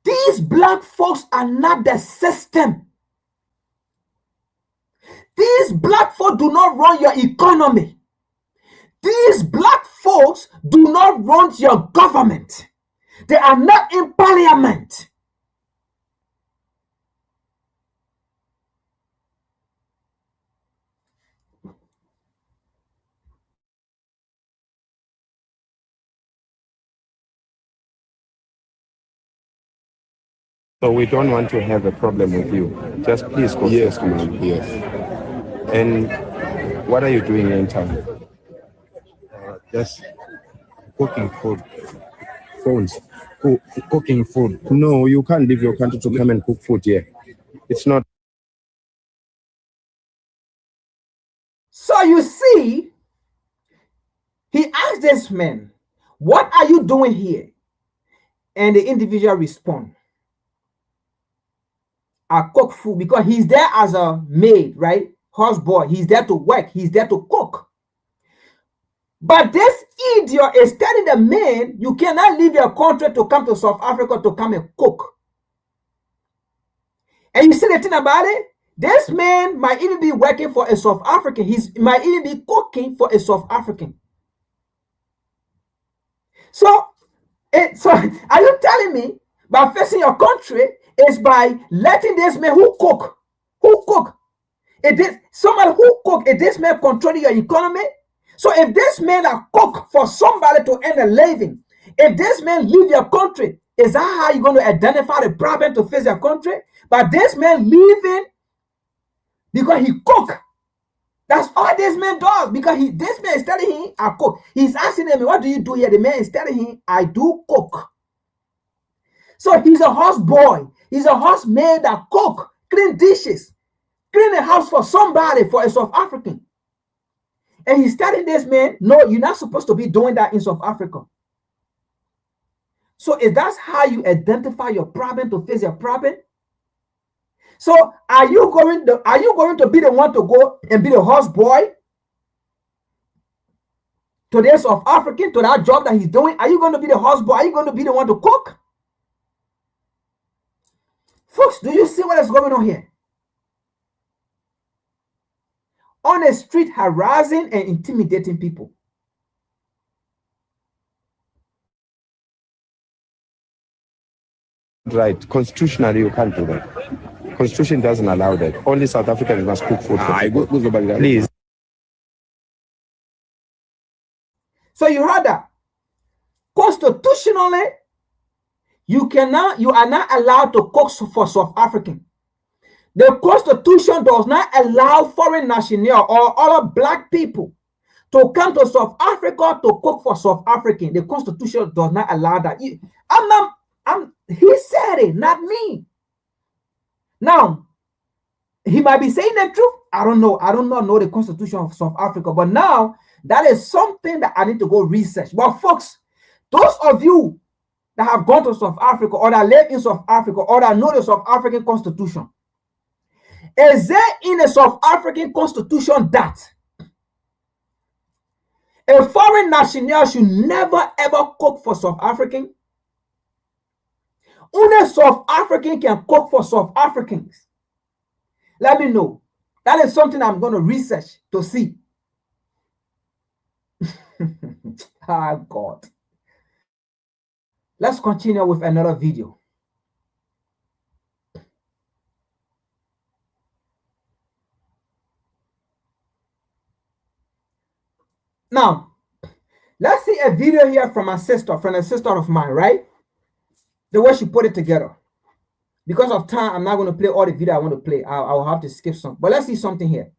These black folks are not the system. These black folks do not run your economy. These black folks do not run your government. They are not in parliament. So we don't want to have a problem with you. Just please go. Yes, ma'am. Yes. And what are you doing in town? Just cooking food. Phones. Cooking food. No, you can't leave your country to come and cook food here. It's not. So you see, he asked this man, what are you doing here? And the individual respond, I cook food, because he's there as a maid, right? Houseboy. He's there to work. He's there to cook. But this idiot is telling the man, you cannot leave your country to come to South Africa to come and cook. And you see the thing about it? This man might even be working for a South African. He might even be cooking for a South African. So are you telling me by facing your country is by letting this man who cook, it is somebody who cook, is this man controlling your economy? So if this man a cook for somebody to earn a living, if this man leave your country, is that how you're going to identify the problem to face your country? But this man leaving because he cook. That's all this man does, because this man is telling him, I cook. He's asking him, what do you do here? The man is telling him, I do cook. So he's a house boy. He's a house maid that cook, clean dishes, clean the house for somebody, for a South African. And he's telling this man, no, you're not supposed to be doing that in South Africa. So if that's how you identify your problem to face your problem, so are you going to be the one to go and be the house boy to this South African, to that job that he's doing? Are you going to be the house boy? Are you going to be the one to cook? Folks, do you see what is going on here? On the street, harassing and intimidating people. Right. Constitutionally, you can't do that. Constitution doesn't allow that. Only South Africans must cook food for people. Please. So you heard that. Constitutionally, you are not allowed to cook for South African. The Constitution does not allow foreign nationals or other black people to come to South Africa to cook for South African. The Constitution does not allow that. He said it, not me. Now, he might be saying the truth. I don't know. I do not know the Constitution of South Africa. But now, that is something that I need to go research. But folks, those of you that have gone to South Africa or that live in South Africa or that know the South African Constitution, is there in the South African Constitution that a foreign national should never ever cook for South African? Only South African can cook for South Africans. Let me know. That is something I'm going to research to see. Ah, God. Let's continue with another video. Now, let's see a video here from a sister of mine, right? The way she put it together. Because of time, I'm not going to play all the video I want to play. I'll have to skip some. But let's see something here.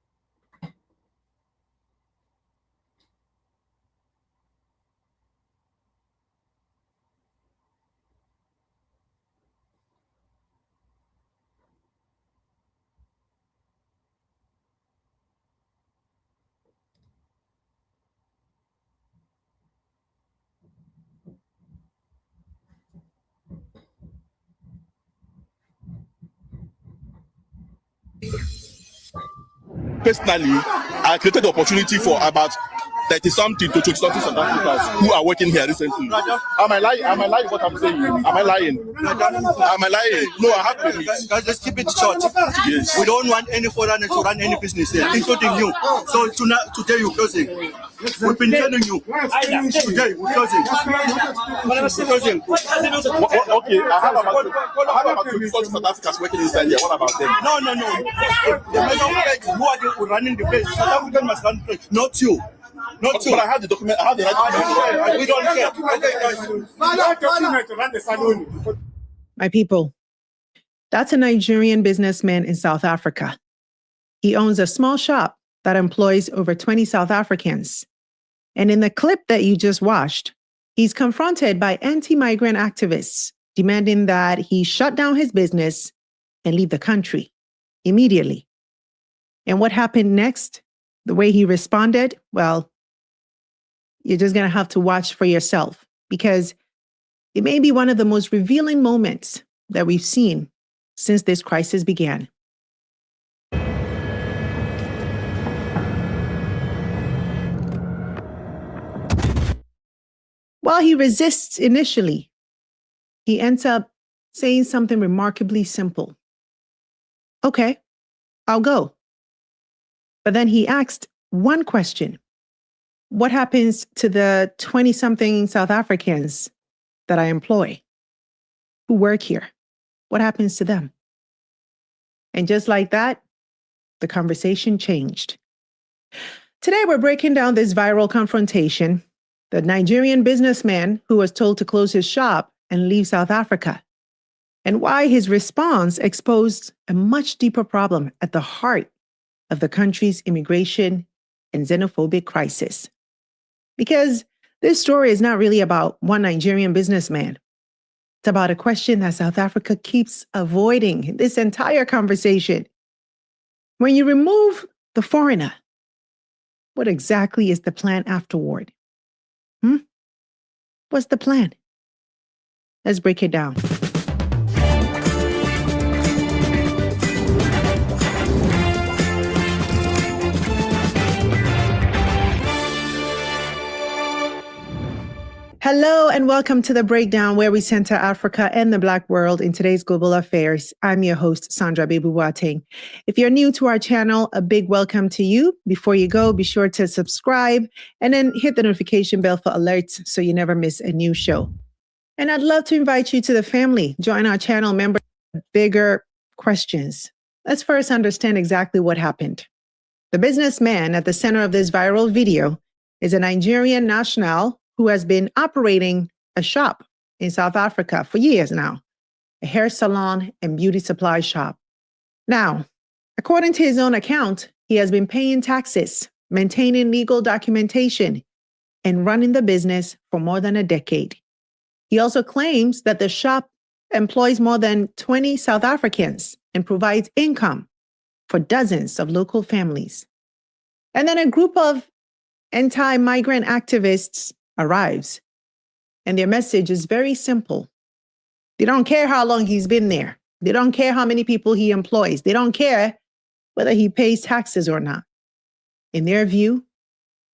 personally, I created the opportunity for about 30-something to 20-something South Africans who are working here recently. Am I lying? Am I lying what I'm saying? Am I lying? Am I lying? No, I have permits. Guys, let's keep it short. Yes. We don't want any foreigner to run any business here, including you. So today you're closing. We've been telling you. Today we're closing. Okay, I have about 20 South Africans working inside here. What about them? No. The measure of place, who are they running the place? South African must run the place, not you. Not you. But I have the document. I have the right document. We don't care. Okay, guys. My people, that's a Nigerian businessman in South Africa. He owns a small shop that employs over 20 South Africans. And in the clip that you just watched, he's confronted by anti-migrant activists demanding that he shut down his business and leave the country immediately. And what happened next? The way he responded? Well, you're just going to have to watch for yourself, because it may be one of the most revealing moments that we've seen since this crisis began. While he resists initially, he ends up saying something remarkably simple. Okay, I'll go. But then he asked one question. What happens to the 20-something South Africans that I employ who work here? What happens to them? And just like that, the conversation changed. Today, we're breaking down this viral confrontation, the Nigerian businessman who was told to close his shop and leave South Africa, and why his response exposed a much deeper problem at the heart of the country's immigration and xenophobic crisis. Because this story is not really about one Nigerian businessman. It's about a question that South Africa keeps avoiding this entire conversation. When you remove the foreigner, what exactly is the plan afterward? What's the plan? Let's break it down. Hello and welcome to The Breakdown, where we center Africa and the Black world in today's global affairs. I'm your host, Sandra Bebu-Boateng. If you're new to our channel, a big welcome to you. Before you go, be sure to subscribe and then hit the notification bell for alerts so you never miss a new show. And I'd love to invite you to the family. Join our channel member. Bigger questions. Let's first understand exactly what happened. The businessman at the center of this viral video is a Nigerian national who has been operating a shop in South Africa for years now, a hair salon and beauty supply shop. Now, according to his own account, he has been paying taxes, maintaining legal documentation, and running the business for more than a decade. He also claims that the shop employs more than 20 South Africans and provides income for dozens of local families. And then a group of anti-migrant activists arrives, and their message is very simple. They don't care how long he's been there. They don't care how many people he employs. They don't care whether he pays taxes or not. In their view,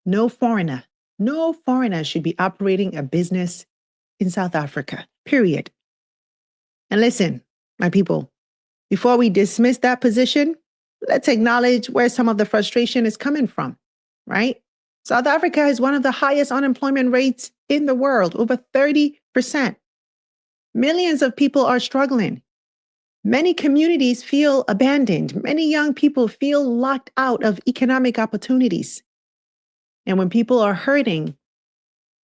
no foreigner should be operating a business in South Africa, period. And listen, my people, before we dismiss that position, let's acknowledge where some of the frustration is coming from, right? South Africa has one of the highest unemployment rates in the world, over 30%. Millions of people are struggling. Many communities feel abandoned. Many young people feel locked out of economic opportunities. And when people are hurting,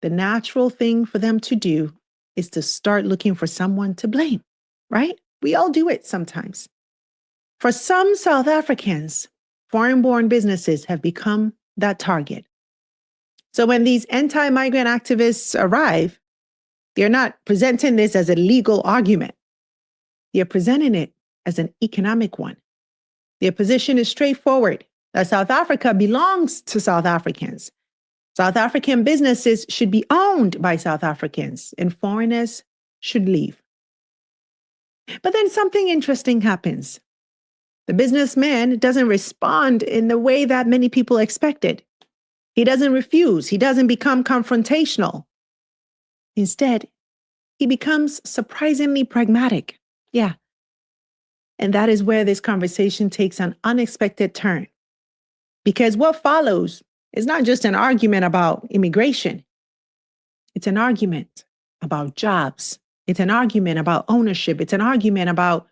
the natural thing for them to do is to start looking for someone to blame, right? We all do it sometimes. For some South Africans, foreign-born businesses have become that target. So when these anti-migrant activists arrive, they're not presenting this as a legal argument. They're presenting it as an economic one. Their position is straightforward, that South Africa belongs to South Africans. South African businesses should be owned by South Africans, and foreigners should leave. But then something interesting happens. The businessman doesn't respond in the way that many people expected. He doesn't refuse. He doesn't become confrontational. Instead, he becomes surprisingly pragmatic. Yeah. And that is where this conversation takes an unexpected turn. Because what follows is not just an argument about immigration. It's an argument about jobs. It's an argument about ownership. It's an argument about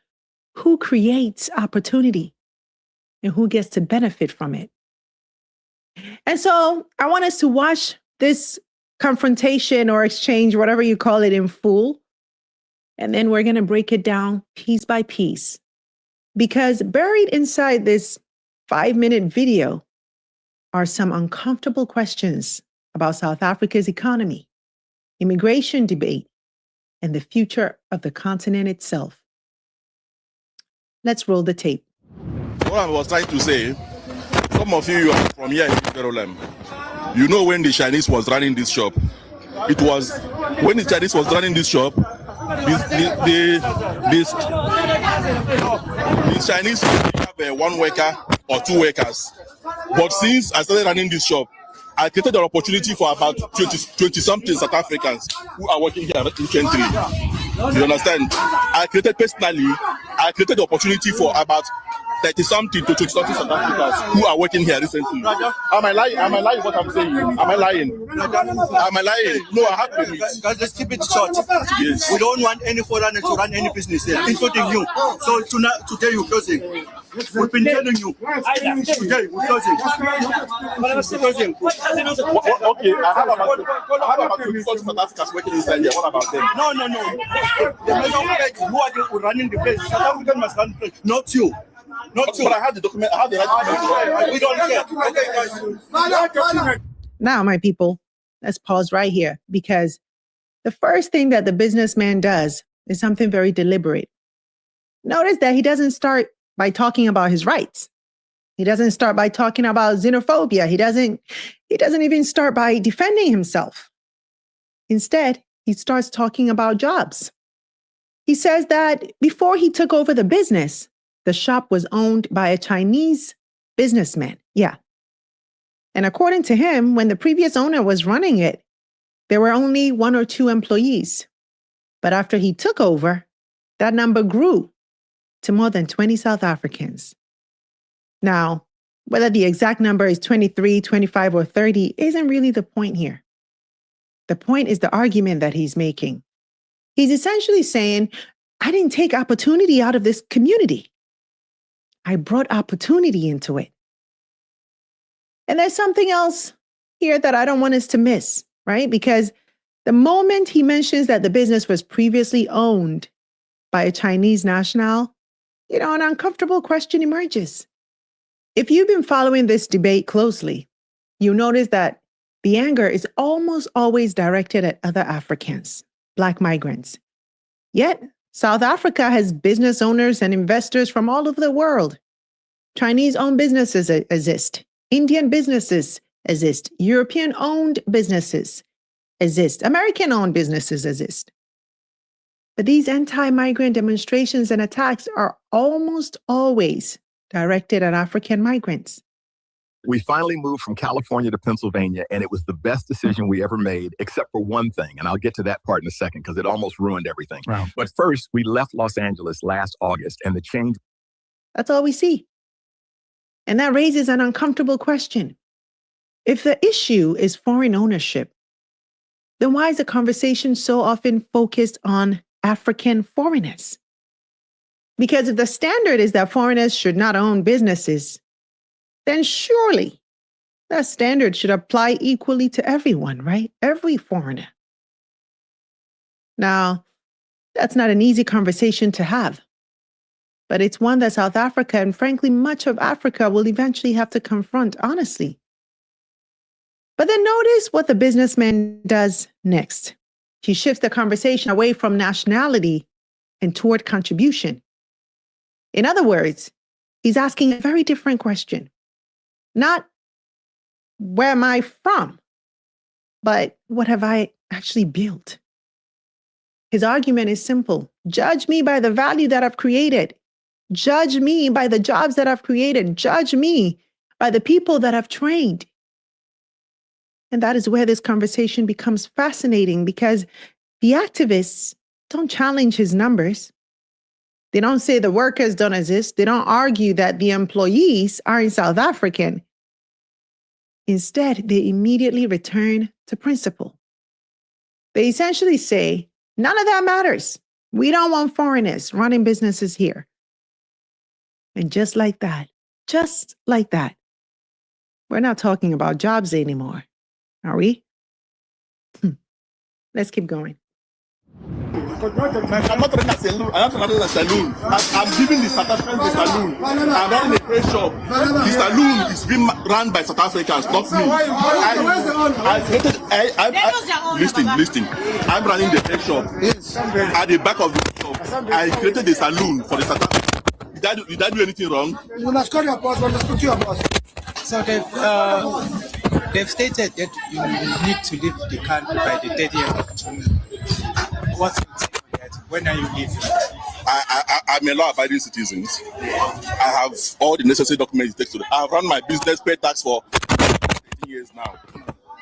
who creates opportunity and who gets to benefit from it. And so I want us to watch this confrontation or exchange, whatever you call it, in full. And then we're going to break it down piece by piece. Because buried inside this 5-minute video are some uncomfortable questions about South Africa's economy, immigration debate, and the future of the continent itself. Let's roll the tape. What I was trying to say, some of you are from here in Jerusalem. You know when the Chinese was running this shop. It was when the Chinese was running this shop, the Chinese have one worker or two workers. But since I started running this shop, I created an opportunity for about 20-something South Africans who are working here recently. You understand? I created the opportunity for about 30-something to 20-something South Africans who are working here recently. Am I lying? Am I lying what I'm saying? Am I lying? Am I lying? No, I have permits. Guys, let's keep it short. Yes. We don't want any foreigner to run any business here, including you. So today you're closing. We've been telling you. Today we're closing. Okay, I have about 20 South Africans working inside here. What about them? No. The matter of fact, who are running the place? South African must run the place, not you. Not you. But I have the document. I have the right to. We don't care. Now, my people, let's pause right here because the first thing that the businessman does is something very deliberate. Notice that he doesn't start by talking about his rights. He doesn't start by talking about xenophobia. He doesn't even start by defending himself. Instead, he starts talking about jobs. He says that before he took over the business, the shop was owned by a Chinese businessman. Yeah. And according to him, when the previous owner was running it, there were only 1 or 2 employees. But after he took over, that number grew to more than 20 South Africans. Now, whether the exact number is 23, 25, or 30 isn't really the point here. The point is the argument that he's making. He's essentially saying, I didn't take opportunity out of this community. I brought opportunity into it. And there's something else here that I don't want us to miss, right? Because the moment he mentions that the business was previously owned by a Chinese national, an uncomfortable question emerges. If you've been following this debate closely, you notice that the anger is almost always directed at other Africans, Black migrants. Yet, South Africa has business owners and investors from all over the world. Chinese-owned businesses exist. Indian businesses exist. European-owned businesses exist. American-owned businesses exist. But these anti-migrant demonstrations and attacks are almost always directed at African migrants. We finally moved from California to Pennsylvania, and it was the best decision we ever made, except for one thing. And I'll get to that part in a second because it almost ruined everything. Wow. But first, we left Los Angeles last August, and the change... That's all we see. And that raises an uncomfortable question. If the issue is foreign ownership, then why is the conversation so often focused on African foreigners? Because if the standard is that foreigners should not own businesses, then surely that standard should apply equally to everyone, right? Every foreigner. Now, that's not an easy conversation to have, but it's one that South Africa and frankly, much of Africa will eventually have to confront honestly. But then notice what the businessman does next. He shifts the conversation away from nationality and toward contribution. In other words, he's asking a very different question. Not, where am I from? But what have I actually built? His argument is simple. Judge me by the value that I've created. Judge me by the jobs that I've created. Judge me by the people that I've trained. And that is where this conversation becomes fascinating, because the activists don't challenge his numbers. They don't say the workers don't exist. They don't argue that the employees aren't South African. Instead, they immediately return to principle. They essentially say, none of that matters. We don't want foreigners running businesses here. And just like that, we're not talking about jobs anymore, are we? Let's keep going. I'm not running a saloon. I'm not running a saloon. I'm giving the South Africans the saloon. I'm running a trade shop. The saloon is being run by South Africans, not me. Listen. I'm running the trade shop. At the back of the shop, I created the saloon for the South Africans. Did I do anything wrong? You must call your boss. We must speak to your boss. So they've stated that you need to leave the country by the 30th of June. What's your take on that? When are you leaving? I'm a law-abiding citizen. I have all the necessary documents it takes to. I've run my business, pay tax for 18 years now.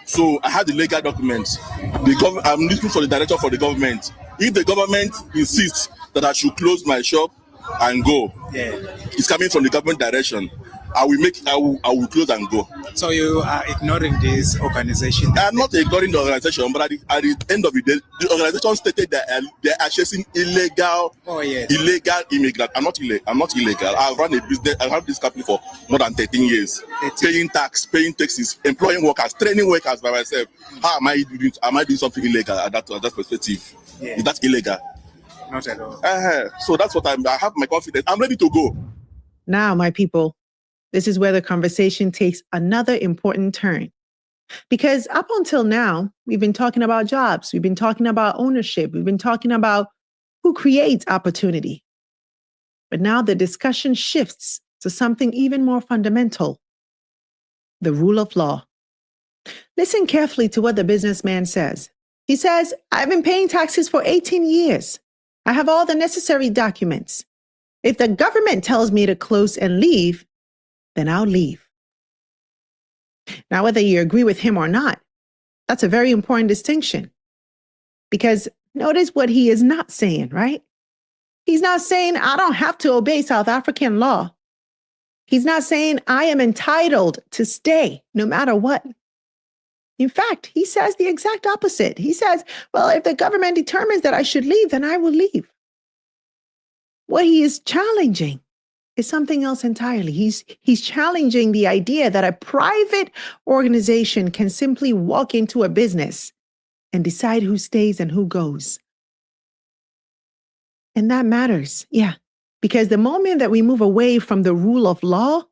So I have the legal documents. I'm looking for the director for the government. If the government insists that I should close my shop and go, it's coming from the government direction. I will close and go. So you are ignoring this organization? I'm not ignoring the organization, but at the end of the day, the organization stated that they are chasing illegal immigrants. I'm not illegal. I've run a business. I have this company for more than 13 years. Paying tax, paying taxes, employing workers, training workers by myself. How am I doing something illegal at that perspective? Yeah. Is that illegal? Not at all. So that's what I have my confidence. I'm ready to go. Now, my people, this is where the conversation takes another important turn. Because up until now, we've been talking about jobs. We've been talking about ownership. We've been talking about who creates opportunity. But now the discussion shifts to something even more fundamental: the rule of law. Listen carefully to what the businessman says. He says, I've been paying taxes for 18 years. I have all the necessary documents. If the government tells me to close and leave, then I'll leave. Now, whether you agree with him or not, that's a very important distinction. Because notice what he is not saying, right? He's not saying I don't have to obey South African law. He's not saying I am entitled to stay no matter what. In fact, he says the exact opposite. He says, well, if the government determines that I should leave, then I will leave. What he is challenging is something else entirely. He's challenging the idea that a private organization can simply walk into a business and decide who stays and who goes. And that matters, because the moment that we move away from the rule of law,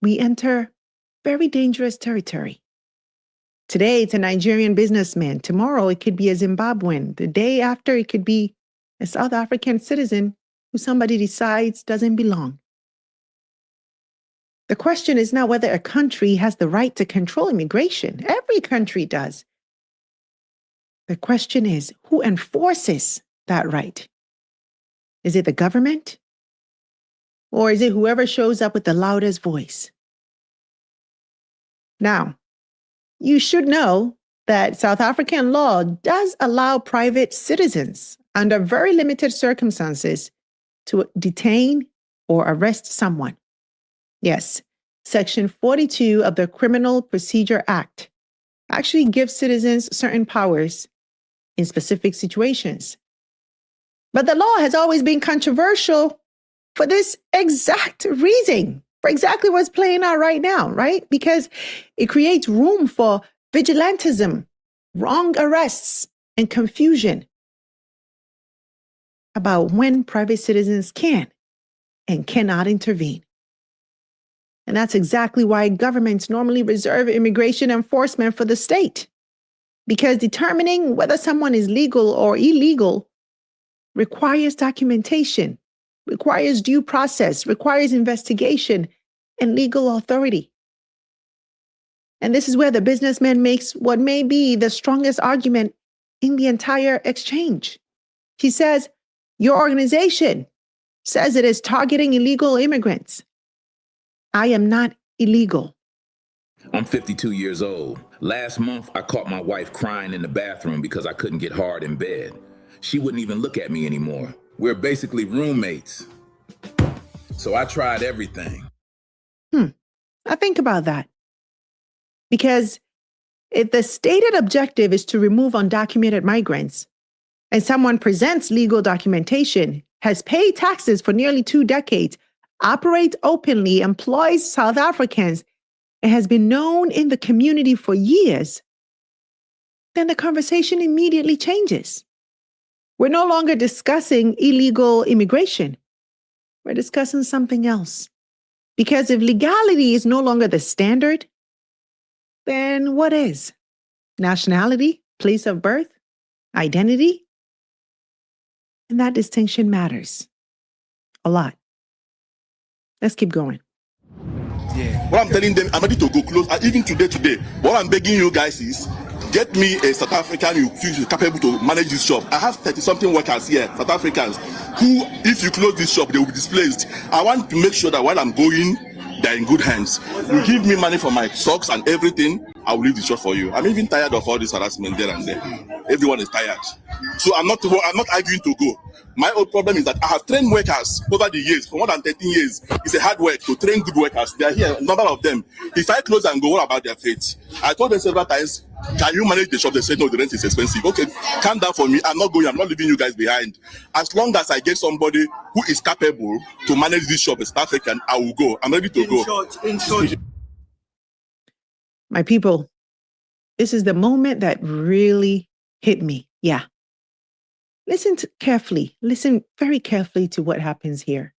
we enter very dangerous territory. Today, it's a Nigerian businessman. Tomorrow, it could be a Zimbabwean. The day after, it could be a South African citizen who somebody decides doesn't belong. The question is not whether a country has the right to control immigration. Every country does. The question is, who enforces that right? Is it the government? Or is it whoever shows up with the loudest voice? Now, you should know that South African law does allow private citizens, under very limited circumstances, to detain or arrest someone. Yes, Section 42 of the Criminal Procedure Act actually gives citizens certain powers in specific situations. But the law has always been controversial for this exact reason, for exactly what's playing out right now, right? Because it creates room for vigilantism, wrong arrests, and confusion about when private citizens can and cannot intervene. And that's exactly why governments normally reserve immigration enforcement for the state, because determining whether someone is legal or illegal requires documentation, requires due process, requires investigation and legal authority. And this is where the businessman makes what may be the strongest argument in the entire exchange. He says, your organization, says it is targeting illegal immigrants. I am not illegal. I'm 52 years old. Last month, I caught my wife crying in the bathroom because I couldn't get hard in bed. She wouldn't even look at me anymore. We're basically roommates. So I tried everything. Now think about that. Because if the stated objective is to remove undocumented migrants, and someone presents legal documentation, has paid taxes for nearly 2 decades, operates openly, employs South Africans, and has been known in the community for years, then the conversation immediately changes. We're no longer discussing illegal immigration. We're discussing something else. Because if legality is no longer the standard, then what is? Nationality, place of birth, identity? And that distinction matters a lot. Let's keep going. What I'm telling them, I'm ready to go close. Even today, what I'm begging you guys is, get me a South African who feels capable to manage this shop. I have 30-something workers here, South Africans, who, if you close this shop, they will be displaced. I want to make sure that while I'm going, they're in good hands. You give me money for my socks and everything, I will leave the shop for you. I'm even tired of all this harassment there and there. Everyone is tired. So I'm not arguing to go. My own problem is that I have trained workers over the years, for more than 13 years. It's a hard work to train good workers. They are here, a number of them. If I close and go, what about their fate? I told them several times, can you manage the shop? They said, no, the rent is expensive. Okay, calm down for me. I'm not going. I'm not leaving you guys behind. As long as I get somebody who is capable to manage this shop as South African, I will go. I'm ready to go. In short. My people, this is the moment that really hit me. Yeah. Listen carefully. Listen very carefully to what happens here.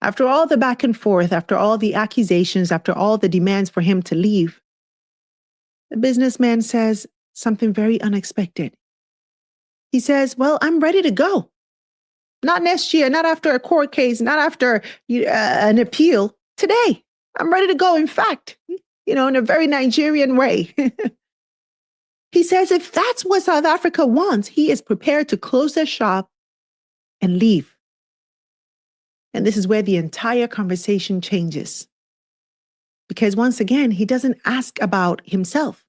After all the back and forth, after all the accusations, after all the demands for him to leave, the businessman says something very unexpected. He says, well, I'm ready to go. Not next year, not after a court case, not after an appeal. Today, I'm ready to go. In fact, in a very Nigerian way. He says if that's what South Africa wants, he is prepared to close their shop and leave. And this is where the entire conversation changes. Because once again, he doesn't ask about himself.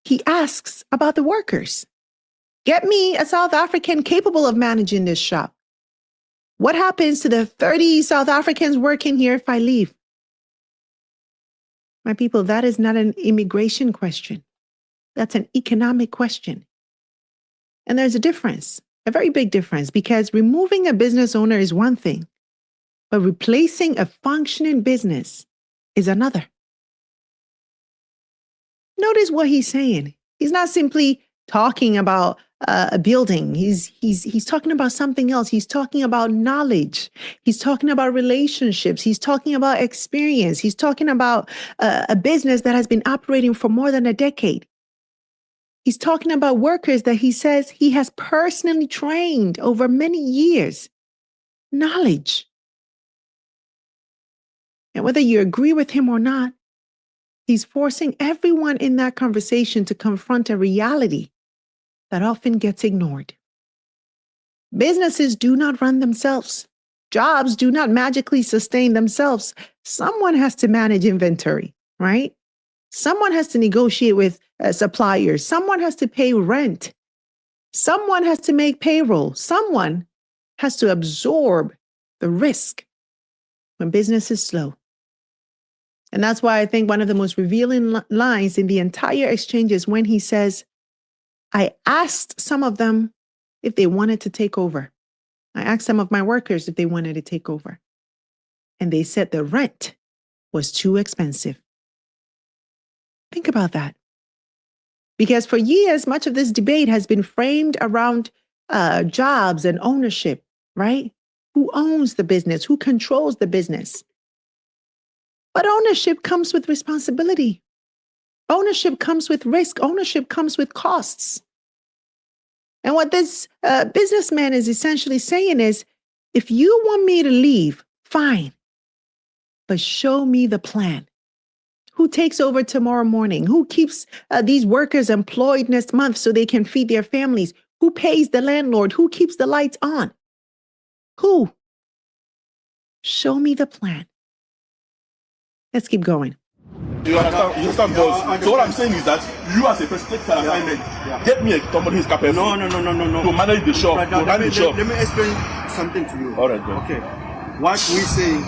He asks about the workers. Get me a South African capable of managing this shop. What happens to the 30 South Africans working here if I leave? My people, that is not an immigration question. That's an economic question. And there's a difference, a very big difference, because removing a business owner is one thing, but replacing a functioning business is another. Notice what he's saying. He's not simply talking about a building. He's talking about something else. He's talking about knowledge. He's talking about relationships. He's talking about experience. He's talking about a business that has been operating for more than a decade. He's talking about workers that he says he has personally trained over many years. Knowledge. And whether you agree with him or not, he's forcing everyone in that conversation to confront a reality that often gets ignored. Businesses do not run themselves. Jobs do not magically sustain themselves. Someone has to manage inventory, right? Someone has to negotiate with suppliers. Someone has to pay rent. Someone has to make payroll. Someone has to absorb the risk when business is slow. And that's why I think one of the most revealing lines in the entire exchange is when he says, I asked some of them if they wanted to take over. I asked some of my workers if they wanted to take over. And they said the rent was too expensive. Think about that. Because for years, much of this debate has been framed around jobs and ownership, right? Who owns the business? Who controls the business? But ownership comes with responsibility. Ownership comes with risk. Ownership comes with costs. And what this businessman is essentially saying is, if you want me to leave, fine, but show me the plan. Who takes over tomorrow morning? Who keeps these workers employed next month so they can feed their families? Who pays the landlord? Who keeps the lights on? Who? Show me the plan. Let's keep going. You understand, boss? So what I'm saying is that you as a person take an assignment. Get me somebody who's capable. No. To manage the shop. Let me explain something to you. All right, bro. Okay. What we say,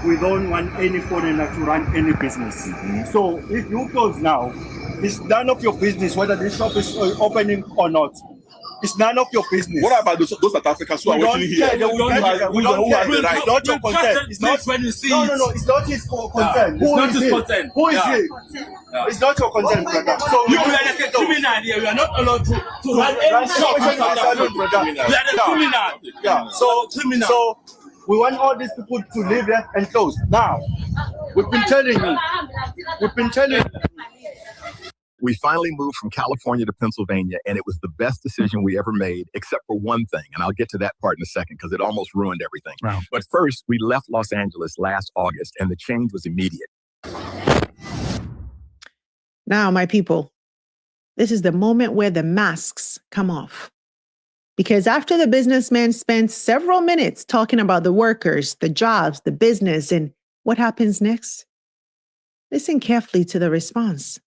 we don't want any foreigner to run any business. So if you close now, it's none of your business whether this shop is opening or not. It's none of your business. What about those South Africans who are working here? Who has the right? It's not your concern. It's not when you see. No. It's not his concern. Who is he? Who is he? It's not your concern, brother. So you are like a criminal here. We are not allowed to run any shop. We are the criminal. Yeah. So we want all these people to live there and close. Now, we've been telling you. We finally moved from California to Pennsylvania, and it was the best decision we ever made, except for one thing. And I'll get to that part in a second because it almost ruined everything. Wow. But first, we left Los Angeles last August, and the change was immediate. Now, my people, this is the moment where the masks come off. Because after the businessman spent several minutes talking about the workers, the jobs, the business, and what happens next, listen carefully to the response.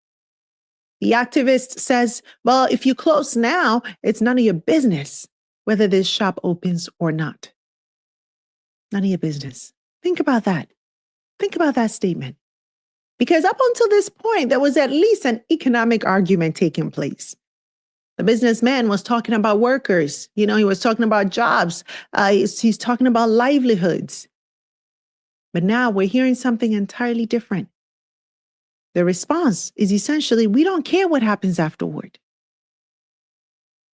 The activist says, well, if you close now, it's none of your business whether this shop opens or not. None of your business. Think about that. Think about that statement. Because up until this point, there was at least an economic argument taking place. The businessman was talking about workers. He was talking about jobs. He's talking about livelihoods. But now we're hearing something entirely different. The response is essentially, we don't care what happens afterward.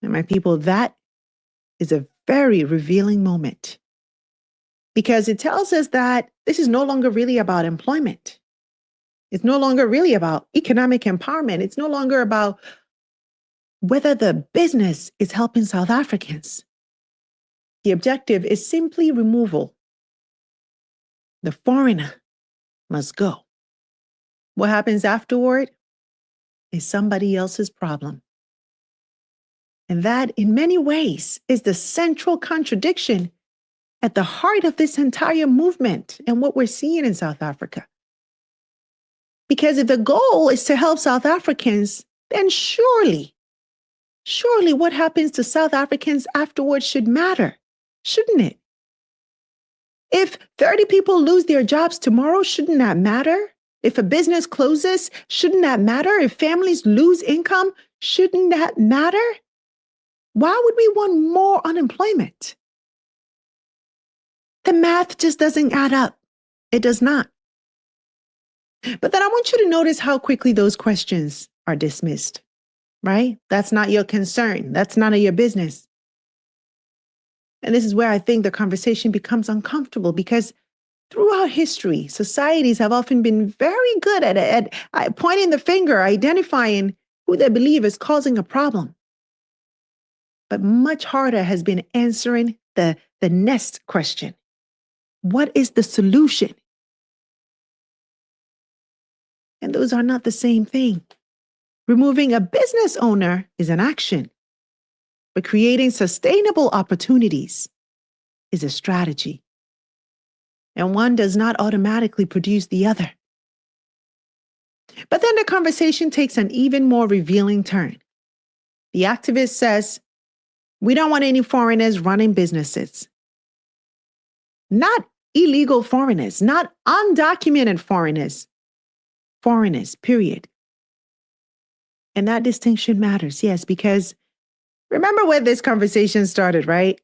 And my people, that is a very revealing moment. Because it tells us that this is no longer really about employment. It's no longer really about economic empowerment. It's no longer about whether the business is helping South Africans. The objective is simply removal. The foreigner must go. What happens afterward is somebody else's problem. And that, in many ways, is the central contradiction at the heart of this entire movement and what we're seeing in South Africa. Because if the goal is to help South Africans, then surely what happens to South Africans afterwards should matter, shouldn't it? If 30 people lose their jobs tomorrow, shouldn't that matter? If a business closes, shouldn't that matter? If families lose income, shouldn't that matter? Why would we want more unemployment? The math just doesn't add up. It does not. But then I want you to notice how quickly those questions are dismissed, right? That's not your concern. That's none of your business. And this is where I think the conversation becomes uncomfortable because throughout history, societies have often been very good at pointing the finger, identifying who they believe is causing a problem. But much harder has been answering the next question. What is the solution? And those are not the same thing. Removing a business owner is an action, but creating sustainable opportunities is a strategy. And one does not automatically produce the other. But then the conversation takes an even more revealing turn. The activist says, we don't want any foreigners running businesses. Not illegal foreigners, not undocumented foreigners. Foreigners, period. And that distinction matters, yes, because remember where this conversation started, right?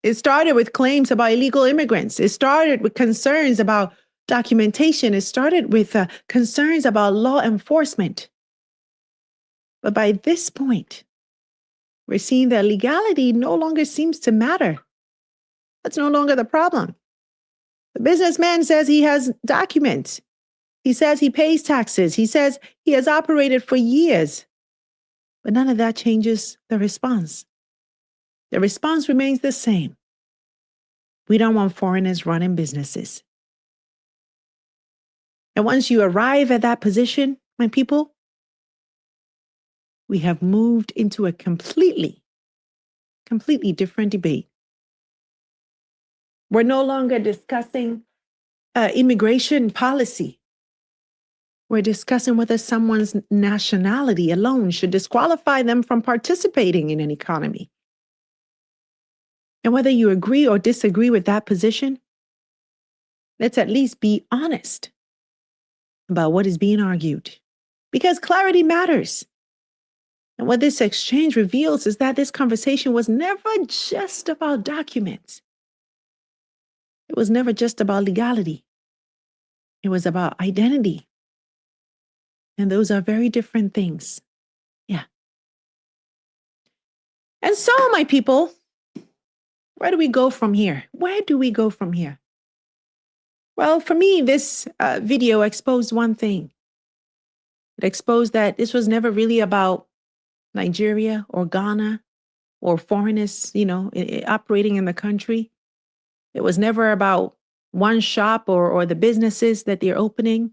It started with claims about illegal immigrants. It started with concerns about documentation. It started with concerns about law enforcement. But by this point, we're seeing that legality no longer seems to matter. That's no longer the problem. The businessman says he has documents. He says he pays taxes. He says he has operated for years. But none of that changes the response. The response remains the same. We don't want foreigners running businesses. And once you arrive at that position, my people, we have moved into a completely different debate. We're no longer discussing immigration policy. We're discussing whether someone's nationality alone should disqualify them from participating in an economy. And whether you agree or disagree with that position, let's at least be honest about what is being argued. Because clarity matters. And what this exchange reveals is that this conversation was never just about documents. It was never just about legality. It was about identity. And those are very different things. Yeah. And so, my people, where do we go from here? Where do we go from here? Well, for me, this video exposed one thing. It exposed that this was never really about Nigeria or Ghana or foreigners, operating in the country. It was never about one shop or the businesses that they're opening.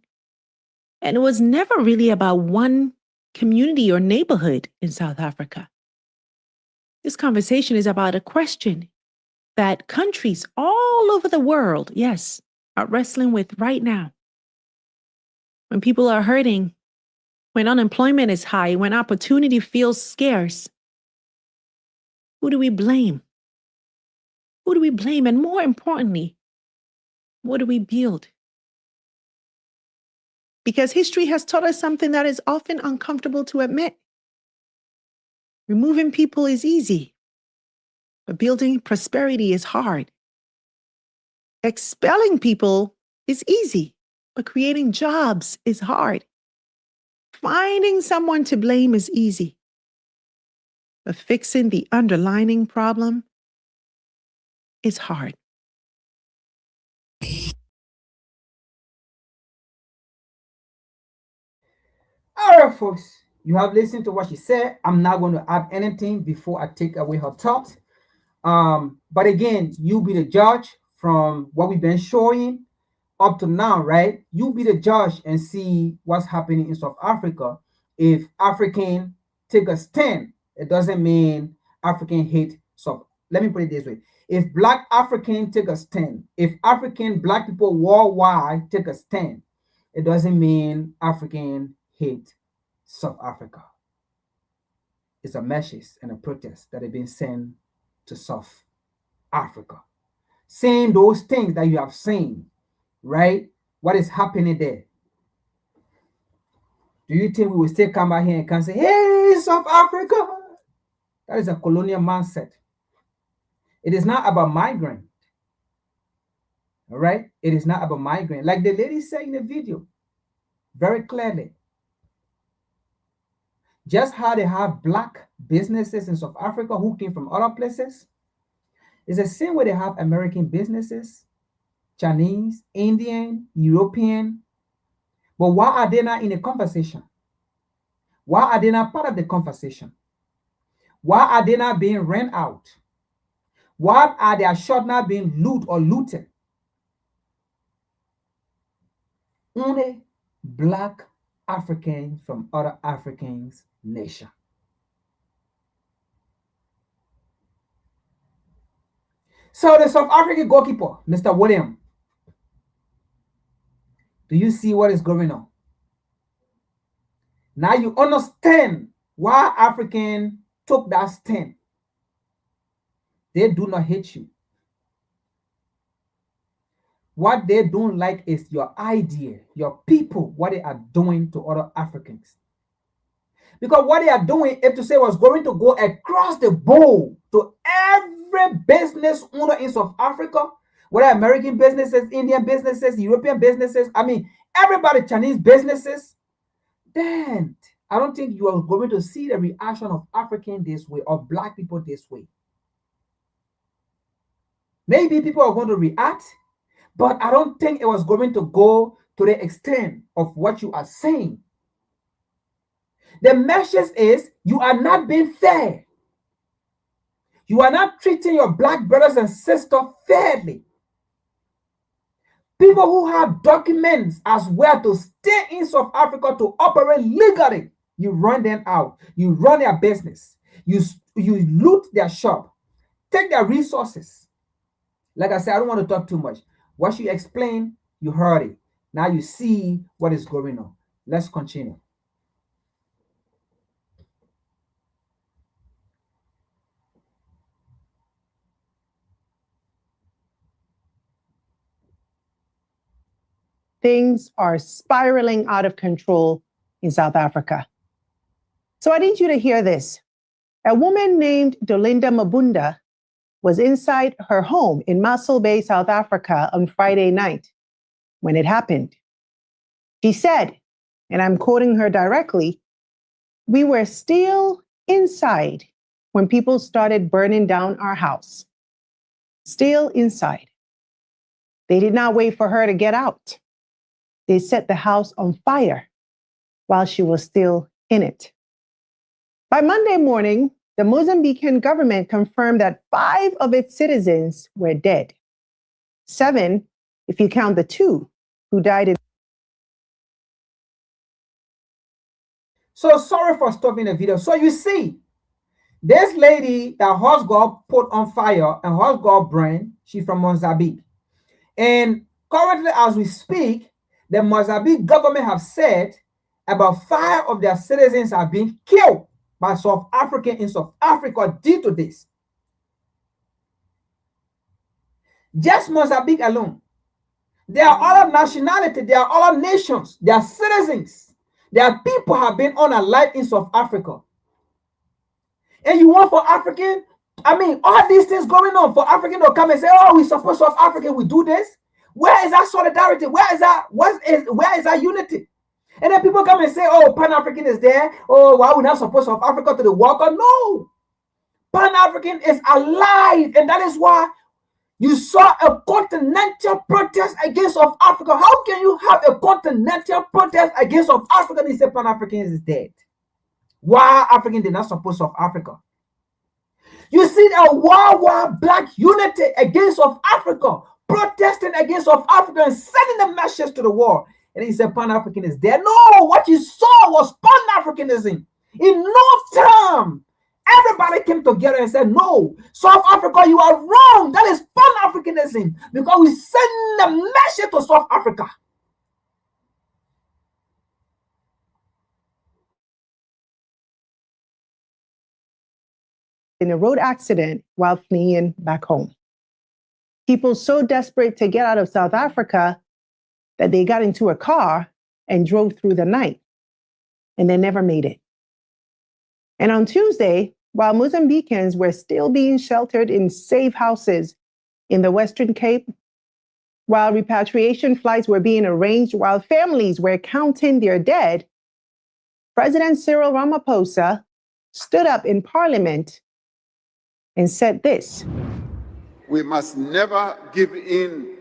And it was never really about one community or neighborhood in South Africa. This conversation is about a question that countries all over the world, yes, are wrestling with right now. When people are hurting, when unemployment is high, when opportunity feels scarce, who do we blame? Who do we blame? And more importantly, what do we build? Because history has taught us something that is often uncomfortable to admit. Removing people is easy, but building prosperity is hard. Expelling people is easy, but creating jobs is hard. Finding someone to blame is easy, but fixing the underlying problem is hard. All right, folks, you have listened to what she said. I'm not going to add anything before I take away her thoughts. But again, you be the judge from what we've been showing up to now, right? You be the judge and see what's happening in South Africa. If African take a stand, it doesn't mean African hate. So let me put it this way. If Black African take a stand, if Black people worldwide take a stand, it doesn't mean African hate South Africa. It's a message and a protest that have been sent to South Africa. Saying those things that you have seen, right? What is happening there? Do you think we will still come out here and can say, hey, South Africa? That is a colonial mindset. It is not about migrant. All right? It is not about migrant. Like the lady said in the video, very clearly. Just how they have Black businesses in South Africa who came from other places, it's the same way they have American businesses, Chinese, Indian, European. But why are they not in the conversation? Why are they not part of the conversation? Why are they not being rent out? Why are their shops not being looted? Only Black Africans from other Africans nation. So the South African goalkeeper, Mr. William, do you see what is going on? Now you understand why Africans took that stand. They do not hate you. What they don't like is your idea, your people, what they are doing to other Africans. Because what they are doing, if to say was going to go across the board to every business owner in South Africa, whether American businesses, Indian businesses, European businesses, I mean, everybody, Chinese businesses, then I don't think you are going to see the reaction of African this way or Black people this way. Maybe people are going to react, but I don't think it was going to go to the extent of what you are saying. The message is you are not being fair. You are not treating your Black brothers and sisters fairly. People who have documents as well to stay in South Africa to operate legally, you run them out. You run their business. You loot their shop, take their resources, Like I said, I don't want to talk too much. What she explained, you heard it. Now you see what is going on. Let's continue. Things are spiraling out of control in South Africa. So I need you to hear this. A woman named Dolinda Mabunda was inside her home in Mossel Bay, South Africa on Friday night when it happened. She said, and I'm quoting her directly, "We were still inside when people started burning down our house. Still inside. They did not wait for her to get out. They set the house on fire while she was still in it." By Monday morning, the Mozambican government confirmed that 5 of its citizens were dead. 7, if you count the 2 who died in. So sorry for stopping the video. So you see, this lady that house got put on fire and house got burned, she's from Mozambique. And currently as we speak, the Mozambique government have said about 5 of their citizens are being killed by South Africans in South Africa due to this. Just Mozambique alone. There are other nationalities, there are other nations, there are citizens, there are people have been unalive in South Africa. And you want for African, all these things going on for African to come and say, oh, we support South African, we do this. Where is that solidarity? Where is that unity? And then people come and say, oh, Pan-African is there. Oh, why we not support South Africa to the World Cup? No. Pan-African is alive. And that is why you saw a continental protest against South Africa. How can you have a continental protest against South Africa and say Pan-African is dead? Why African did not support South Africa? You see a worldwide black unity against South Africa, protesting against South Africa and sending the message to the world. And he said Pan-African is dead. No, what you saw was Pan-Africanism. In no time, everybody came together and said, no, South Africa, you are wrong. That is Pan-Africanism. Because we send the message to South Africa. In a road accident while fleeing back home. People so desperate to get out of South Africa that they got into a car and drove through the night, and they never made it. And on Tuesday, while Mozambicans were still being sheltered in safe houses in the Western Cape, while repatriation flights were being arranged, while families were counting their dead, President Cyril Ramaphosa stood up in Parliament and said this: "We must never give in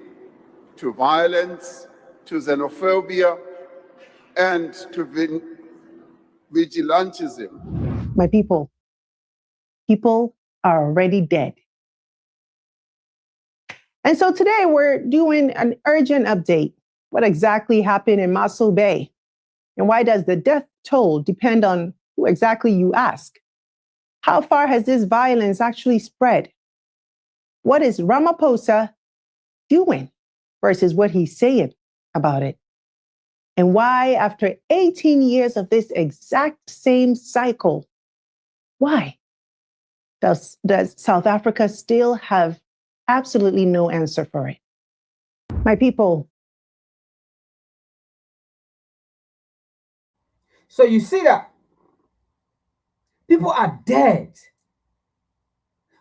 to violence, to xenophobia, and to vigilantism." My people are already dead. And so today we're doing an urgent update. What exactly happened in Mossel Bay? And why does the death toll depend on who exactly you ask? How far has this violence actually spread? What is Ramaphosa doing versus what he's saying about it? And why, after 18 years of this exact same cycle, why does South Africa still have absolutely no answer for it? My people. So you see that people are dead.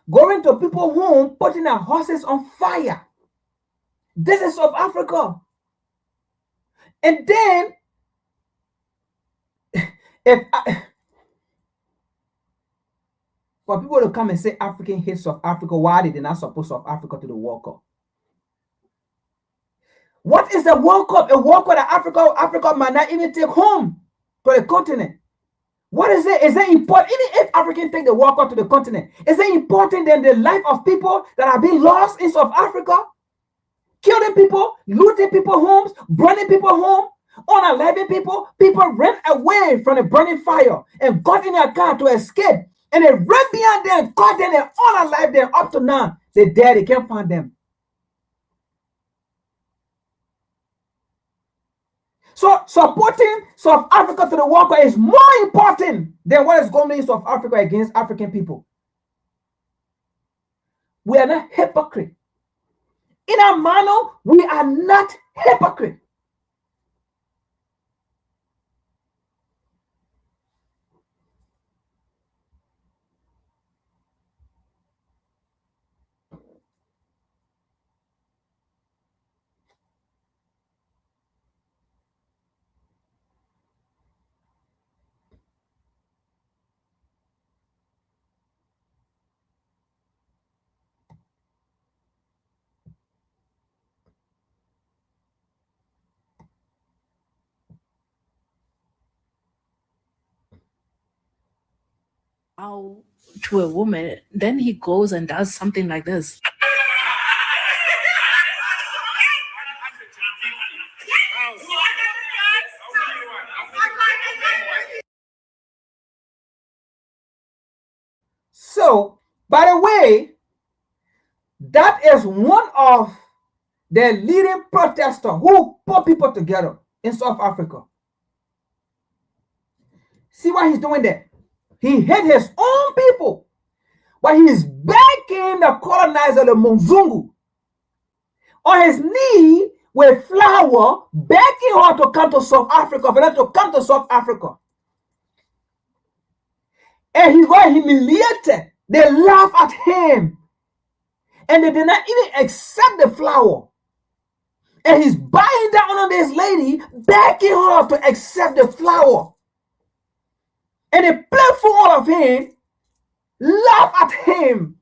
Going to people's home, putting their houses on fire. This is South Africa. And then, for people to come and say African hate South Africa, why did they not support South Africa to the World Cup? What is the World Cup? A World Cup that Africa might not even take home to the continent. What is it? Is it important? Even if Africans take the World Cup to the continent, is it important than the life of people that have been lost in South Africa? Killing people, looting people's homes, burning people's homes, unaliving people. People ran away from the burning fire and got in their car to escape. And they ran behind them, caught them, and unalived them. Up to now, they're dead. They can't find them. So supporting South Africa to the World Cup is more important than what is going on in South Africa against African people. We are not hypocrite. In our manner, we are not hypocrite. To a woman, then he goes and does something like this. So, by the way, that is one of the leading protesters who put people together in South Africa. See what he's doing there? He hit his own people, but he's backing the colonizer, the Mzungu, on his knee with flour, begging her to come to South Africa, for them to come to South Africa. And he got humiliated. They laugh at him. And they did not even accept the flour. And he's buying down on this lady, begging her to accept the flour. And the platform of him laugh at him.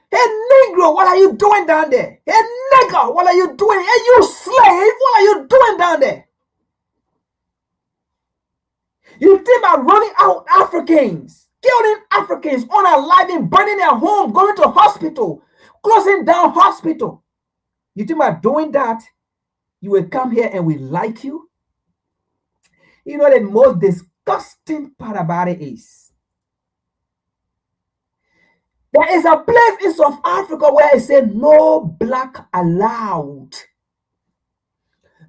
Hey, Negro, what are you doing down there? Hey, nigger, what are you doing? Hey, you slave, what are you doing down there? You think about running out Africans, killing Africans, unaliving, burning their home, going to hospital, closing down hospital. You think about doing that, you will come here and we like you? You know, the most disgusting part about it is, there is a place in South Africa where it said no black allowed.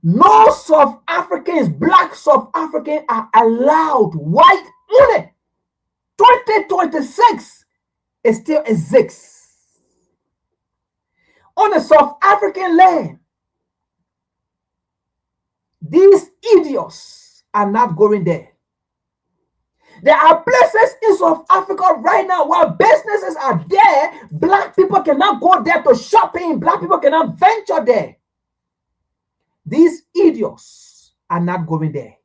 No South Africans, black South Africans are allowed. White only. 2026, it still exists. On the South African land, these idiots are not going there. There are places in South Africa right now where businesses are there. Black people cannot go there to shopping. Black people cannot venture there. These idiots are not going there.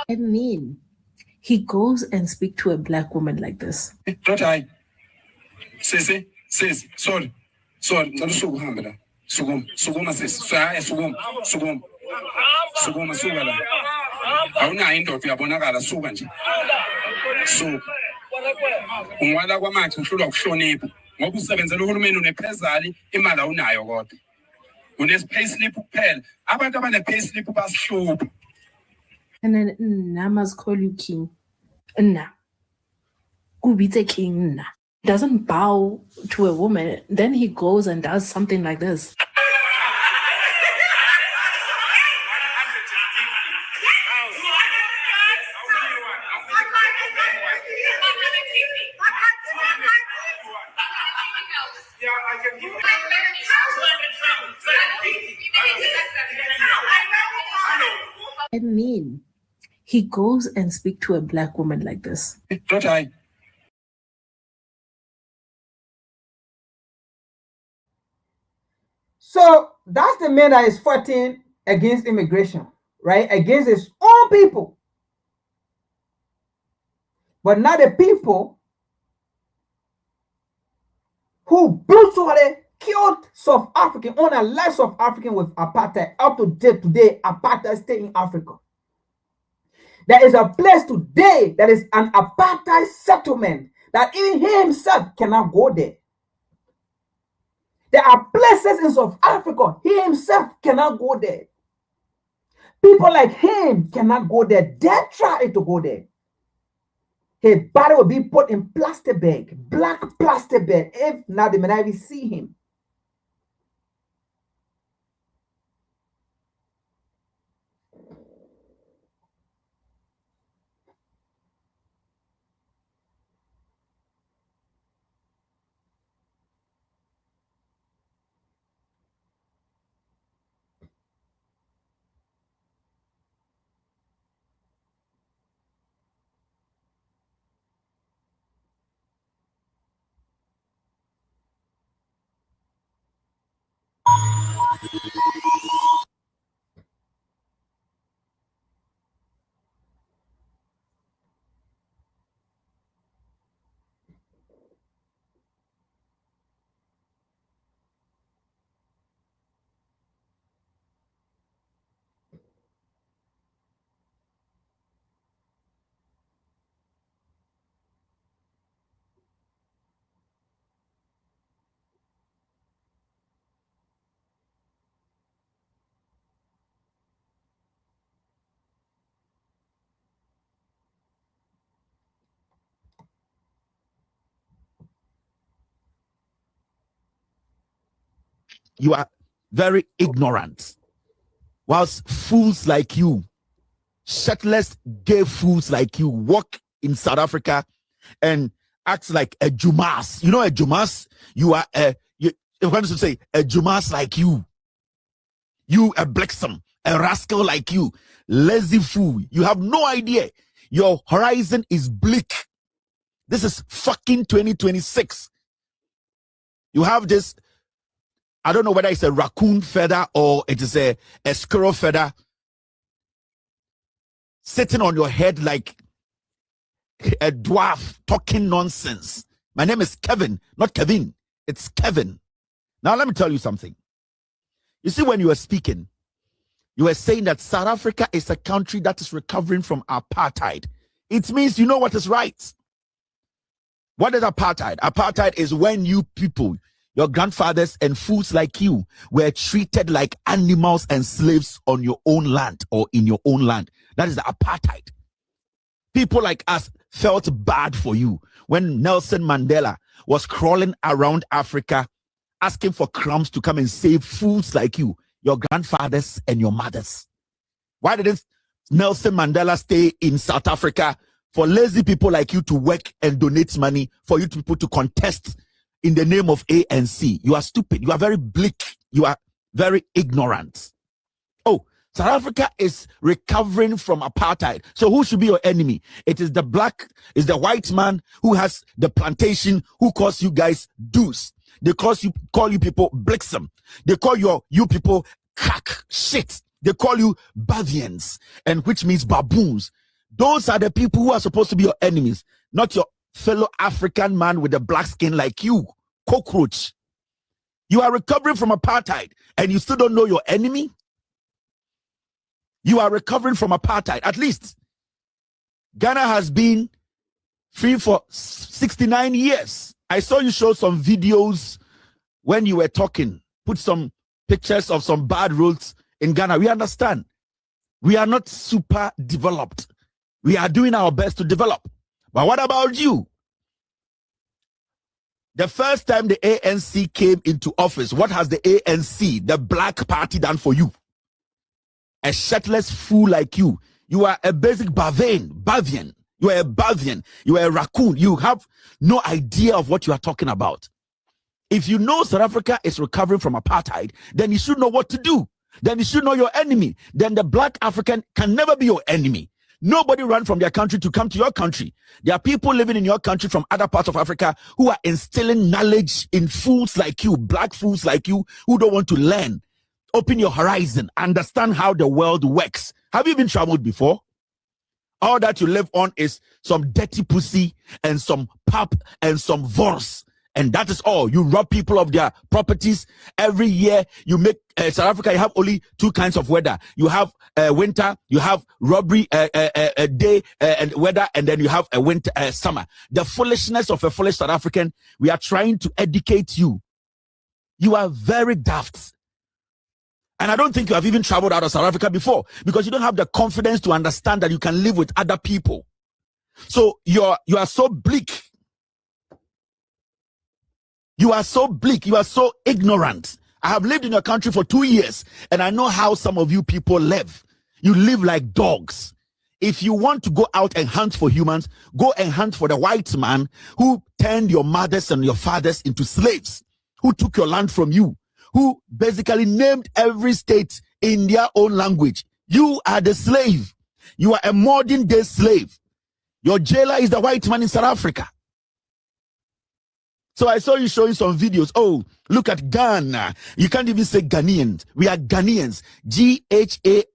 I mean, he goes and speaks to a black woman like this. Sorry, sorry, sugum, suka la. Awunayo indoda uyabonakala suka nje. Suka. Ungwala kwamanje uhlulwa ukuhlonipha ngoba usebenzela uhulumeni unephezali imali awunayo kodwa. Unespayslip kuphela. Abantu abanepayslip basihlupha. And then I must call you king. Nah. Kubite king nah. Doesn't bow to a woman, then he goes and does something like this. I mean, he goes and speaks to a black woman like this. So that's the man that is fighting against immigration, right? Against his own people. But not the people who brutally killed South African, unalived South African with apartheid. Up to date today, apartheid stay in Africa. There is a place today that is an apartheid settlement that even he himself cannot go there. There are places in South Africa, he himself cannot go there. People like him cannot go there. They try to go there. His body will be put in plastic bag, black plastic bag, if not, they may not even see him. You are very ignorant. Whilst fools like you, shirtless gay fools like you, walk in South Africa and act like a Jumas. You know a Jumas? You are a, you want to say a Jumas like you. You a Blexum, a rascal like you, lazy fool. You have no idea. Your horizon is bleak. This is fucking 2026. You have this, I don't know whether it's a raccoon feather or it is a squirrel feather sitting on your head like a dwarf talking nonsense. My name is Kevin, not Kevin. It's Kevin. Now let me tell you something. You see, when you were speaking, you were saying that South Africa is a country that is recovering from apartheid. It means you know what is right. What is apartheid? Apartheid is when you people, your grandfathers and fools like you, were treated like animals and slaves on your own land or in your own land. That is the apartheid. People like us felt bad for you when Nelson Mandela was crawling around Africa asking for crumbs to come and save fools like you, your grandfathers and your mothers. Why didn't Nelson Mandela stay in South Africa for lazy people like you to work and donate money for you people to contest in the name of ANC? You are stupid. You are very bleak. You are very ignorant. Oh, South Africa is recovering from apartheid. So who should be your enemy? It is the white man who has the plantation, who calls you guys dues. They call you people Blixum. They call you people cack shit. They call you Bavians, and which means baboons. Those are the people who are supposed to be your enemies, not your fellow African man with a black skin like you, cockroach. You are recovering from apartheid and you still don't know your enemy? You are recovering from apartheid. At least Ghana has been free for 69 years. I saw you show some videos when you were talking, put some pictures of some bad roads in Ghana. We understand. We are not super developed. We are doing our best to develop. But what about you? The first time the ANC came into office, what has the ANC, the Black Party, done for you? A shirtless fool like you. You are a basic Bavian. You are a Bavian. You are a raccoon. You have no idea of what you are talking about. If you know South Africa is recovering from apartheid, then you should know what to do. Then you should know your enemy. Then the black African can never be your enemy. Nobody ran from their country to come to your country. There are people living in your country from other parts of Africa who are instilling knowledge in fools like you, black fools like you, who don't want to learn. Open your horizon. Understand how the world works. Have you been traveled before? All that you live on is some dirty pussy and some pap and some vorse. And that is all. You rob people of their properties. Every year you make South Africa, you have only two kinds of weather. You have winter, you have robbery day and weather, and then you have a winter summer. The foolishness of a foolish South African, we are trying to educate you. You are very daft. And I don't think you have even traveled out of South Africa before, because you don't have the confidence to understand that you can live with other people. So you are so bleak. You are so bleak. You are so ignorant. I have lived in your country for 2 years, and I know how some of you people live. You live like dogs. If you want to go out and hunt for humans, go and hunt for the white man who turned your mothers and your fathers into slaves, who took your land from you, who basically named every state in their own language. You are the slave. You are a modern day slave. Your jailer is the white man in South Africa. So I saw you showing some videos. Oh, look at Ghana. You can't even say Ghanaians. We are Ghanaians. Ghanian.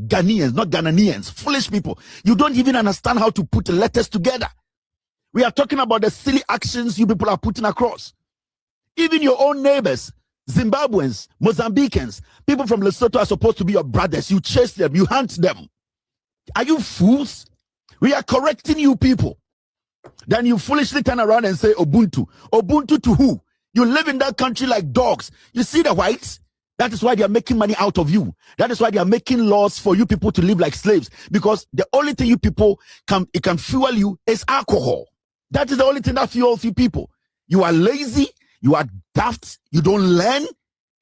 Ghanaians, not Ghanaians. Foolish people. You don't even understand how to put letters together. We are talking about the silly actions you people are putting across. Even your own neighbors, Zimbabweans, Mozambicans, people from Lesotho are supposed to be your brothers. You chase them. You hunt them. Are you fools? We are correcting you people. Then you foolishly turn around and say Ubuntu. Ubuntu to who? You live in that country like dogs. You see the whites? That is why they are making money out of you. That is why they are making laws for you people to live like slaves. Because the only thing you people can fuel you is alcohol. That is the only thing that fuels you people. You are lazy. You are daft. You don't learn.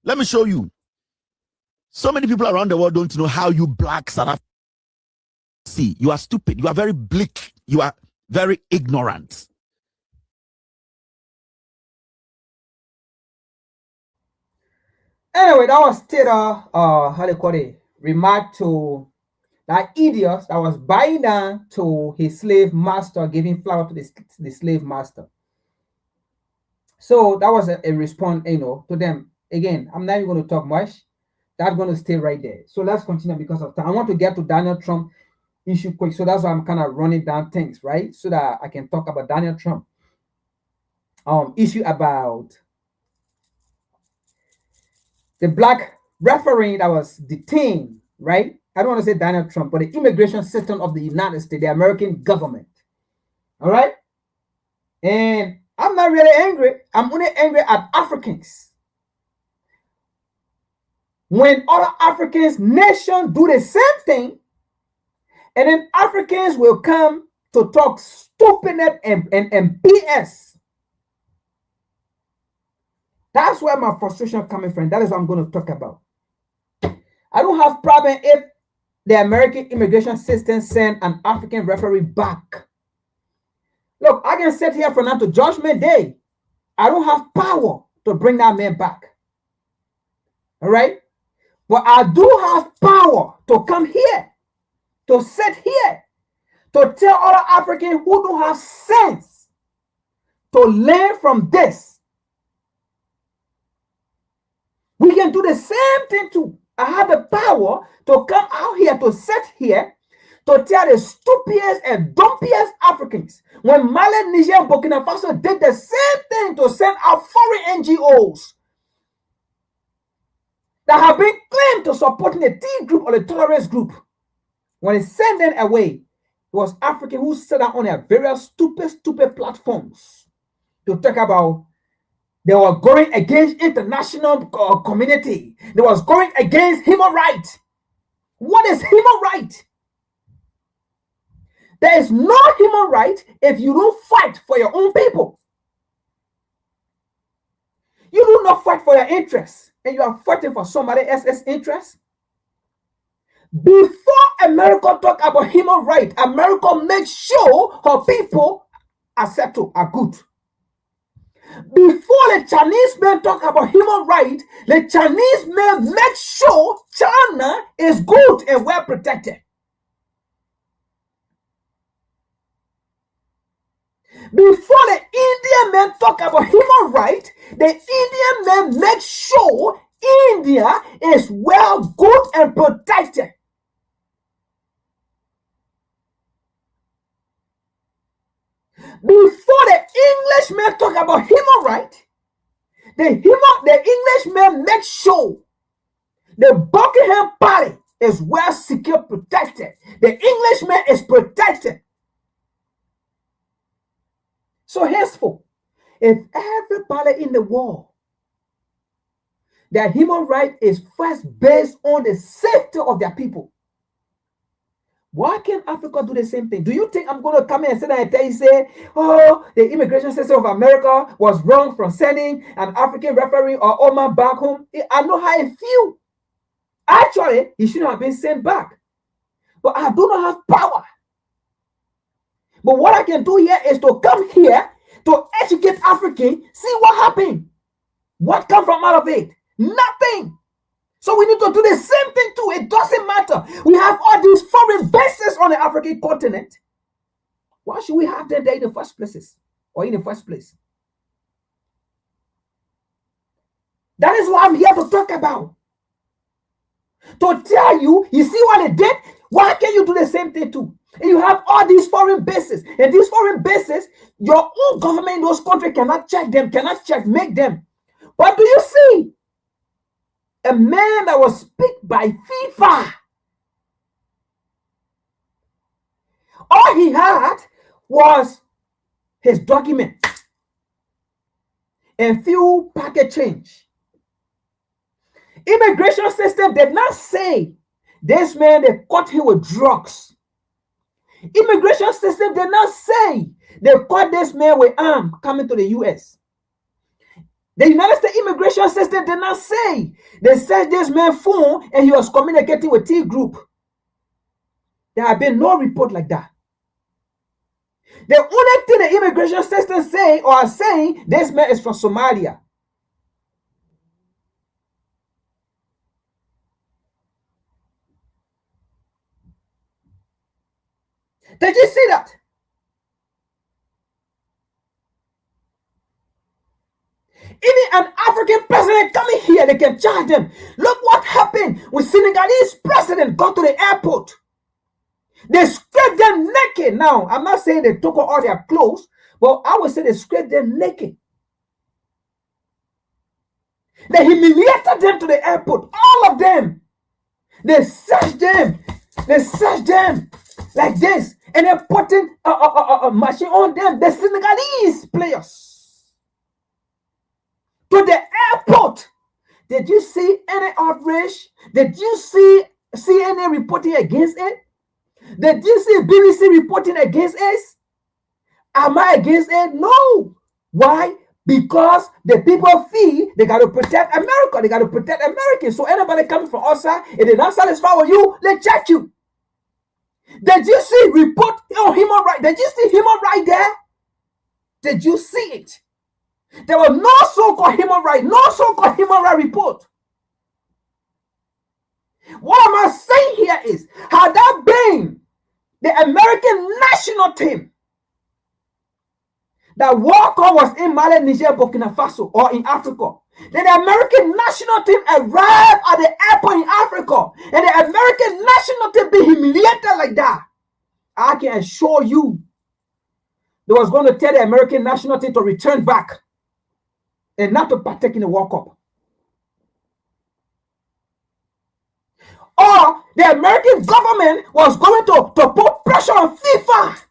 Let me show you. So many people around the world don't know how you black South Africa. See, you are stupid. You are very bleak. You are very ignorant. Anyway, that was still how they call it, remark to that idiot that was buying down to his slave master, giving flour to the slave master. So that was a response, to them. Again, I'm not even going to talk much. That's going to stay right there. So let's continue because of time. I want to get to Donald Trump issue quick. So that's why I'm kind of running down things, right? So that I can talk about Donald Trump. Issue about the black referee that was detained, right? I don't want to say Donald Trump, but the immigration system of the United States, the American government. All right? And I'm not really angry. I'm only angry at Africans. When other Africans, nations do the same thing, and then Africans will come to talk stupidness and BS. That's where my frustration is coming from. That is what I'm going to talk about. I don't have problem if the American immigration system send an African referee back. Look, I can sit here from now to Judgment Day. I don't have power to bring that man back. All right? But I do have power to come here, to sit here, to tell other Africans who don't have sense to learn from this. We can do the same thing too. I have the power to come out here, to sit here, to tell the stupidest and dumpiest Africans. When Mali, Niger, and Burkina Faso did the same thing to send out foreign NGOs that have been claimed to supporting the T group or the tolerance group. When they send them away, it was Africans who sat down on their various stupid platforms to talk about they were going against international community. They was going against human rights. What is human right? There is no human right if you don't fight for your own people. You do not fight for your interests, and you are fighting for somebody else's interests. Before America talk about human rights, America makes sure her people are settled, are good. Before the Chinese men talk about human rights, the Chinese men make sure China is good and well protected. Before the Indian men talk about human rights, the Indian men make sure India is well, good, and protected. Before the Englishmen talk about human rights, the Englishmen make sure the Buckingham Palace is well secure, protected. The Englishman is protected. So henceforth, if everybody in the world Their human right is first based on the safety of their people. Why can't Africa do the same thing? Do you think I'm going to come in and sit there and tell you, say, oh, the immigration system of America was wrong from sending an African referee or Oman back home? I know how it feels. Actually, he shouldn't have been sent back. But I do not have power. But what I can do here is to come here to educate Africans, see what happened. What comes from out of it? Nothing. So we need to do the same thing too. It doesn't matter. We have all these foreign bases on the African continent. Why should we have them there in the first places? Or in the first place? That is what I'm here to talk about. To tell you, you see what they did? Why can't you do the same thing too? And you have all these foreign bases. And these foreign bases, your own government in those countries cannot check them, cannot make them. What do you see? A man that was picked by FIFA. All he had was his document and few packet change. Immigration system did not say this man, they caught him with drugs. Immigration system did not say they caught this man with arms coming to the U.S. The United States immigration system did not say they searched this man's phone and he was communicating with T group. There have been no report like that. The only thing the immigration system say or are saying, this man is from Somalia. Did you see that? Even an African president coming here, they can charge them. Look what happened with Senegalese president got to the airport. They scraped them naked. Now, I'm not saying they took all their clothes, but I would say they scraped them naked. They humiliated them to the airport. All of them. They searched them. They searched them like this. And they're putting a machine on them. The Senegalese players. To the airport. Did you see any outrage? Did you see CNN reporting against it? Did you see BBC reporting against us? Am I against it? No. Why? Because the people feel they got to protect America. They got to protect Americans. So anybody coming from outside, if they're not satisfied with you, they check you. Did you see report on human right? Did you see human right there? Did you see it? There was no so-called human right, no so-called human right report. What am I saying here is, had that been the American national team that World Cup was in Mali, Niger, Burkina Faso, or in Africa, then the American national team arrived at the airport in Africa, and the American national team be humiliated like that, I can assure you they was going to tell the American national team to return back and not to partake in the World Cup. Or the American government was going to put pressure on FIFA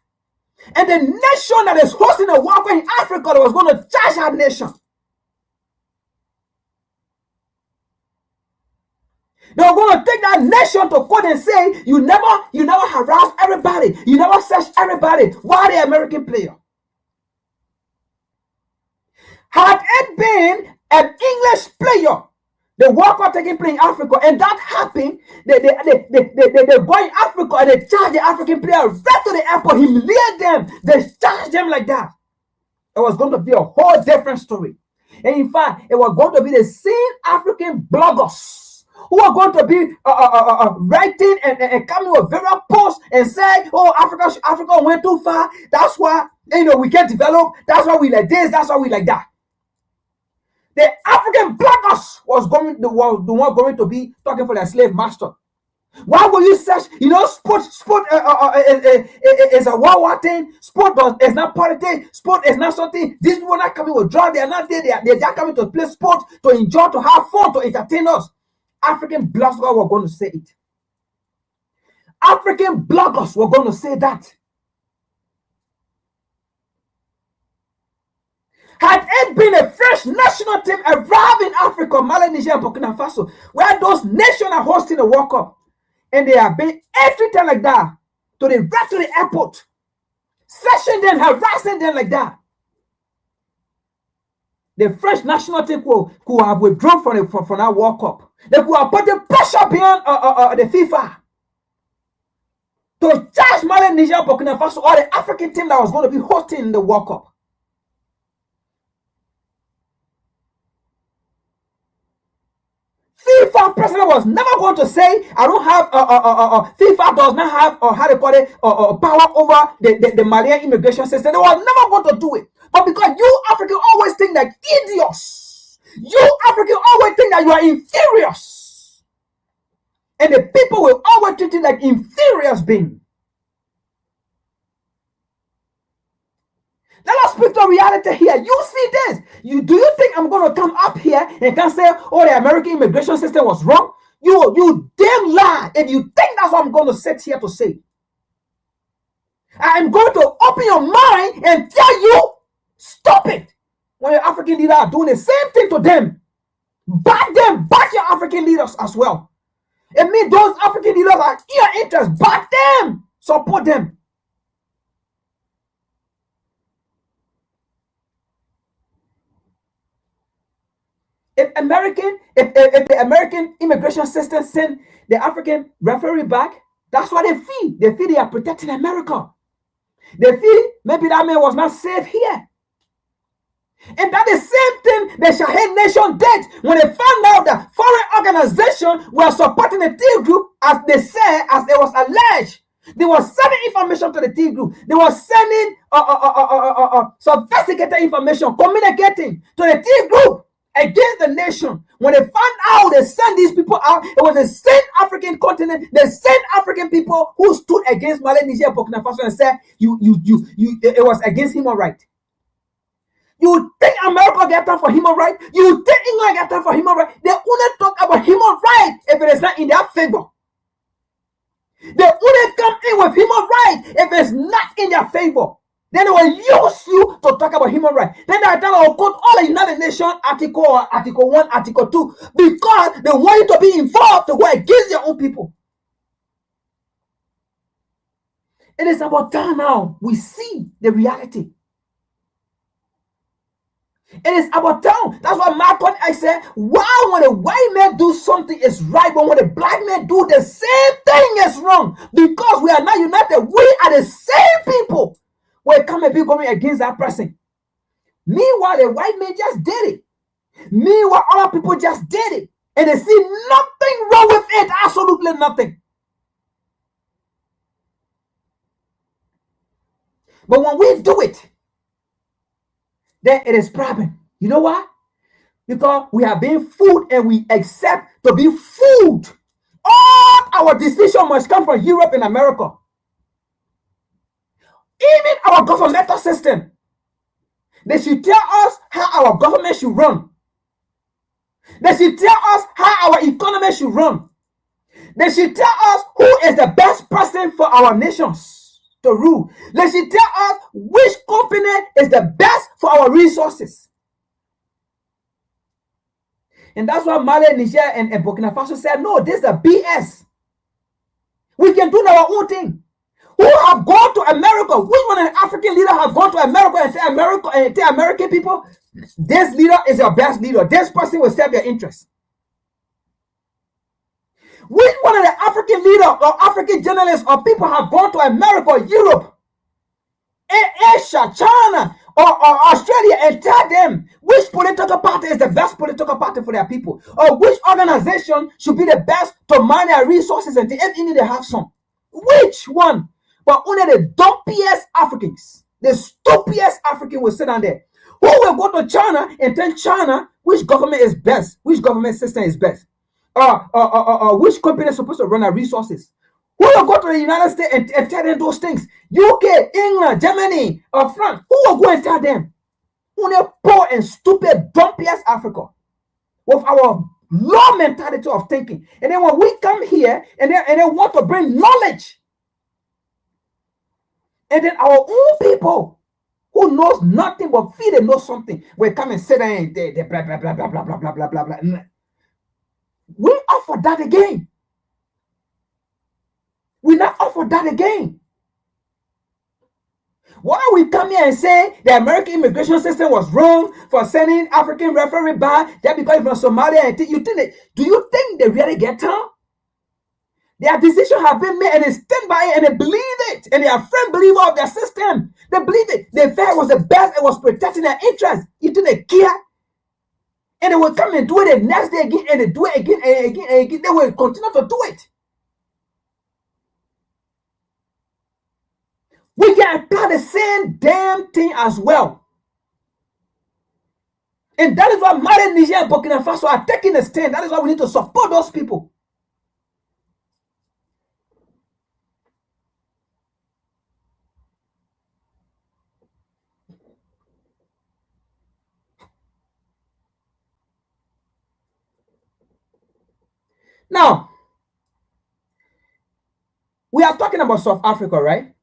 and the nation that is hosting the World Cup in Africa that was going to charge our nation. They were going to take that nation to court and say, you never harass everybody. You never search everybody. Why the American player? Had it been an English player, the World Cup taking place in Africa, and that happened, they go in Africa and they charge the African player right to the airport, humiliate them, they charge them like that. It was going to be a whole different story. And in fact, it was going to be the same African bloggers who are going to be writing and coming with various posts and say, oh, Africa went too far. That's why, we can't develop. That's why we like this. That's why we like that. The African bloggers was the one going to be talking for their slave master. Why will you search? Sport is a war thing. Sport is not politics. Sport is not something. These people are not coming with drugs. They are not there. They are coming to play sport, to enjoy, to have fun, to entertain us. African bloggers were going to say it. African bloggers were going to say that. Had it been a French national team arrived in Africa, of Mali, Niger, and Burkina Faso, where those nations are hosting the World Cup, and they are being every time like that to the airport, searching them, harassing them like that. The French national team could have withdrawn from that World Cup. They could have put the pressure beyond the FIFA to charge Mali, Niger, Burkina Faso, or the African team that was going to be hosting the World Cup. FIFA president was never going to say, I don't have, FIFA does not have, how they call it, power over the Malian immigration system. They were never going to do it. But because you Africans always think like idiots, you Africans always think that you are inferiors. And the people will always treat you like inferiors beings. Let us speak to reality here. You see this. Do you think I'm going to come up here and can say, oh, the American immigration system was wrong? You damn lie. If you think that's what I'm going to sit here to say. I'm going to open your mind and tell you, stop it. When your African leaders are doing the same thing to them, back them, back your African leaders as well. It means those African leaders are your interest. Back them, support them. If the American immigration system send the African referee back, that's what they feel. They feel they are protecting America. They feel maybe that man was not safe here. And that the same thing the Sahel nation did when they found out that foreign organizations were supporting the T group, as they said, as it was alleged. They were sending information to the T group. They were sending sophisticated information, communicating to the T group against the nation. When they found out they sent these people out, it was the same African continent, the same African people who stood against Mali, Niger, Burkina Faso and said it was against human rights. You think America get time for human rights? You think England get time for human rights? They only talk about human rights if it is not in their favor. They only come in with human rights if it's not in their favor. Then they will use you to talk about human rights. Then they will quote all the United Nations Article 1, Article 2, because they want you to be involved to go against their own people. It is about time now we see the reality. It is about time. That's why Malcolm X said, wow, when the white man do something is right, but when the black man do the same thing is wrong. Because we are not united. We are the same people. We come and be going against that person. Meanwhile, the white man just did it. Meanwhile, other people just did it. And they see nothing wrong with it. Absolutely nothing. But when we do it, then it is problem. You know why? Because we are being fooled and we accept to be fooled. All our decision must come from Europe and America. Even our governmental system. They should tell us how our government should run. They should tell us how our economy should run. They should tell us who is the best person for our nations to rule. They should tell us which company is the best for our resources. And that's why Mali, Niger, and Burkina Faso said, no, this is a BS. We can do our own thing. Who have gone to America? Which one of the African leaders have gone to America and tell American people, this leader is your best leader. This person will serve your interests. Which one of the African leaders or African journalists or people have gone to America, Europe, Asia, China, or Australia and tell them which political party is the best political party for their people, or which organization should be the best to mine their resources and if you need to have some? Which one? But only the dumpiest Africans, the stupidest African will sit down there. Who will go to China and tell China which government is best, which government system is best, which company is supposed to run our resources? Who will go to the United States and tell them those things? UK, England, Germany, or France. Who will go and tell them? Only poor and stupid, dumpiest Africa with our low mentality of thinking. And then when we come here and they want to bring knowledge, and then our own people who knows nothing but feel they know something will come and sit there and they blah blah blah blah blah blah blah blah blah blah. We offer that again. We not offer that again. Why we come here and say the American immigration system was wrong for sending African referee back just because from Somalia? Do you think they really get time? Their decision have been made and they stand by it and they believe it. And they are firm believer of their system. They believe it. They felt it was the best. It was protecting their interests. You think they care? And they will come and do it the next day again and they do it again and again and again. They will continue to do it. We can apply the same damn thing as well. And that is why Mali, Niger, and Burkina Faso are taking a stand. That is why we need to support those people. Now, we are talking about South Africa, right?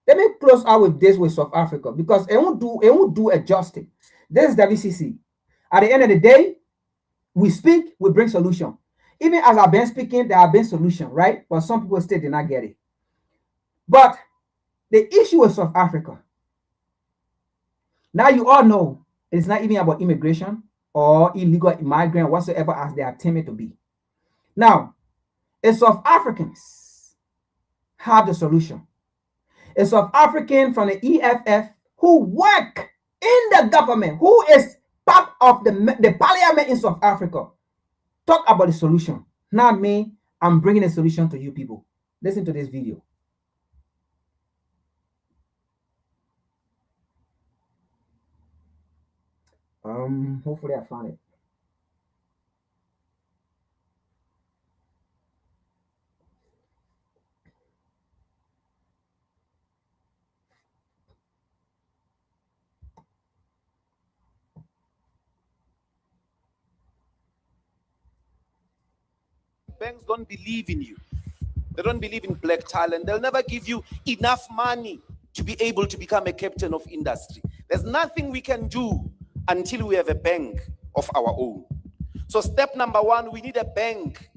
Let me close out with this with South Africa because it won't do a justice. This is WCC. At the end of the day, we speak, we bring solution. Even as I've been speaking, there have been solution, right? But some people still did not get it. But the issue with South Africa, now you all know it's not even about immigration or illegal immigrant whatsoever as they are timid to be. Now, if South Africans have the solution, a South African from the EFF who work in the government, who is part of the parliament in South Africa, talk about the solution. Not me, I'm bringing a solution to you people. Listen to this video. Hopefully I found it. Banks don't believe in you. They don't believe in black talent. They'll never give you enough money to be able to become a captain of industry. There's nothing we can do until we have a bank of our own. So step number one, we need a bank.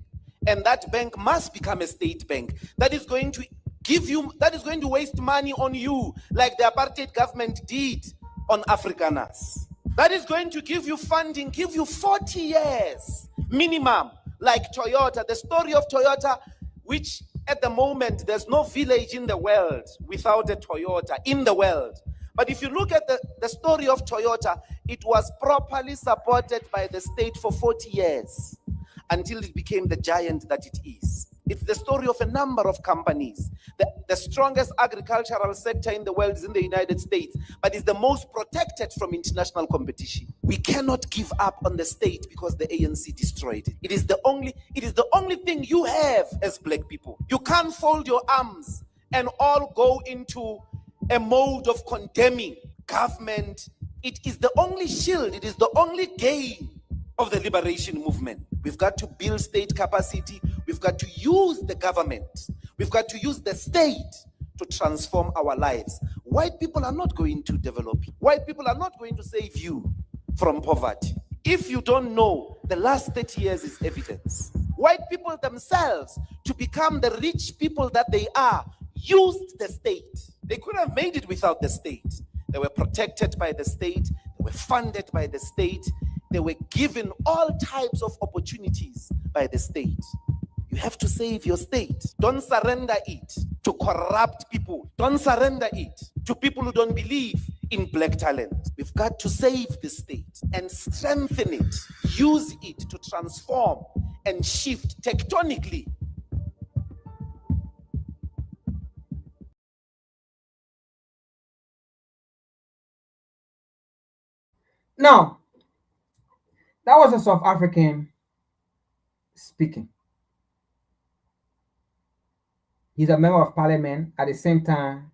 And that bank must become a state bank. That is going to give you, that is going to waste money on you, like the apartheid government did on Afrikaners. That is going to give you funding, give you 40 years minimum, like Toyota. The story of Toyota, which at the moment, there's no village in the world without a Toyota in the world. But if you look at the story of Toyota, it was properly supported by the state for 40 years until it became the giant that it is. It's the story of a number of companies. The strongest agricultural sector in the world is in the United States, but is the most protected from international competition. We cannot give up on the state because the ANC destroyed it. It is the only thing you have as black people. You can't fold your arms and all go into a mode of condemning government. It is the only shield, it is the only gain of the liberation movement. We've got to build state capacity. We've got to use the government. We've got to use the state to transform our lives. White people are not going to develop you. White people are not going to save you from poverty. If you don't know, the last 30 years is evidence. White people themselves, to become the rich people that they are, used the state. They could have made it without the state. They were protected by the state. They were funded by the state. They were given all types of opportunities by the state. You have to save your state. Don't surrender it to corrupt people. Don't surrender it to people who don't believe in black talent. We've got to save the state and strengthen it. Use it to transform and shift tectonically. Now, that was a South African speaking. He's a member of parliament. At the same time,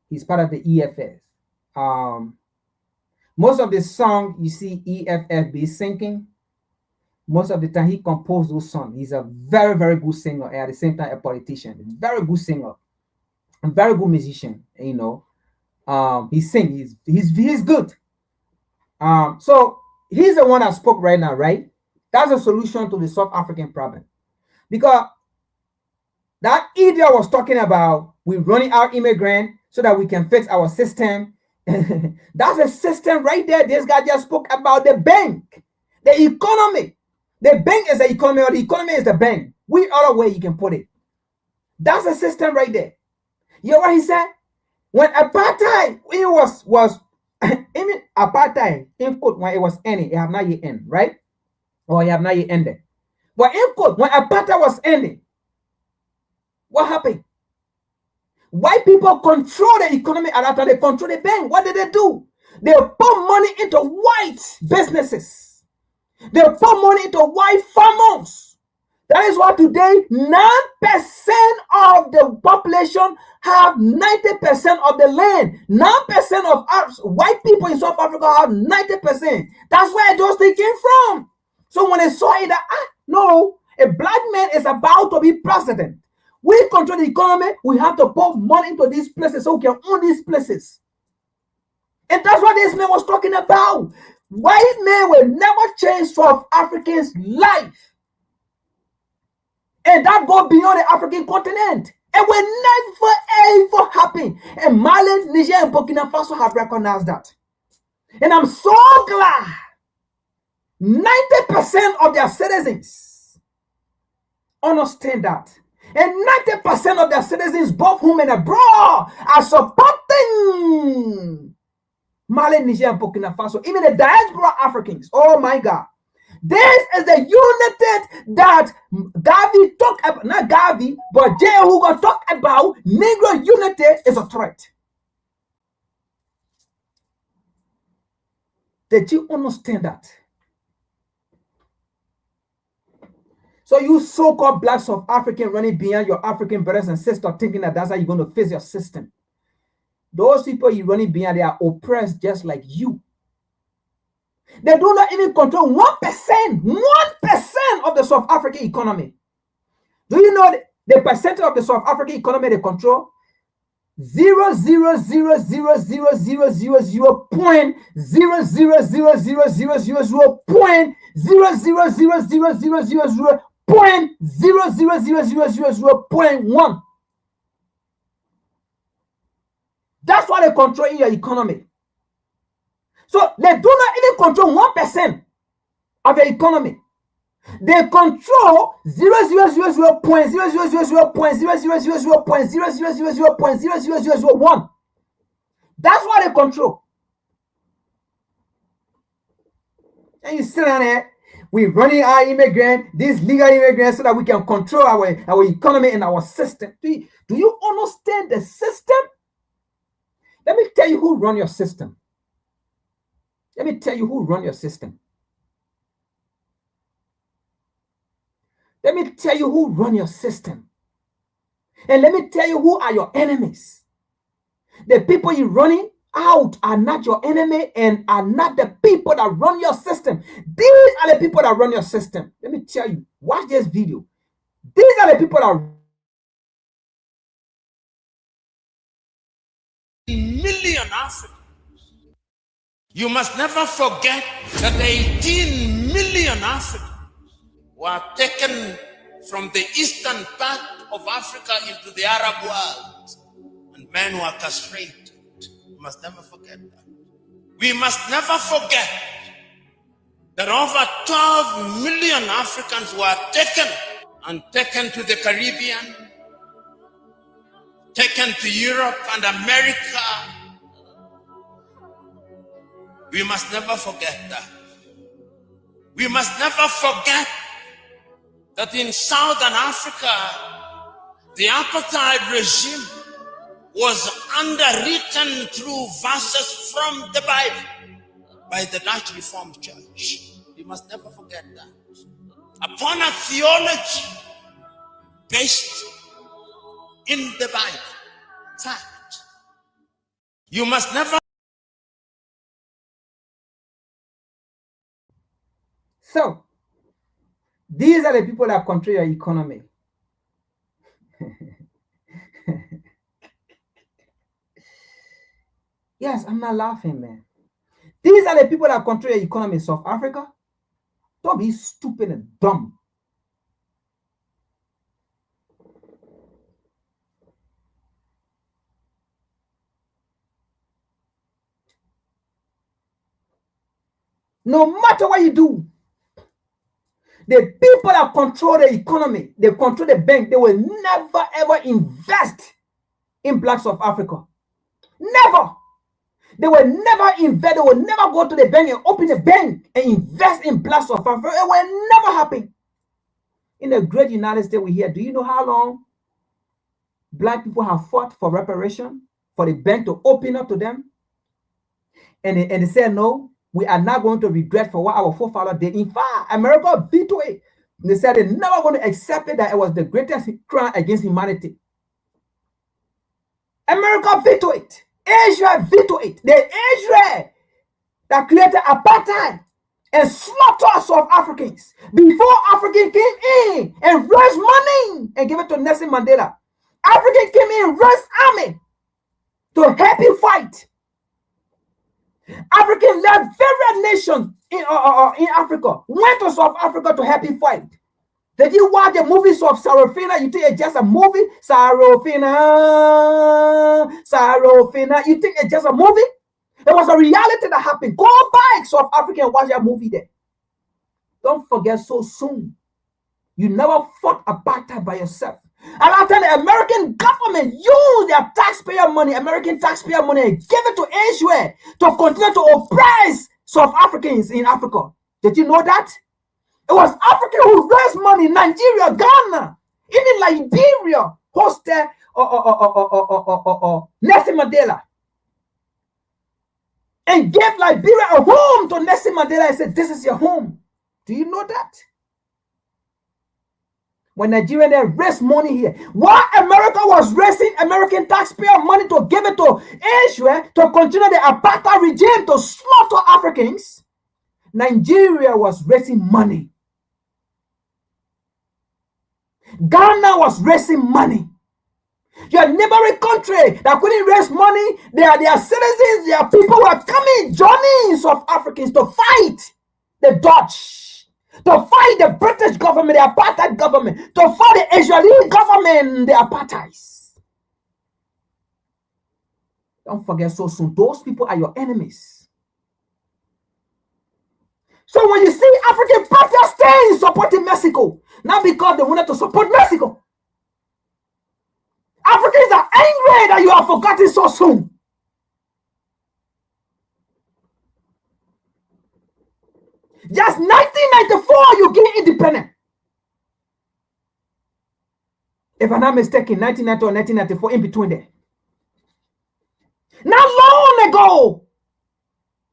he's part of the EFF. Most of the song you see EFF be singing, most of the time he composed those songs. He's a very, very good singer and at the same time a politician. Very good singer. A very good musician, you know. He sings, he's good. So he's the one that spoke right now, right? That's a solution to the South African problem. Because that idiot was talking about we're running out immigrant so that we can fix our system. That's a system right there. This guy just spoke about the bank, the economy. The bank is the economy, or the economy is the bank. Which other way you can put it? That's a system right there. You know what he said? When apartheid it was even apartheid in quote when it was ending, it have not yet ended, right? Or it have not yet ended. But in quote, when apartheid was ending, what happened? White people control the economy at that time. They control the bank. What did they do? They put money into white businesses. They put money into white farmers. That is why today 9% of the population have 90% of the land. 9% of us, white people in South Africa have 90%. That's where those things came from. So when they saw it, no, a black man is about to be president. We control the economy. We have to put money into these places so we can own these places. And that's what this man was talking about. White men will never change South Africans' life. And that goes beyond the African continent. It will never, ever happen. And Mali, Niger, and Burkina Faso have recognized that. And I'm so glad 90% of their citizens understand that. And 90% of their citizens, both home and abroad, are supporting Mali, Niger, and Burkina Faso. Even the diaspora Africans. Oh my God. This is the unity that Gavi talked about, not Gavi, but J. Hugo talked about. Negro unity is a threat. Did you understand that? So you so-called black South African running beyond your African brothers and sisters thinking that that's how you're going to fix your system. Those people you're running beyond, they are oppressed just like you. They do not even control 1% of the South African economy. Do you know the percentage of the South African economy they control? 0.0000000.0000000.0000000.1. That's what they control in your economy. So they do not even control 1% of the economy. They control 0.000.00000.00000.00000.00000.00001. That's what they control. And you sit down there, we're running our immigrants, these legal immigrants, so that we can control our economy and our system. Do you understand the system? Let me tell you who run your system. Let me tell you who run your system. Let me tell you who run your system. And let me tell you who are your enemies. The people you're running out are not your enemy and are not the people that run your system. These are the people that run your system. Let me tell you, watch this video. These are the people that million Africans. You must never forget that 18 million Africans were taken from the eastern part of Africa into the Arab world, and men were castrated. We must never forget that. We must never forget that over 12 million Africans were taken to the Caribbean, taken to Europe and America. We must never forget that. We must never forget that in Southern Africa, the apartheid regime was underwritten through verses from the Bible by the Dutch Reformed Church. We must never forget that. Upon a theology based in the Bible. Fact. You must never. So, these are the people that control your economy. Yes, I'm not laughing, man. These are the people that control your economy in South Africa. Don't be stupid and dumb. No matter what you do, the people that control the economy, they control the bank, they will never ever invest in blacks of Africa. Never. They will never invest, they will never go to the bank and open a bank and invest in blacks of Africa. It will never happen. In the great United States, we hear, do you know how long black people have fought for reparation, for the bank to open up to them? And they said, no, we are not going to regret for what our forefathers did. In fact, America vetoed it. They said they're never going to accept it, that it was the greatest crime against humanity. America vetoed it. Israel vetoed it. The Israel that created apartheid and slaughtered South Africans before Africans came in and raised money and gave it to Nelson Mandela. Africans came in and raised army to help him fight. Africans led various nations in Africa, went to South Africa to help him fight. Did you watch the movies of Sarafina? You think it's just a movie? Sarafina. You think it's just a movie? It was a reality that happened. Go back, South Africa, and watch that movie there. Don't forget so soon. You never fought apartheid by yourself. And after the American government used their taxpayer money, American taxpayer money, and gave it to Israel to continue to oppress South Africans in Africa. Did you know that? It was Africa who raised money, Nigeria, Ghana, even Liberia hosted Nelson Mandela and gave Liberia a home to Nelson Mandela and said, this is your home. Do you know that? When Nigeria then raised money here, while America was raising American taxpayer money to give it to Israel to continue the apartheid regime to slaughter Africans, Nigeria was raising money. Ghana was raising money. Your neighboring country that couldn't raise money, their citizens, their people were coming, joining South Africans to fight the Dutch, to fight the British government, the apartheid government, to fight the Israeli government, the apartheids. Don't forget so soon, those people are your enemies. So when you see African protestants supporting Mexico, not because they wanted to support Mexico. Africans are angry that you have forgotten so soon. Just 1994, you get independent. If I'm not mistaken, 1990 or 1994, in between there. Not long ago.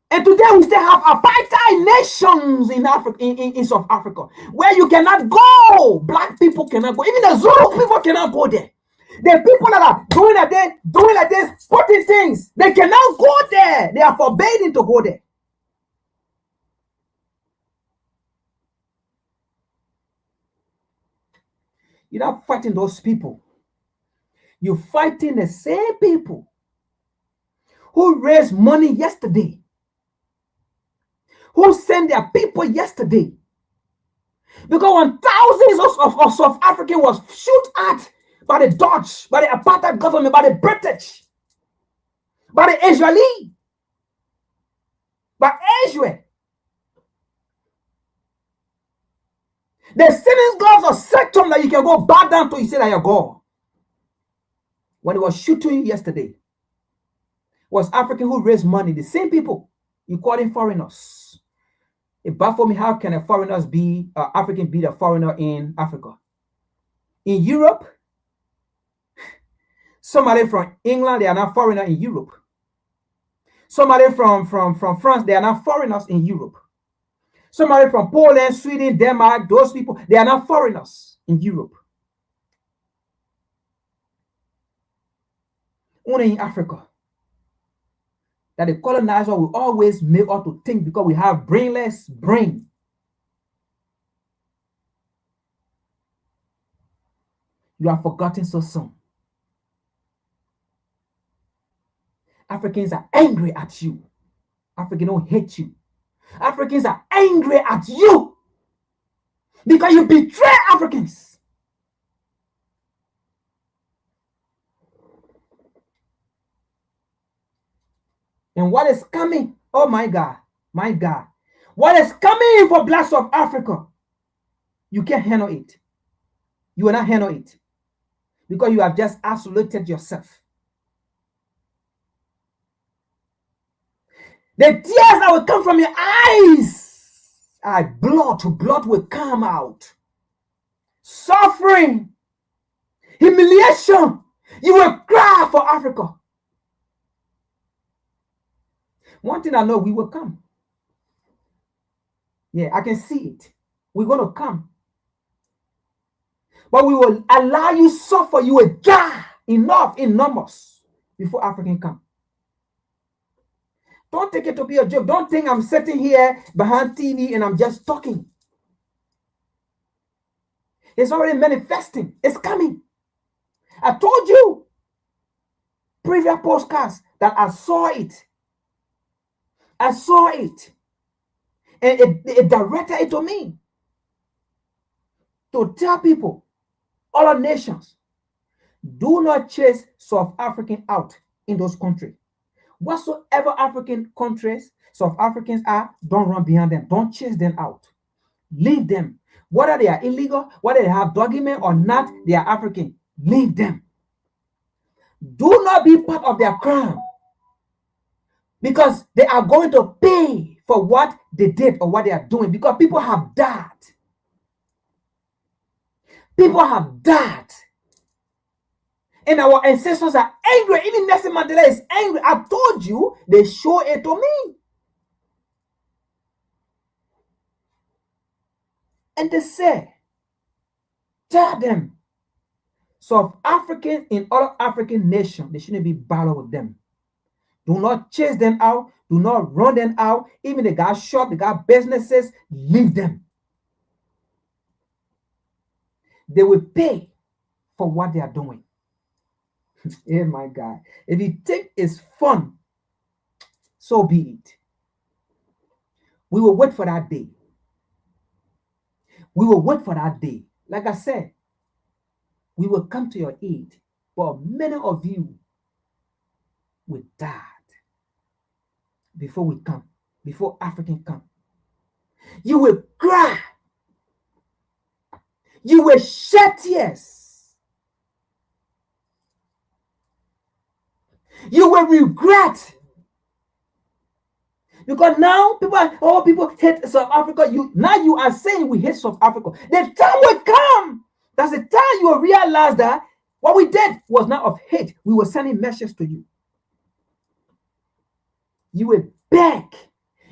And today we still have apartheid nations in Africa, in South Africa, where you cannot go. Black people cannot go. Even the Zulu people cannot go there. The people that are doing like this, putting things, they cannot go there. They are forbidden to go there. You're not fighting those people. You're fighting the same people who raised money yesterday, who sent their people yesterday. Because when thousands of South Africans was shot at by the Dutch, by the apartheid government, by the British, by the Israeli, by Israel. The sentence gods are sectum that you can go back down to, you say that you're God. When it was shooting yesterday, was African who raised money, the same people, you call them foreigners. It baffles me, how can a foreigner be, African be the foreigner in Africa? In Europe, somebody from England, they are not foreigner in Europe. Somebody from France, they are not foreigners in Europe. Somebody from Poland, Sweden, Denmark, those people, they are not foreigners in Europe. Only in Africa. That the colonizer will always make us to think because we have brainless brain. You are forgotten so soon. Africans are angry at you. Africans don't hate you. Africans are angry at you Because you betray Africans. And what is coming? Oh my God. My God. What is coming for blacks of Africa? You can't handle it. You will not handle it. Because you have just isolated yourself. The tears that will come from your eyes, blood will come out. Suffering, humiliation, you will cry for Africa. One thing I know, we will come. Yeah, I can see it. We're going to come. But we will allow you suffer. You will die enough in numbers before African come. Don't take it to be a joke. Don't think I'm sitting here behind TV and I'm just talking. It's already manifesting. It's coming. I told you previous podcasts that I saw it. I saw it. And it directed it to me to tell people, other nations, do not chase South African out in those countries. Whatsoever African countries South Africans are, don't run behind them. Don't chase them out. Leave them. Whether they are illegal, whether they have document or not, they are African. Leave them. Do not be part of their crime. Because they are going to pay for what they did or what they are doing. Because people have died. People have died. And our ancestors are angry. Even Nelson Mandela is angry. I told you, they show it to me. And they say, tell them, South Africans in other African nations, they shouldn't be bothered with them. Do not chase them out. Do not run them out. Even they got shop, they got businesses, leave them. They will pay for what they are doing. Oh my God. If you think it's fun, so be it. We will wait for that day. We will wait for that day. Like I said, we will come to your aid. But many of you will die before we come, before African come. You will cry. You will shed tears. You will regret. Because now people hate South Africa. Now you are saying we hate South Africa. The time will come. That's the time you will realize that what we did was not of hate. We were sending messages to you. You will beg.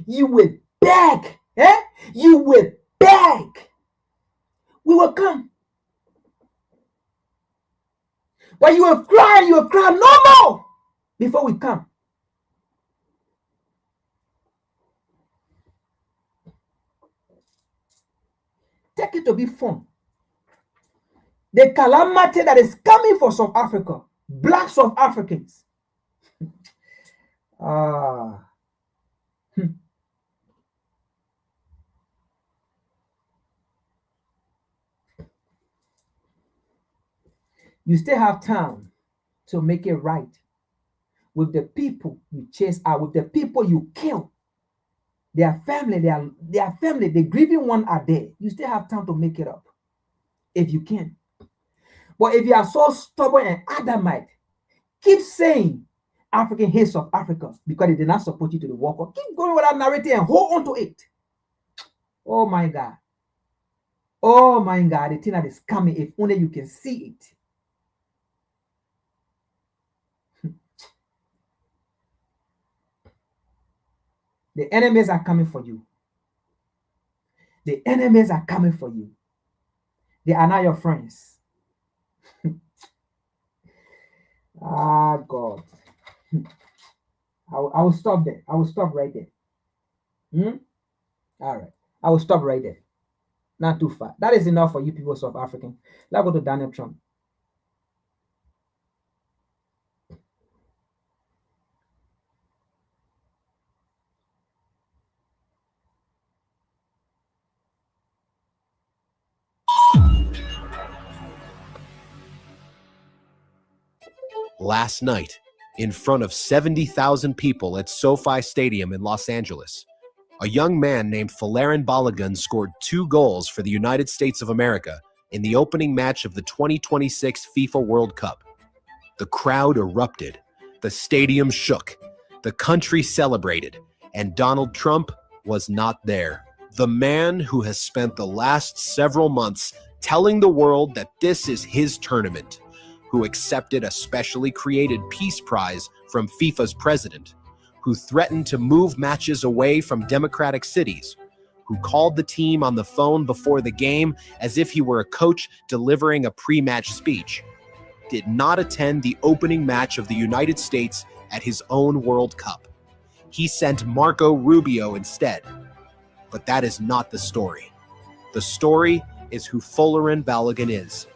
You will beg. Eh? You will beg. We will come. But you will cry no more before we come. Take it to be fun. The calamity that is coming for South Africa, black South Africans. You still have time to make it right with the people you chase out, with the people you kill. Their family, the grieving one are there. You still have time to make it up if you can. But if you are so stubborn and adamant, keep saying African hates South Africa because they did not support you to the war. Keep going with that narrative and hold on to it. Oh my God. Oh my God, the thing that is coming, if only you can see it. The enemies are coming for you. The enemies are coming for you. They are not your friends. God. I will stop there. I will stop right there. All right. I will stop right there. Not too far. That is enough for you people, South African. Let's go to Donald Trump. last night in front of 70,000 people at SoFi Stadium in Los Angeles. A young man named Folarin Balogun scored 2 goals for the United States of America in the opening match of the 2026 FIFA World Cup. The crowd erupted, the stadium shook, the country celebrated, and Donald Trump was not there. The man who has spent the last several months telling the world that this is his tournament, who accepted a specially created peace prize from FIFA's president, who threatened to move matches away from democratic cities, who called the team on the phone before the game as if he were a coach delivering a pre-match speech, did not attend the opening match of the United States at his own World Cup. He sent Marco Rubio instead. But that is not the story. The story is who Folarin Balogun is.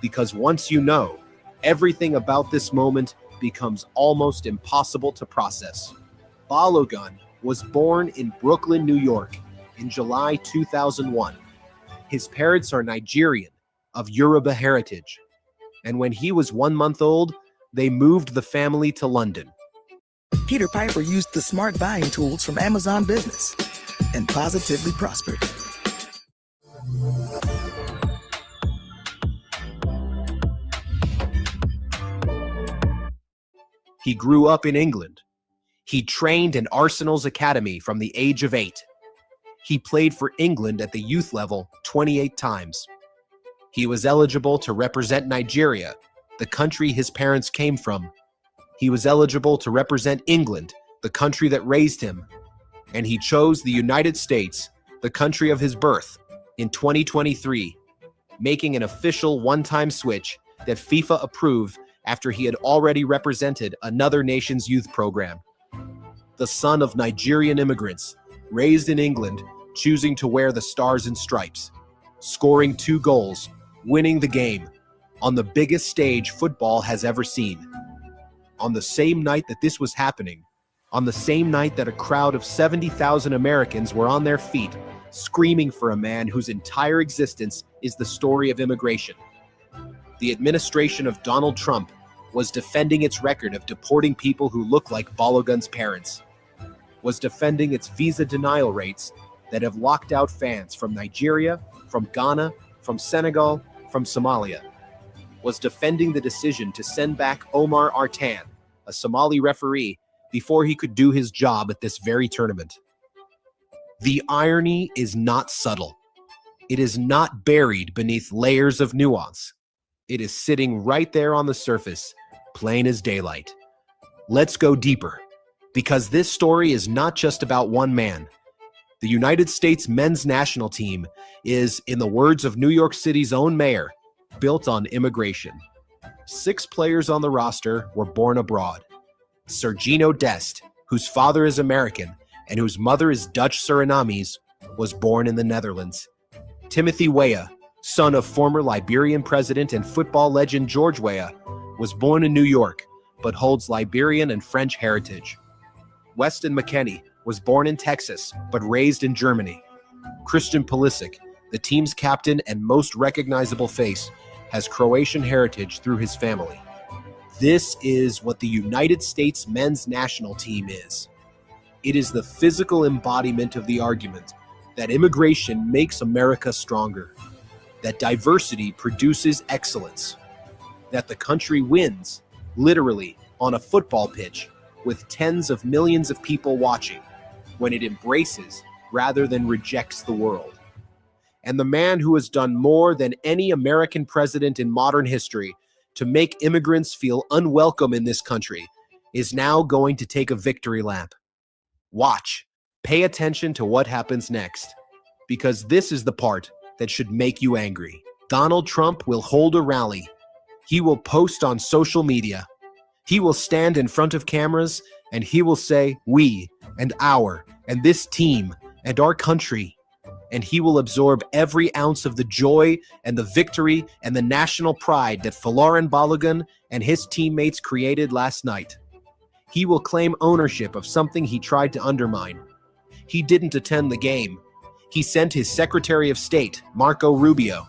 Because once you know, everything about this moment becomes almost impossible to process. Balogun was born in Brooklyn, New York in July 2001. His parents are Nigerian, of Yoruba heritage. And when he was 1 month old, they moved the family to London. Peter Piper used the smart buying tools from Amazon Business and positively prospered. He grew up in England. He trained in Arsenal's academy from the age of 8. He played for England at the youth level 28 times. He was eligible to represent Nigeria, the country his parents came from. He was eligible to represent England, the country that raised him. And he chose the United States, the country of his birth, in 2023, making an official one-time switch that FIFA approved after he had already represented another nation's youth program. The son of Nigerian immigrants, raised in England, choosing to wear the stars and stripes, scoring 2 goals, winning the game, on the biggest stage football has ever seen. On the same night that this was happening, on the same night that a crowd of 70,000 Americans were on their feet, screaming for a man whose entire existence is the story of immigration, the administration of Donald Trump was defending its record of deporting people who look like Balogun's parents, was defending its visa denial rates that have locked out fans from Nigeria, from Ghana, from Senegal, from Somalia, was defending the decision to send back Omar Artan, a Somali referee, before he could do his job at this very tournament. The irony is not subtle. It is not buried beneath layers of nuance. It is sitting right there on the surface, plain as daylight. Let's go deeper, because this story is not just about one man. The United States men's national team is, in the words of New York City's own mayor, built on immigration. 6 players on the roster were born abroad. Sergino Dest, whose father is American and whose mother is Dutch Surinamese, was born in the Netherlands. Timothy Weah, son of former Liberian president and football legend George Weah, was born in New York, but holds Liberian and French heritage. Weston McKennie was born in Texas, but raised in Germany. Christian Pulisic, the team's captain and most recognizable face, has Croatian heritage through his family. This is what the United States men's national team is. It is the physical embodiment of the argument that immigration makes America stronger, that diversity produces excellence, that the country wins, literally, on a football pitch with tens of millions of people watching, when it embraces rather than rejects the world. And the man who has done more than any American president in modern history to make immigrants feel unwelcome in this country is now going to take a victory lap. Watch. Pay attention to what happens next, because this is the part that should make you angry. Donald Trump will hold a rally. He will post on social media. He will stand in front of cameras and he will say, "We and our and this team and our country." And he will absorb every ounce of the joy and the victory and the national pride that Folarin Balogun and his teammates created last night. He will claim ownership of something he tried to undermine. He didn't attend the game. He sent his Secretary of State, Marco Rubio.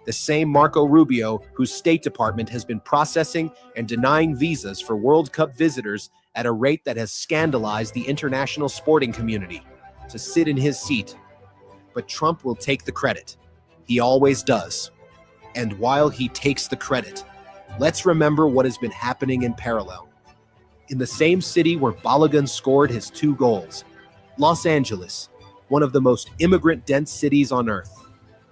The same Marco Rubio whose State Department has been processing and denying visas for World Cup visitors at a rate that has scandalized the international sporting community, to sit in his seat. But Trump will take the credit. He always does. And while he takes the credit, let's remember what has been happening in parallel. In the same city where Balogun scored his 2 goals, Los Angeles, one of the most immigrant-dense cities on earth,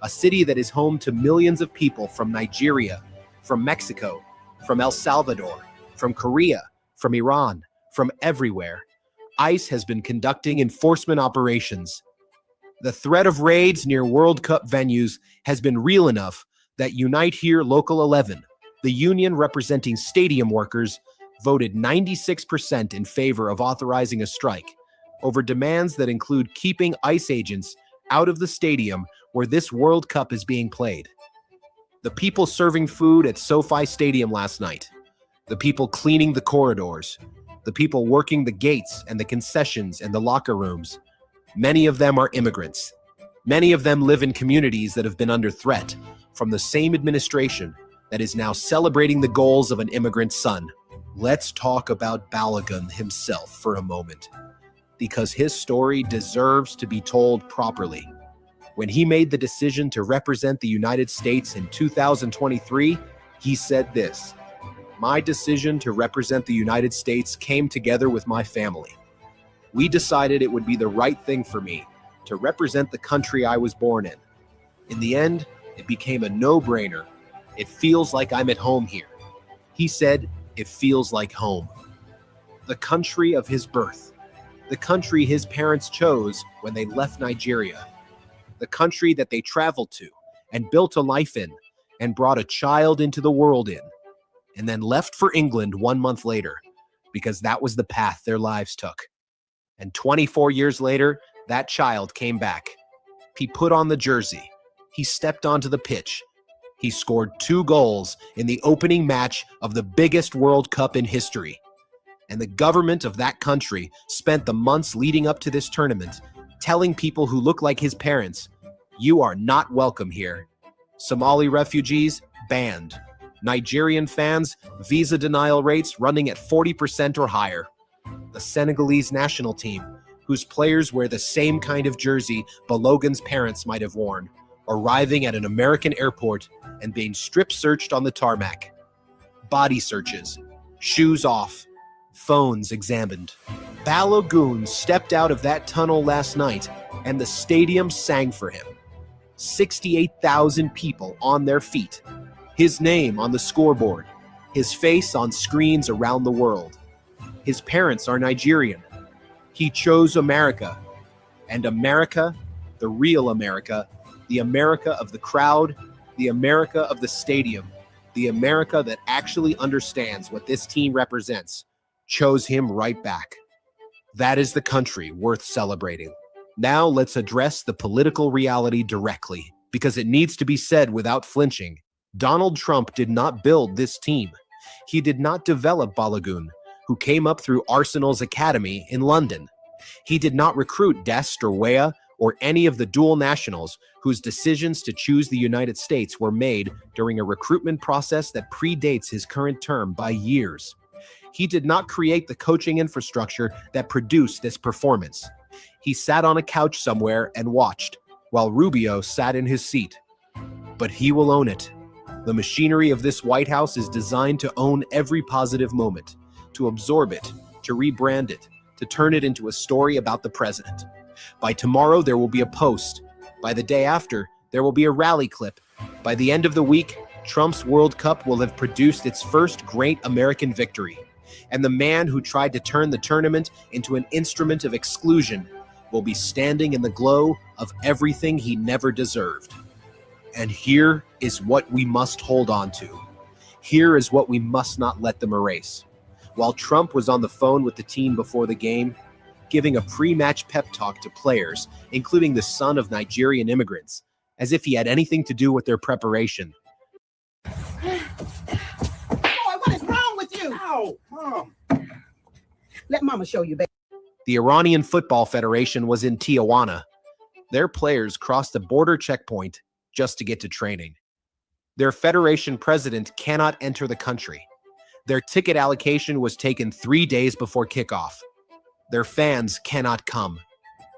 a city that is home to millions of people from Nigeria, from Mexico, from El Salvador, from Korea, from Iran, from everywhere. ICE has been conducting enforcement operations. The threat of raids near World Cup venues has been real enough that Unite Here Local 11, the union representing stadium workers, voted 96% in favor of authorizing a strike over demands that include keeping ICE agents out of the stadium where this World Cup is being played. The people serving food at SoFi Stadium last night, the people cleaning the corridors, the people working the gates and the concessions and the locker rooms, many of them are immigrants. Many of them live in communities that have been under threat from the same administration that is now celebrating the goals of an immigrant son. Let's talk about Balogun himself for a moment, because his story deserves to be told properly. When he made the decision to represent the United States in 2023, he said this: "My decision to represent the United States came together with my family. We decided it would be the right thing for me to represent the country I was born in. In the end, it became a no-brainer. It feels like I'm at home here." He said, it feels like home. The country of his birth, the country his parents chose when they left Nigeria, the country that they traveled to and built a life in and brought a child into the world in, and then left for England 1 month later because that was the path their lives took. And 24 years later, that child came back. He put on the jersey. He stepped onto the pitch. He scored 2 goals in the opening match of the biggest World Cup in history. And the government of that country spent the months leading up to this tournament telling people who look like his parents, "You are not welcome here." Somali refugees, banned. Nigerian fans, visa denial rates running at 40% or higher. The Senegalese national team, whose players wear the same kind of jersey Balogun's parents might have worn, arriving at an American airport and being strip searched on the tarmac. Body searches, shoes off, phones examined. Balogun stepped out of that tunnel last night and the stadium sang for him. 68,000 people on their feet. His name on the scoreboard. His face on screens around the world. His parents are Nigerian. He chose America. And America, the real America, the America of the crowd, the America of the stadium, the America that actually understands what this team represents, chose him right back. That is the country worth celebrating. Now let's address the political reality directly, because it needs to be said without flinching. Donald Trump did not build this team. He did not develop Balogun, who came up through Arsenal's academy in London. He did not recruit Dest or Weah or any of the dual nationals whose decisions to choose the United States were made during a recruitment process that predates his current term by years. He did not create the coaching infrastructure that produced this performance. He sat on a couch somewhere and watched, while Rubio sat in his seat. But he will own it. The machinery of this White House is designed to own every positive moment, to absorb it, to rebrand it, to turn it into a story about the president. By tomorrow, there will be a post. By the day after, there will be a rally clip. By the end of the week, Trump's World Cup will have produced its first great American victory. And the man who tried to turn the tournament into an instrument of exclusion will be standing in the glow of everything he never deserved. And here is what we must hold on to. Here is what we must not let them erase. While Trump was on the phone with the team before the game, giving a pre-match pep talk to players, including the son of Nigerian immigrants, as if he had anything to do with their preparation. Boy, what is wrong with you? Ow, Mom. Let Mama show you, baby. The Iranian Football Federation was in Tijuana. Their players crossed the border checkpoint just to get to training. Their federation president cannot enter the country. Their ticket allocation was taken 3 days before kickoff. Their fans cannot come.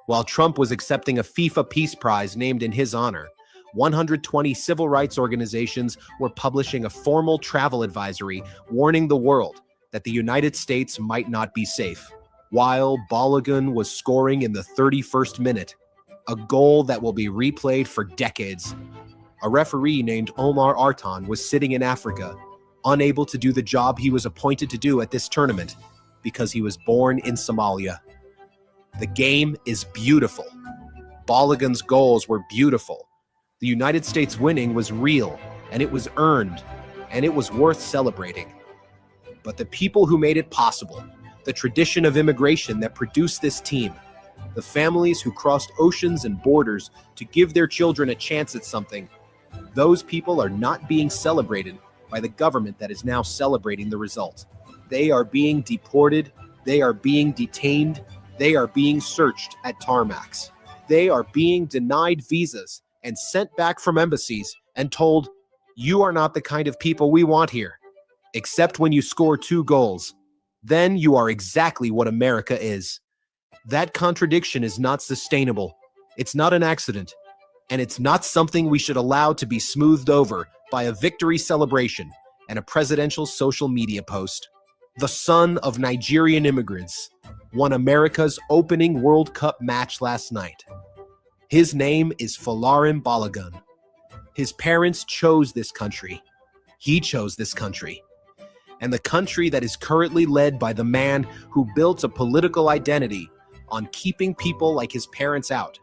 While Trump was accepting a FIFA Peace Prize named in his honor, 120 civil rights organizations were publishing a formal travel advisory warning the world that the United States might not be safe. While Balogun was scoring in the 31st minute, a goal that will be replayed for decades, a referee named Omar Artan was sitting in Africa, unable to do the job he was appointed to do at this tournament because he was born in Somalia. The game is beautiful. Balogun's goals were beautiful. The United States winning was real, and it was earned, and it was worth celebrating. But the people who made it possible, the tradition of immigration that produced this team, the families who crossed oceans and borders to give their children a chance at something, those people are not being celebrated by the government that is now celebrating the result. They are being deported, they are being detained, they are being searched at tarmacs. They are being denied visas and sent back from embassies and told, "You are not the kind of people we want here, except when you score 2 goals. Then you are exactly what America is." That contradiction is not sustainable. It's not an accident. And it's not something we should allow to be smoothed over by a victory celebration and a presidential social media post. The son of Nigerian immigrants won America's opening World Cup match last night. His name is Folarin Balogun. His parents chose this country. He chose this country. And the country that is currently led by the man who built a political identity on keeping people like his parents out,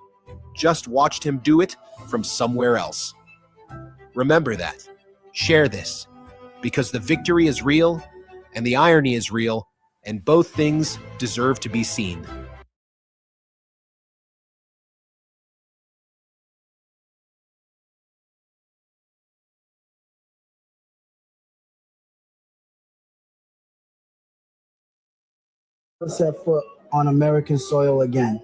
just watched him do it from somewhere else. Remember that. Share this, because the victory is real and the irony is real, and both things deserve to be seen. Set foot on American soil again.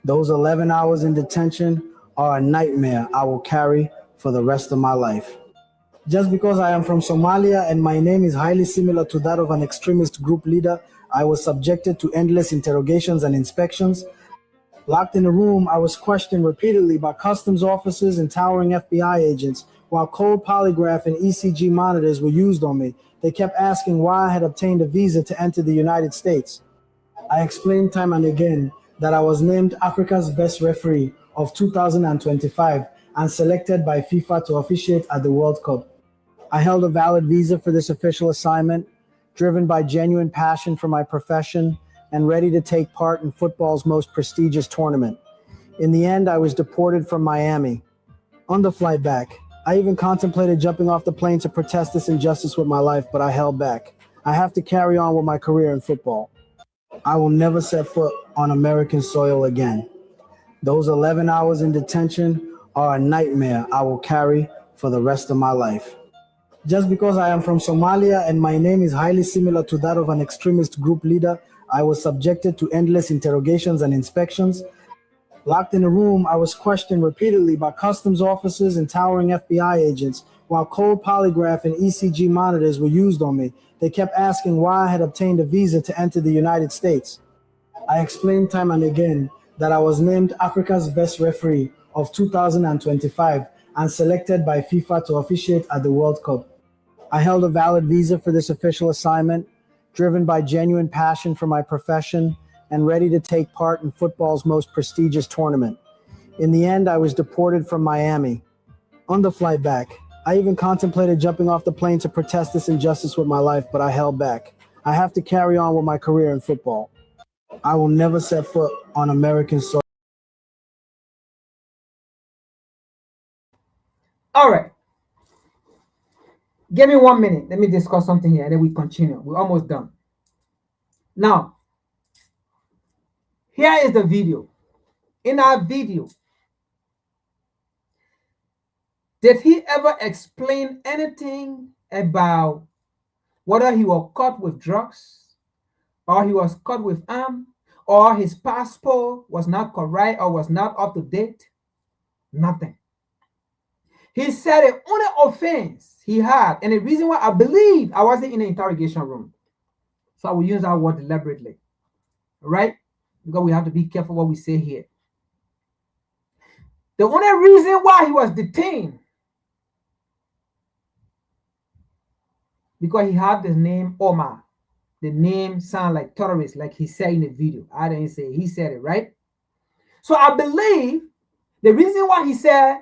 Those 11 hours in detention are a nightmare I will carry for the rest of my life. Just because I am from Somalia and my name is highly similar to that of an extremist group leader, I was subjected to endless interrogations and inspections. Locked in a room, I was questioned repeatedly by customs officers and towering FBI agents. While cold polygraph and ECG monitors were used on me, they kept asking why I had obtained a visa to enter the United States. I explained time and again that I was named Africa's best referee of 2025 and selected by FIFA to officiate at the World Cup. I held a valid visa for this official assignment, driven by genuine passion for my profession and ready to take part in football's most prestigious tournament. In the end, I was deported from Miami. On the flight back, I even contemplated jumping off the plane to protest this injustice with my life, but I held back. I have to carry on with my career in football. I will never set foot on American soil again. Those 11 hours in detention are a nightmare I will carry for the rest of my life. Just because I am from Somalia and my name is highly similar to that of an extremist group leader, I was subjected to endless interrogations and inspections. Locked in a room, I was questioned repeatedly by customs officers and towering FBI agents. While cold polygraph and ECG monitors were used on me, they kept asking why I had obtained a visa to enter the United States. I explained time and again that I was named Africa's best referee of 2025 and selected by FIFA to officiate at the World Cup. I held a valid visa for this official assignment, driven by genuine passion for my profession and ready to take part in football's most prestigious tournament. In the end, I was deported from Miami. On the flight back, I even contemplated jumping off the plane to protest this injustice with my life, but I held back. I have to carry on with my career in football. I will never set foot on American soil. All right. Give me 1 minute. Let me discuss something here, and then we continue. We're almost done. Now, here is the video. In our video, did he ever explain anything about whether he was caught with drugs, or he was caught with arms, or his passport was not correct or was not up to date? Nothing. He said the only offense he had, and the reason why I believe I wasn't in the interrogation room, so I will use that word deliberately, right? Because we have to be careful what we say here. The only reason why he was detained, because he had the name Omar. The name sound like terrorist, like he said in the video. I didn't say, he said it, right? So I believe the reason why he said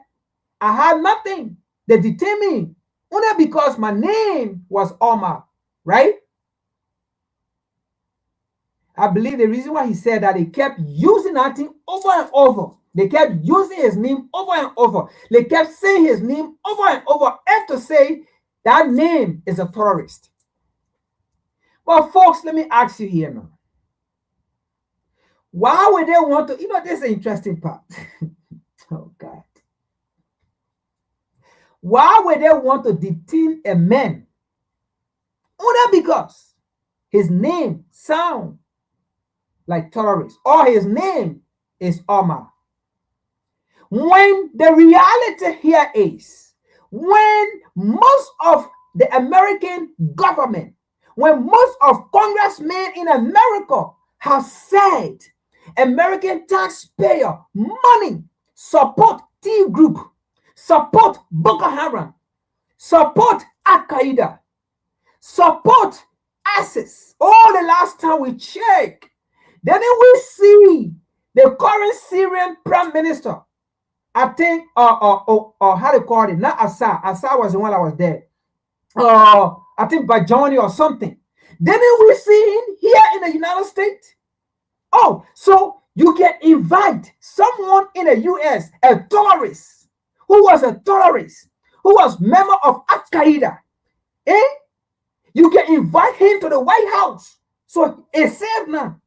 I had nothing, they detained me only because my name was Omar, right? I believe the reason why he said that, they kept using that thing over and over. They kept using his name over and over. They kept saying his name over and over, and to say that name is a terrorist. But folks, let me ask you here now. Why would they want to, this is the interesting part. Oh God. Why would they want to detain a man? Only because his name sounds like terrorist, or his name is Omar. When the reality here is, when most of the American government, when most of congressmen in America have said American taxpayer money support T group, support Boko Haram, support Al Qaeda, support ISIS. All the last time we check, then we see the current Syrian prime minister, I think, or how they call it, not Assad. Assad was the one that was dead. I think Bajani or something. Then we see him here in the United States. Oh, so you can invite someone in the US, a terrorist, who was a terrorist, who was member of Al Qaeda. You can invite him to the White House. So it's safe now.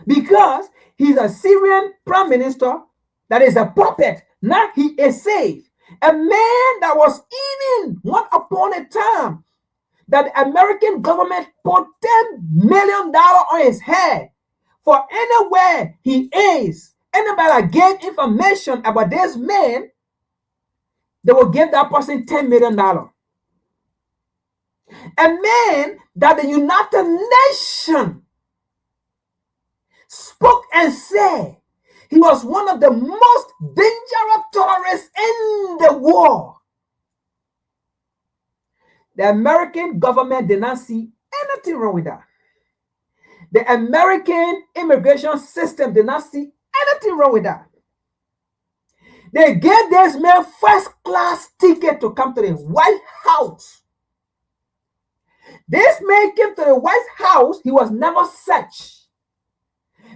Because he's a Syrian prime minister that is a puppet. Now he is safe. A man that was eating one upon a time that the American government put $10 million on his head for anywhere he is. Anybody that gave information about this man, they will give that person $10 million. A man that the United Nations spoke and said he was one of the most dangerous terrorists in the world. The American government did not see anything wrong with that. The American immigration system did not see anything wrong with that. They gave this man first-class ticket to come to the White House. This man came to the White House. He was never searched.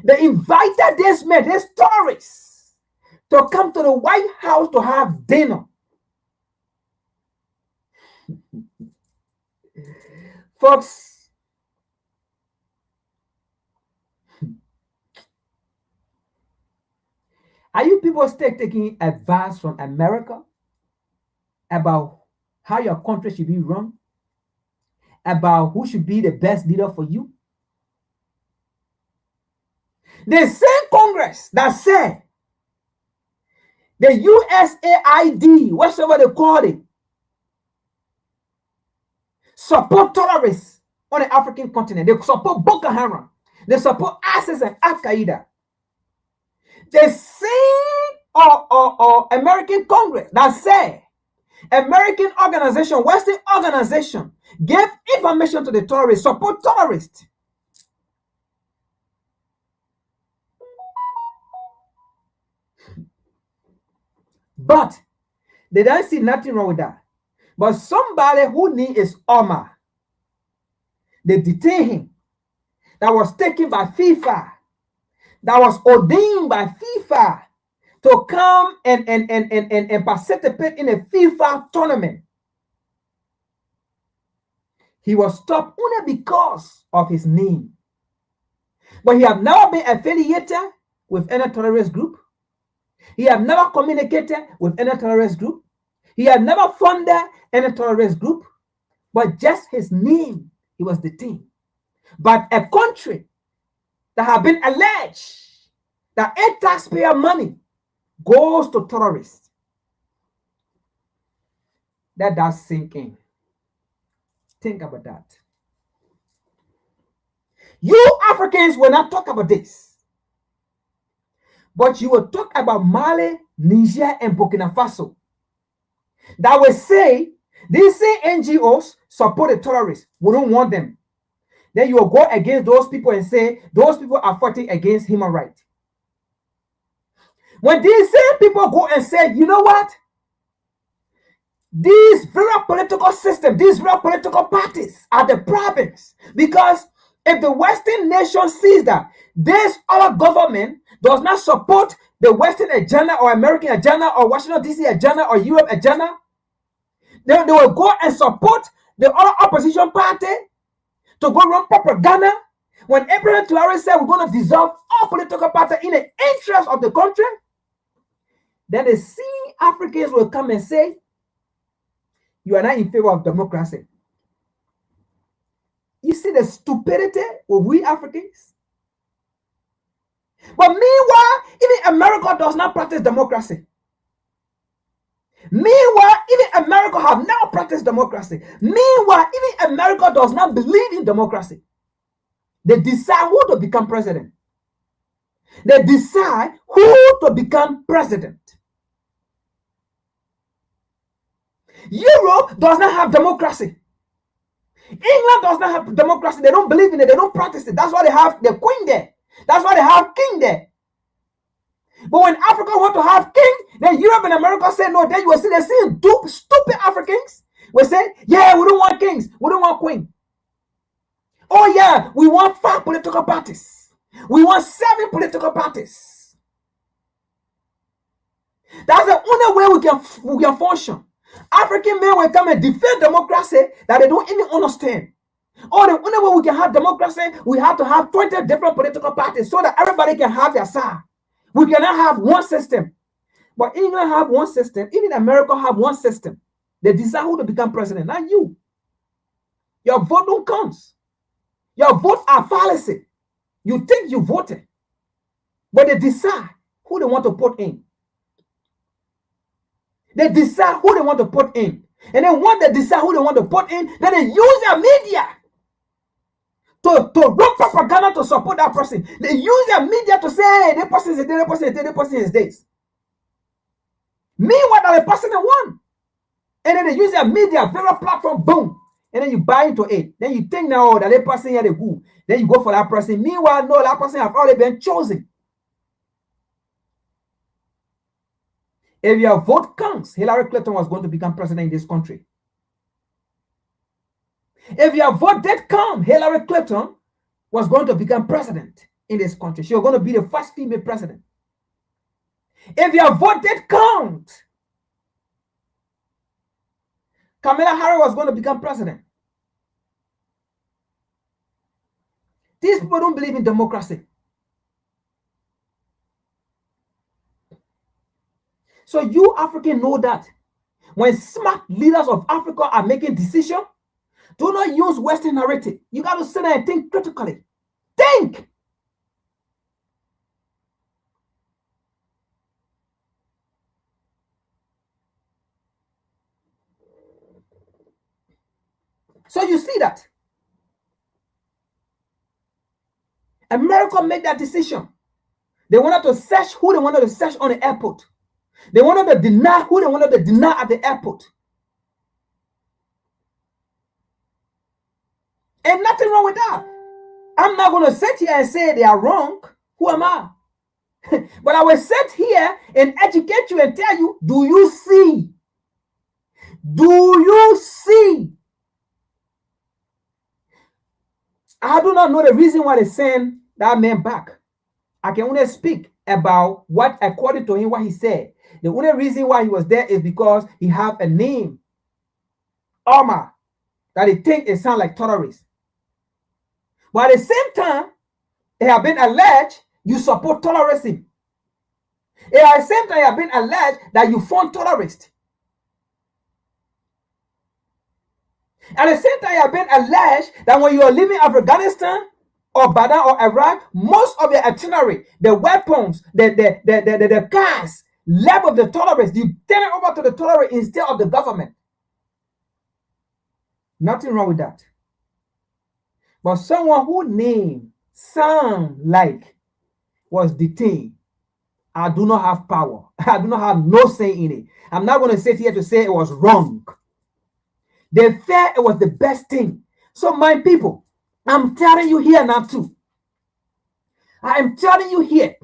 They invited this man, this tourist, to come to the White House to have dinner. Folks, are you people still taking advice from America about how your country should be run? About who should be the best leader for you? The same Congress that said the USAID, whatever they call it, support terrorists on the African continent. They support Boko Haram. They support ISIS and Al Qaeda. The same American Congress that said American organization, Western organization, gave information to the terrorists, support terrorists. But they don't see nothing wrong with that. But somebody who needs is Omar. They detain him. That was taken by FIFA. That was ordained by FIFA to come and participate in a FIFA tournament. He was stopped only because of his name. But he have never been affiliated with any terrorist group. He have never communicated with any terrorist group. He had never funded any terrorist group. But just his name, he was detained. But a country that have been alleged that taxpayer money goes to terrorists. Let that sink in. Think about that. You Africans will not talk about this, but you will talk about Mali, Niger, and Burkina Faso. That will say these same NGOs support the terrorists. We don't want them. Then you will go against those people and say those people are fighting against human rights. When these same people go and say, you know what? These very political systems, these very political parties are the problems. Because if the Western nation sees that this other government does not support the Western agenda or American agenda or Washington DC agenda or Europe agenda, then they will go and support the other opposition party to go run propaganda. When Abraham Traore said we're going to dissolve all political parties in the interest of the country, then the same Africans will come and say, you are not in favor of democracy. You see the stupidity of we Africans? But meanwhile, even America does not practice democracy. Meanwhile, even America have now practiced democracy. Meanwhile, even America does not believe in democracy. They decide who to become president. They decide who to become president. Europe does not have democracy. England does not have democracy. They don't believe in it. They don't practice it. That's why they have the queen there. That's why they have king there. But when Africa want to have king, then Europe and America say no. Then you will see the same stupid Africans will say, yeah, we don't want kings. We don't want queen. Oh yeah, we want 5 political parties. We want 7 political parties. That's the only way we can function. African men will come and defend democracy that they don't even understand. Or the only way we can have democracy, we have to have 20 different political parties so that everybody can have their side. We cannot have one system. But England have one system. Even America have one system. They decide who to become president, not you. Your vote don't count. Your votes are fallacy. You think you voted, but they decide who they want to put in. They decide who they want to put in. And then once they decide who they want to put in, then they use their media to run propaganda to support that person. They use their media to say, hey, that person is this, that person is this, that person is this. Meanwhile, the person won. And then they use their media, very platform, boom. And then you buy into it. Then you think now that person here they go. Then you go for that person. Meanwhile, no, that person have already been chosen. If your vote counts, Hillary Clinton was going to become president in this country. If your vote did count, Hillary Clinton was going to become president in this country. She was going to be the first female president. If your vote did count, Kamala Harris was going to become president. These people don't believe in democracy. So you Africans know that when smart leaders of Africa are making decisions, do not use Western narrative. You got to sit there and think critically. Think. So you see that America made that decision. They wanted to search who they wanted to search on the airport. They wanted to deny who they wanted to deny at the airport. And nothing wrong with that. I'm not going to sit here and say they are wrong. Who am I? But I will sit here and educate you and tell you, do you see? Do you see? I do not know the reason why they sent that man back. I can only speak about what, according to him, what he said. The only reason why he was there is because he have a name, Omar, that he think it sound like terrorist. But at the same time, it have been alleged you support terrorism. At the same time, it have been alleged that you fund terrorists. At the same time, it have been alleged that when you are leaving Afghanistan or Badr or Iraq, most of your itinerary, the weapons, the cars, left of the terrorists, you turn it over to the terrorists instead of the government. Nothing wrong with that. But someone who name sound like was detained, I do not have power. I do not have no say in it. I'm not going to sit here to say it was wrong. They felt it was the best thing. So my people, I'm telling you here now too. I am telling you here,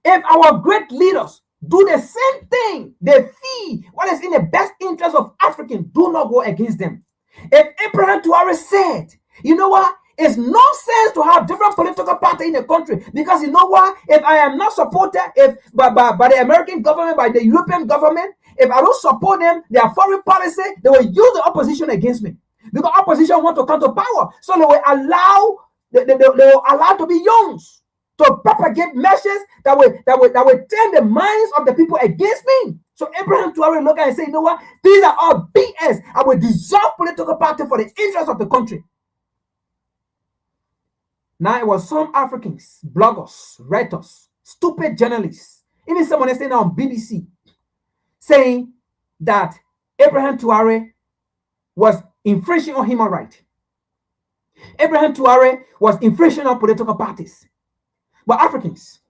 if our great leaders do the same thing, they see what is in the best interest of Africans, do not go against them. If Abraham Traore said, you know what, it's nonsense to have different political parties in the country, because you know what, if I am not supported by the American government, by the European government, if I don't support them, their foreign policy, they will use the opposition against me, because opposition want to come to power, so they will allow they will allow to be used to propagate messages that will turn the minds of the people against me. So Abraham Traore look at and say, you know what? These are all BS. I will dissolve political party for the interest of the country. Now it was some Africans, bloggers, writers, stupid journalists, even someone saying on BBC, saying that Abraham Traore was infringing on human rights. Abraham Traore was infringing on political parties. But Africans,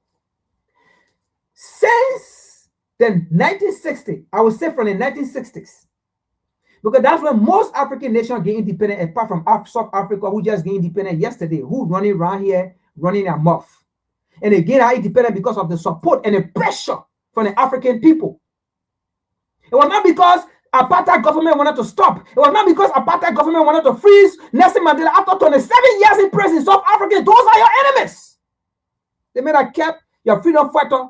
since the 1960s, I would say from the 1960s, because that's when most African nations get independent, apart from South Africa, who just get independent yesterday, who running around here, running their mouth. And again, are independent because of the support and the pressure from the African people. It was not because apartheid government wanted to stop. It was not because apartheid government wanted to freeze Nelson Mandela after 27 years in prison. South Africa, those are your enemies. They may have kept your freedom fighter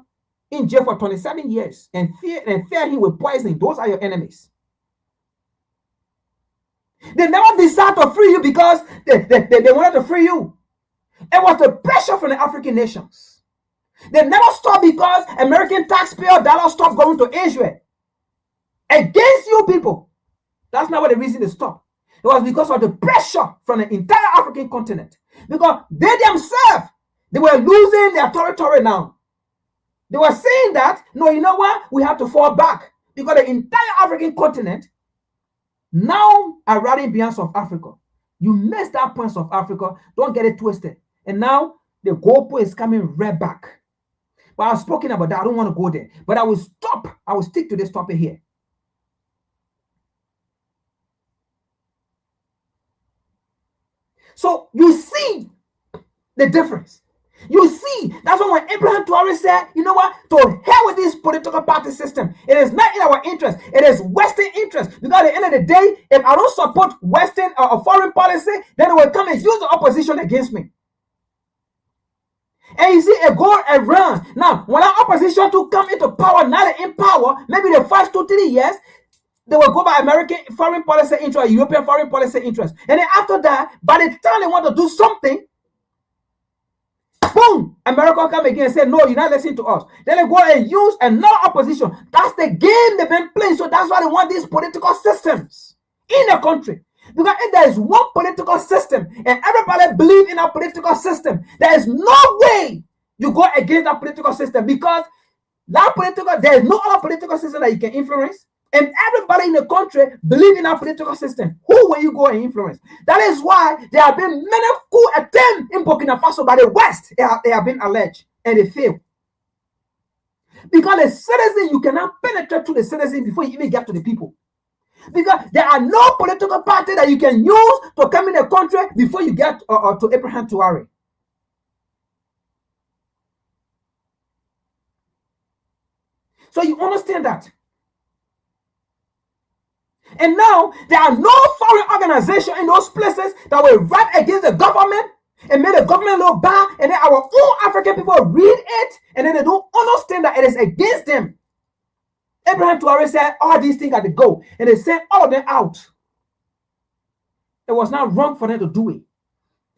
in jail for 27 years and fear him with poison. Those are your enemies. They never decided to free you because they wanted to free you. It was the pressure from the African nations. They never stopped because American taxpayer dollars stopped going to Israel against you people. That's not what the reason they stopped. It was because of the pressure from the entire African continent. Because they themselves, they were losing their territory now. They were saying that, no, you know what? We have to fall back. Because the entire African continent now are riding behind South Africa. You missed that point, South Africa. Don't get it twisted. And now the goalpost is coming right back. But I've spoken about that. I don't want to go there. But I will stop. I will stick to this topic here. So you see the difference. You see, that's why when Abraham Traore said, you know what, to hell with this political party system. It is not in our interest. It is Western interest. Because at the end of the day, if I don't support Western or foreign policy, then they will come and use the opposition against me. And you see, it go around. Now, when our opposition to come into power, now they're in power, maybe the first 2-3 years, they will go by American foreign policy interest, European foreign policy interest. And then after that, by the time they want to do something, boom, America come again and say, no, you're not listening to us. Then they go and use another opposition. That's the game they've been playing. So that's why they want these political systems in the country. Because if there is one political system and everybody believes in our political system, there is no way you go against that political system, because there is no other political system that you can influence. And everybody in the country believes in our political system. Who will you go and influence? That is why there have been many coup attempts in Burkina Faso by the West. They have been alleged and they failed. Because the citizen, you cannot penetrate to the citizen before you even get to the people. Because there are no political party that you can use to come in the country before you get to Abraham Traore. So you understand that. And now there are no foreign organization in those places that will write against the government and make the government look bad, and then our own African people read it and then they don't understand that it is against them. Abraham Traore said all these things got to go, and they sent all of them out. It was not wrong for them to do it.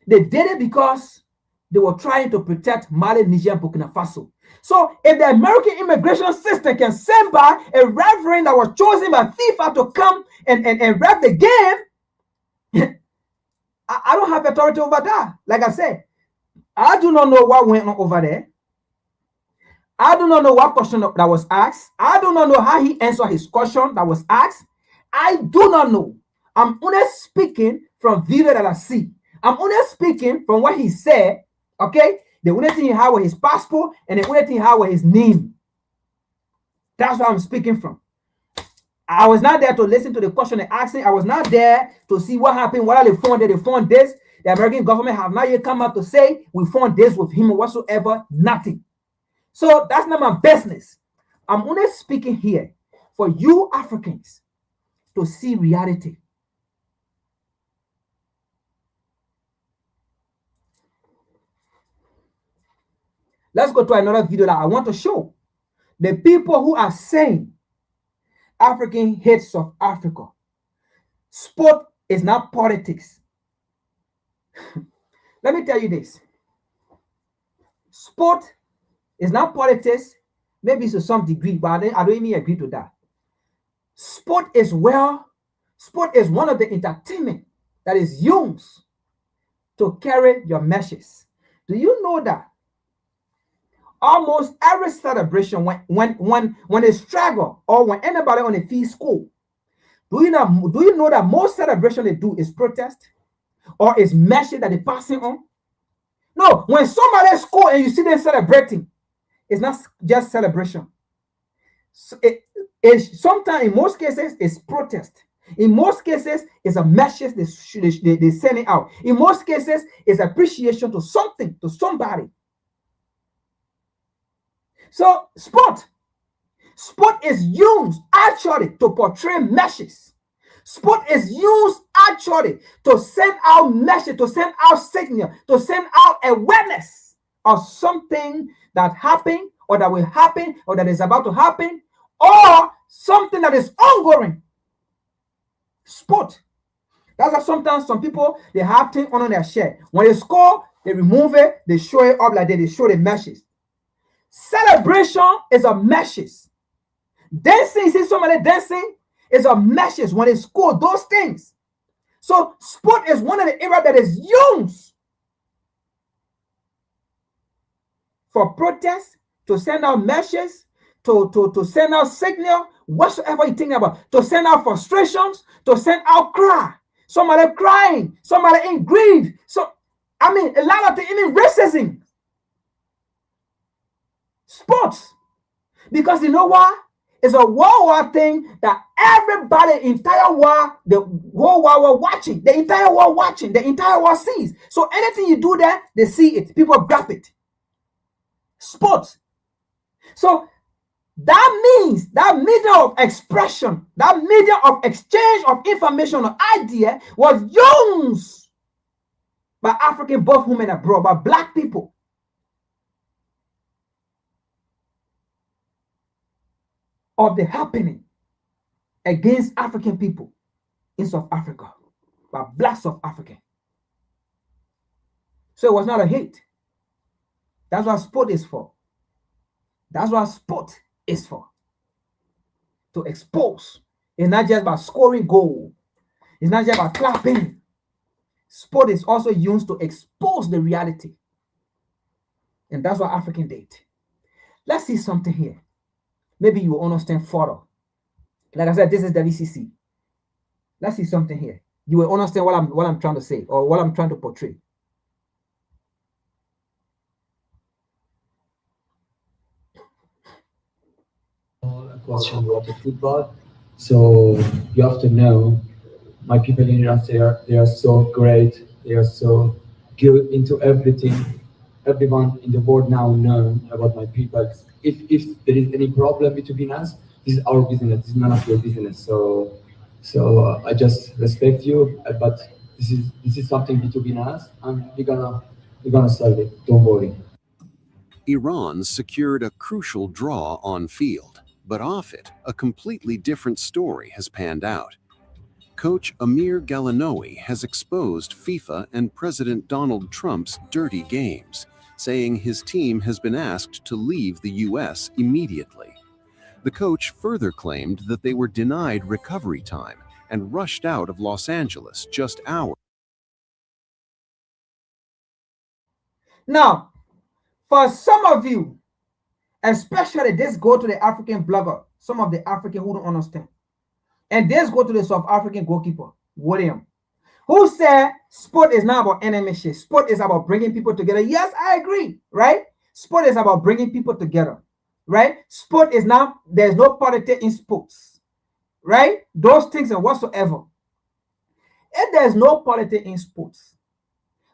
They did it because they were trying to protect Mali, Niger, and Burkina Faso. So if the American immigration system can send by a reverend that was chosen by FIFA to come and rep the game, I don't have authority over that. Like I said, I do not know what went on over there. I do not know what question that was asked. I do not know how he answered his question that was asked. I do not know. I'm only speaking from video that I see. I'm only speaking from what he said, okay? The only thing he had was his passport, and the only thing he had was his name. That's what I'm speaking from. I was not there to listen to the question and asking. I was not there to see what happened. What are they found? They found this. The American government have not yet come out to say we found this with him whatsoever. Nothing. So that's not my business. I'm only speaking here for you Africans to see reality. Let's go to another video that I want to show. The people who are saying African hate South Africa. Sport is not politics. Let me tell you this. Sport is not politics, maybe to some degree, but I don't even agree to that. Sport is one of the entertainment that is used to carry your messages. Do you know that almost every celebration when they struggle or when anybody on the field score, do you know that most celebration they do is protest or is message that they're passing on? No, when somebody score and you see them celebrating, it's not just celebration. Sometimes, in most cases, it's protest. In most cases, it's a message they're sending out. In most cases, it's appreciation to something, to somebody. So, sport is used actually to portray messages. Sport is used actually to send out message, to send out signal, to send out awareness of something that happened or that will happen or that is about to happen or something that is ongoing. Sport. That's why sometimes some people, they have things on their shirt. When they score, they remove it, they show it up like that, they show the message. Celebration is a message. Dancing, see somebody dancing, is a message when they score those things. So sport is one of the areas that is used for protest, to send out messages, to send out signal, whatsoever you think about, to send out frustrations, to send out cry. Somebody crying, somebody in grief. So, I mean, a lot of things, even racism. Sports. Because you know why? It's a worldwide thing that everybody, entire world, the whole world were watching. The entire world watching. The entire world sees. So anything you do there, they see it. People grab it. Sports. So that means that medium of expression, that medium of exchange of information or idea was used by African, both women and abroad, by black people. Of the happening against African people in South Africa by black South African. So it was not a hate. That's what sport is for. That's what sport is for. To expose. It's not just about scoring goal. It's not just about clapping. Sport is also used to expose the reality. And that's what African did. Let's see something here. Maybe you will understand further. Like I said, this is WCC. Let's see something here. You will understand what I'm trying to say or what I'm trying to portray. A question about the football. So you have to know, my people in Iraq, they are so great. They are so good into everything. Everyone in the world now know about my people. If there is any problem between us, this is our business. This is none of your business. So I just respect you, but this is something between us, and we're gonna solve it. Don't worry. Iran secured a crucial draw on field, but off it, a completely different story has panned out. Coach Amir Galanoui has exposed FIFA and President Donald Trump's dirty games, saying his team has been asked to leave the U.S. immediately. The coach further claimed that they were denied recovery time and rushed out of Los Angeles just hours. Now, for some of you, especially this go to the African blogger, some of the African who don't understand, and this go to the South African goalkeeper. William, who said sport is not about enemyship. Sport is about bringing people together. Yes, I agree, right? Sport is about bringing people together, right? Sport is not, there's no politics in sports, right? Those things and whatsoever. If there's no politics in sports,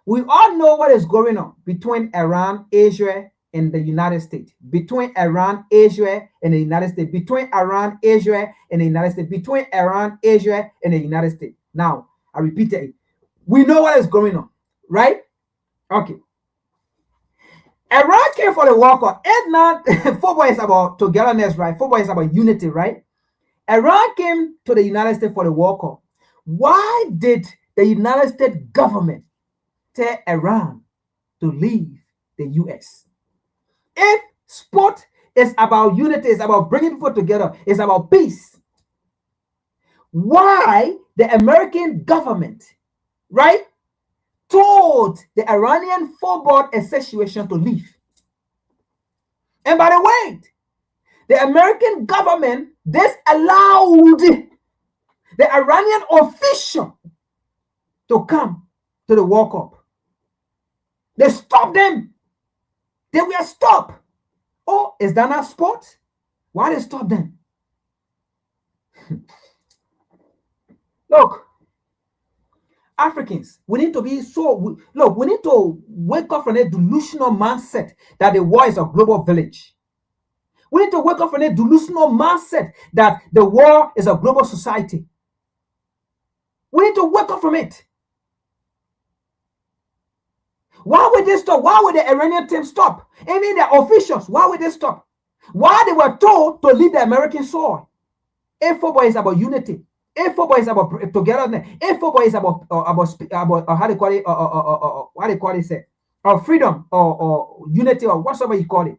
we all know what is going on between Iran, Israel, and the United States. Between Iran, Israel, and the United States. Between Iran, Israel, and the United States. Between Iran, Israel, and the United States. Now, I repeat it. We know what is going on, right? Okay. Iran came for the World Cup. And now, football is about togetherness, right? Football is about unity, right? Iran came to the United States for the World Cup. Why did the United States government tell Iran to leave the US? If sport is about unity, it's about bringing people together, it's about peace, why the American government, right, told the Iranian Football Association to leave? And by the way, the American government disallowed the Iranian official to come to the World Cup. They stopped them. They were stopped. Oh, is that not sport? Why they stop them? Look, Africans, we need to be we need to wake up from a delusional mindset that the world is a global village. We need to wake up from a delusional mindset that the world is a global society. We need to wake up from it. Why would they stop? Why would the Iranian team stop? Even the officials, why would they stop? Why they were told to leave the American soil? If football is about unity, if football is about togetherness, if football is about how they call it, what they call it, say, or freedom or unity or whatever you call it.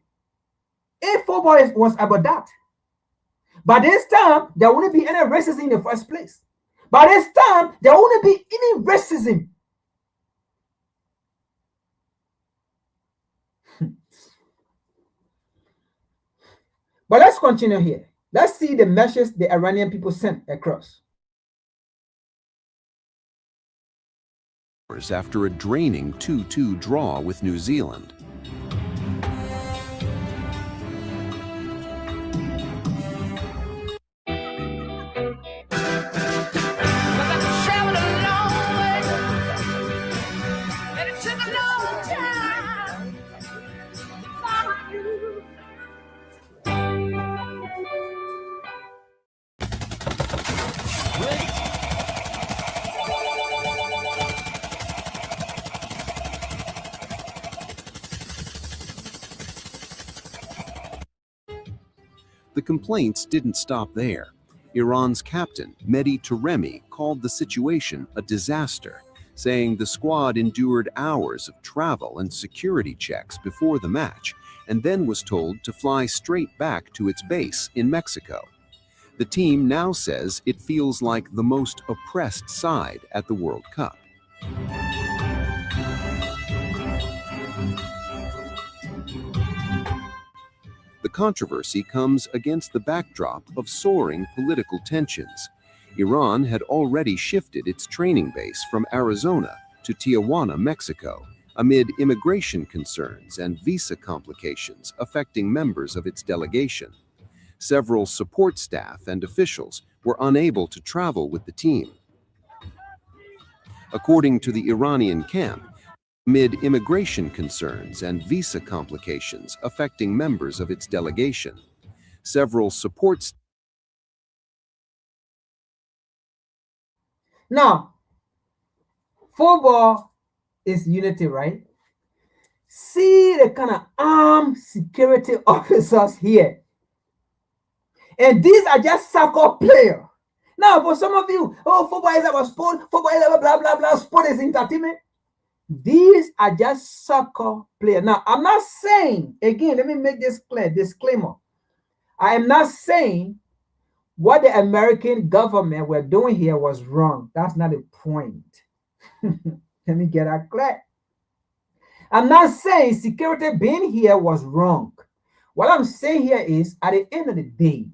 If football was about that, by this time there wouldn't be any racism in the first place. By this time there wouldn't be any racism. But let's continue here. Let's see the messages the Iranian people sent across. After a draining 2-2 draw with New Zealand. The complaints didn't stop there. Iran's captain, Mehdi Taremi, called the situation a disaster, saying the squad endured hours of travel and security checks before the match, and then was told to fly straight back to its base in Mexico. The team now says it feels like the most oppressed side at the World Cup. The controversy comes against the backdrop of soaring political tensions. Iran had already shifted its training base from Arizona to Tijuana, Mexico, amid immigration concerns and visa complications affecting members of its delegation. Several support staff and officials were unable to travel with the team. According to the Iranian camp, amid immigration concerns and visa complications affecting members of its delegation, several support. Now, football is unity, right? See the kind of armed security officers here. And these are just soccer players. Now, for some of you, oh, football is about sport, football is about blah, blah, blah, sport is entertainment. These are just soccer players. Now, I'm not saying, again, let me make this clear, disclaimer. I am not saying what the American government were doing here was wrong. That's not the point. Let me get that clear. I'm not saying security being here was wrong. What I'm saying here is, at the end of the day,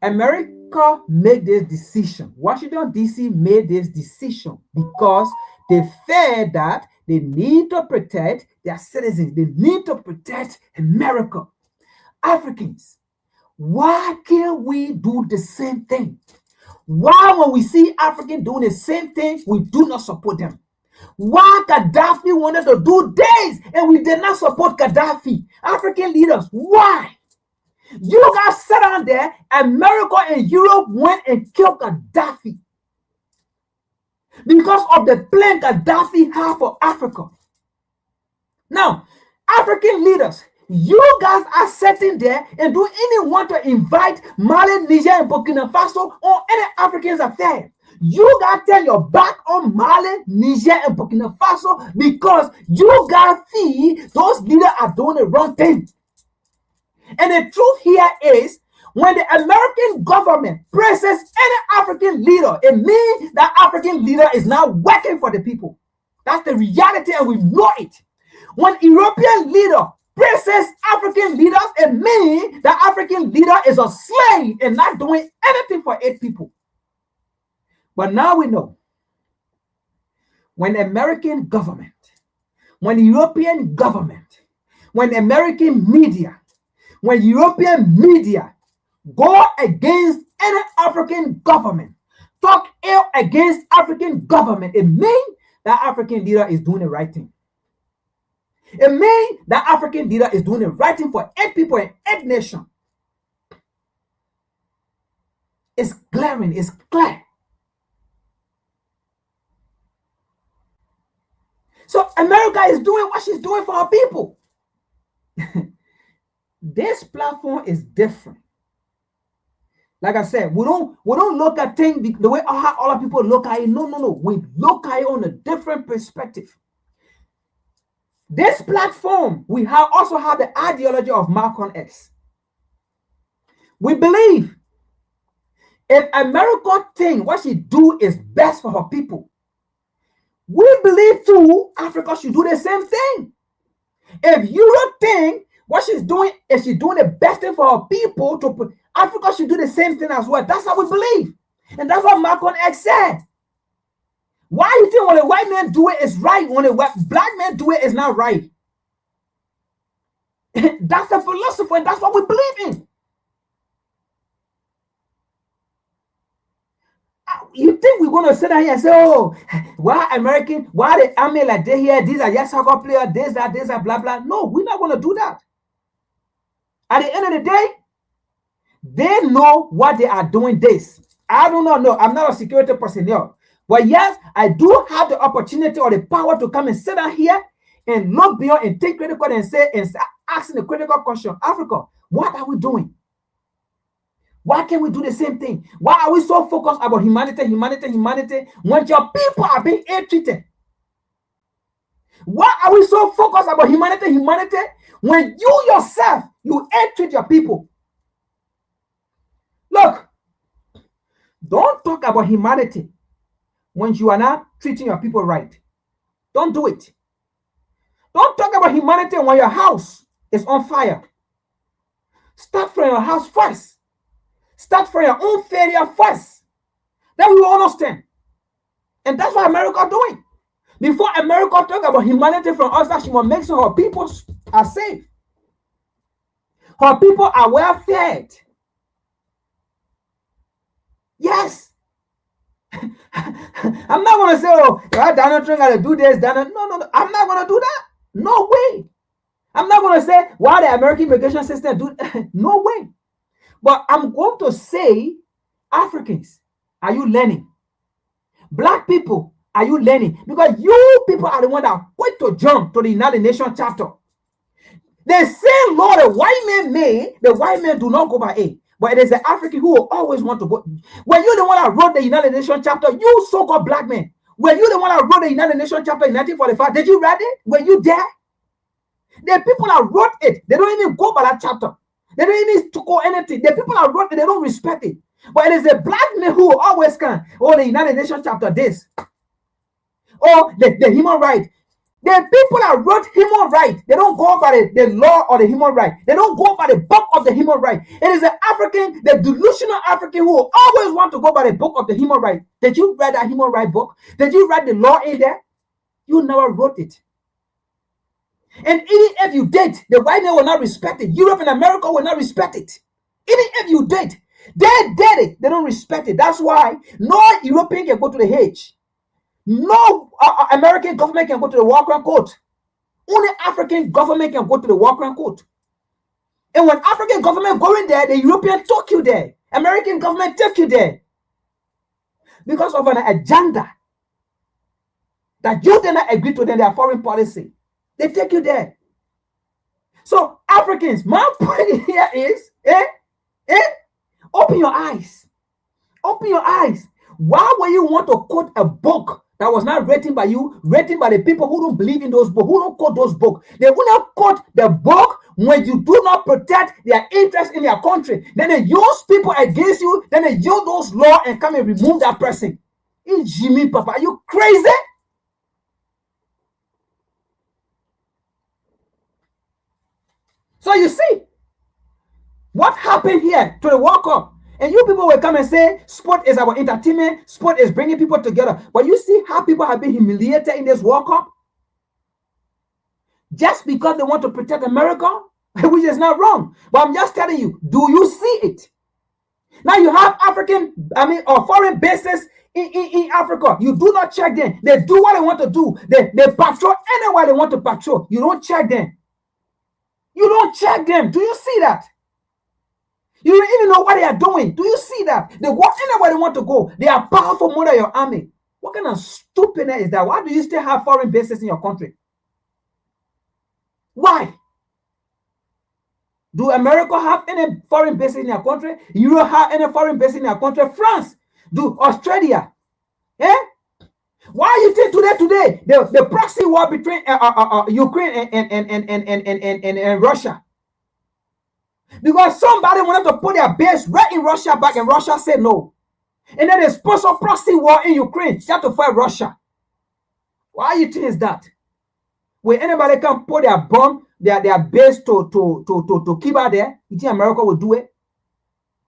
America America made this decision. Washington, D.C. made this decision because they fear that they need to protect their citizens. They need to protect America. Africans, why can't we do the same thing? Why, when we see Africans doing the same thing, we do not support them? Why Gaddafi wanted to do this and we did not support Gaddafi? African leaders, why? You guys sat down there, America and Europe went and killed Gaddafi because of the plan Gaddafi had for Africa. Now, African leaders, you guys are sitting there and do anyone to invite Mali, Niger, and Burkina Faso on any African's affair? You guys turn your back on Mali, Niger, and Burkina Faso because you guys feel those leaders are doing the wrong thing. And the truth here is, when the American government presses any African leader, it means that African leader is now working for the people. That's the reality, and we know it. When European leader presses African leaders, it means that African leader is a slave and not doing anything for its people. But now we know, when American government, when European government, when American media, when European media go against any African government, talk ill against African government, it means that African leader is doing the right thing. It means that African leader is doing the right thing for 8 people and 8 nations. It's glaring, it's clear. So America is doing what she's doing for her people. This platform is different. Like I said, we don't look at things the way how other people look at it. No. We look at it on a different perspective. This platform, we also have the ideology of Malcolm X. We believe if America thinks what she do is best for her people, we believe too Africa should do the same thing. If Europe think what she's doing is she's doing the best thing for her people, Africa should do the same thing as well. That's how we believe. And that's what Malcolm X said. Why do you think when a white man do it is right, when a black man do it is not right? That's the philosophy, and that's what we believe in. You think we're going to sit down here and say, oh, why American, why the army like they here, these are yes soccer players, this, that, blah, blah. No, we're not going to do that. At the end of the day, they know what they are doing this. I do not know. I'm not a security personnel. But yes, I do have the opportunity or the power to come and sit down here and look beyond and think critical and say and asking the critical question, Africa, what are we doing? Why can't we do the same thing? Why are we so focused about humanity when your people are being ill-treated? Why are we so focused about humanity when you yourself, you ill-treat your people? Look, don't talk about humanity when you are not treating your people right. Don't do it. Don't talk about humanity when your house is on fire. Start from your house first. Start from your own failure first. Then we will understand. And that's what America is doing. Before America talk about humanity from us, she will make sure her people are safe. Her people are well fed. Yes. I'm not going to say, oh, Donald Trump got to do this, Donald. No. I'm not going to do that. No way. I'm not going to say, why the American immigration system do no way. But I'm going to say, Africans, are you learning? Black people, are you learning? Because you people are the one that quit to jump to the United Nations chapter. The same law the white man made, the white man do not go by A. But it is the African who will always want to go. Were you the one that wrote the United Nations chapter? You so-called black man. Were you the one that wrote the United Nations chapter in 1945? Did you read it? Were you there? The people that wrote it, they don't even go by that chapter. They don't even go anything. The people that wrote it, they don't respect it. But it is the black man who always can. Oh, the United Nations chapter this. Or the human right. The people that wrote human rights, they don't go by the law or the human right. They don't go by the book of the human right. It is the African, the delusional African who always want to go by the book of the human right. Did you read that human right book? Did you write the law in there? You never wrote it. And even if you did, the white man will not respect it. Europe and America will not respect it. Even if you did, they did it. They don't respect it. That's why no European can go to the Hague. No American government can go to the War Crime Court. Only African government can go to the War Crime Court. And when African government go in there, the European took you there. American government took you there. Because of an agenda that you did not agree to in their foreign policy. They take you there. So Africans, my point here is, open your eyes. Open your eyes. Why would you want to quote a book that was not written by you, written by the people who don't believe in those books, who don't quote those books? They will not quote the book when you do not protect their interest in their country. Then they use people against you, then they use those laws and come and remove that person. It's Jimmy Papa. Are you crazy? So you see, what happened here to the World Cup? And you people will come and say, sport is our entertainment, sport is bringing people together. But you see how people have been humiliated in this World Cup? Just because they want to protect America, which is not wrong. But I'm just telling you, do you see it? Now you have or foreign bases in Africa. You do not check them. They do what they want to do. They patrol anywhere they want to patrol. You don't check them. You don't check them. Do you see that? You don't even know what they are doing. Do you see that? They go anywhere they want to go. They are powerful more than your army. What kind of stupidness is that? Why do you still have foreign bases in your country? Why? Do America have any foreign bases in their country? Europe have any foreign bases in their country? France? Do Australia? Why you think today the proxy war between Ukraine and Russia? Because somebody wanted to put their base right in Russia back, and Russia said no. And then they sponsor proxy war in Ukraine just to fight Russia. Why you think is that? When anybody can put their bomb, their base to Cuba there, you think America will do it?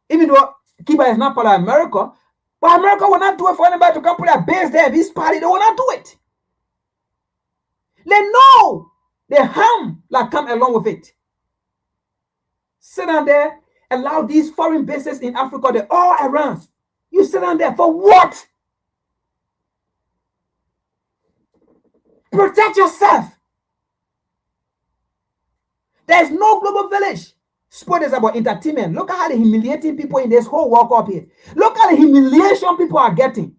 Even though Cuba is not part of America, but America will not do it for anybody to come put their base there. This party, they will not do it. They know the harm that come along with it. Sit down there, allow these foreign bases in Africa, they're all around. You sit down there for what? Protect yourself. There's no global village. Sport is about entertainment. Look at how they're humiliating people in this whole World Cup here. Look at the humiliation people are getting.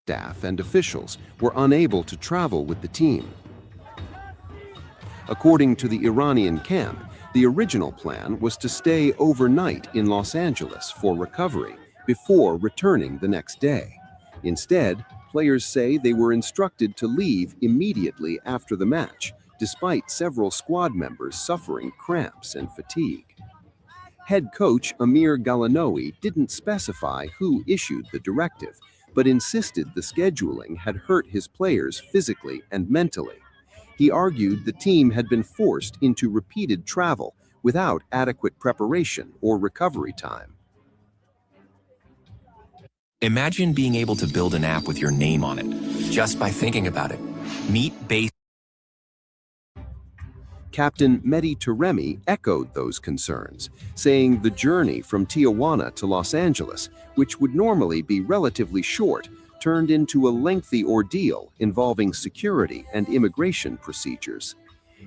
Staff and officials were unable to travel with the team. According to the Iranian camp, the original plan was to stay overnight in Los Angeles for recovery before returning the next day. Instead, players say they were instructed to leave immediately after the match, despite several squad members suffering cramps and fatigue. Head coach Amir Galanoui didn't specify who issued the directive, but insisted the scheduling had hurt his players physically and mentally. He argued the team had been forced into repeated travel without adequate preparation or recovery time. Imagine being able to build an app with your name on it, just by thinking about it. Meet base. Captain Mehdi Taremi echoed those concerns, saying the journey from Tijuana to Los Angeles, which would normally be relatively short, turned into a lengthy ordeal involving security and immigration procedures.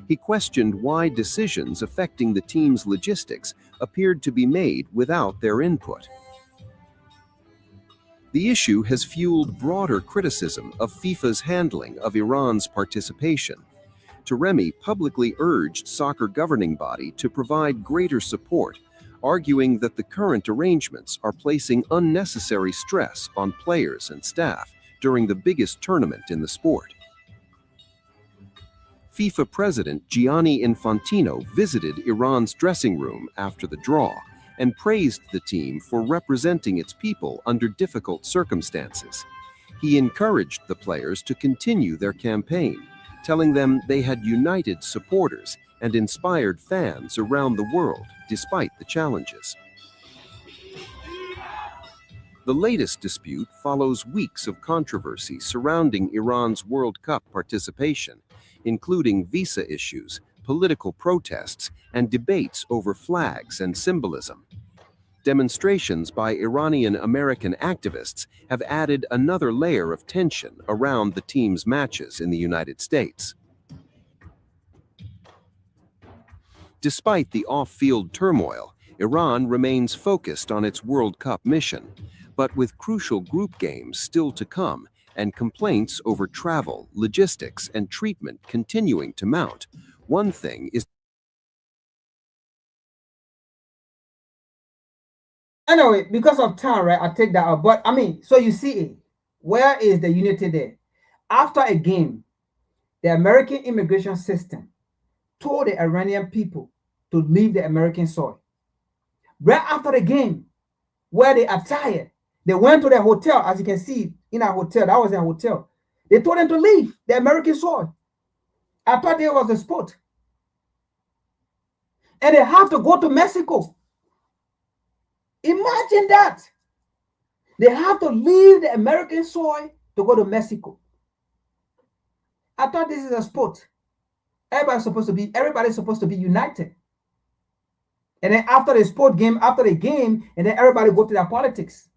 He questioned why decisions affecting the team's logistics appeared to be made without their input. The issue has fueled broader criticism of FIFA's handling of Iran's participation. Taremi publicly urged soccer governing body to provide greater support, arguing that the current arrangements are placing unnecessary stress on players and staff during the biggest tournament in the sport. FIFA president Gianni Infantino visited Iran's dressing room after the draw and praised the team for representing its people under difficult circumstances. He encouraged the players to continue their campaign, telling them they had united supporters and inspired fans around the world despite the challenges. The latest dispute follows weeks of controversy surrounding Iran's World Cup participation, including visa issues, political protests, and debates over flags and symbolism. Demonstrations by Iranian American activists have added another layer of tension around the team's matches in the United States. Despite the off-field turmoil, Iran remains focused on its World Cup mission, but with crucial group games still to come and complaints over travel, logistics, and treatment continuing to mount, one thing is Anyway, because of time, right, I take that out. But I mean, so you see it. Where is the unity there? After a game, the American immigration system told the Iranian people to leave the American soil. Right after the game, where they are tired, they went to their hotel, as you can see in our hotel. That was their hotel. They told them to leave the American soil. I thought it was a sport. And they have to go to Mexico. Imagine that. They have to leave the American soil to go to Mexico. I thought this is a sport. Everybody's supposed to be united. And then after the sport game, after the game, and then everybody go to their politics.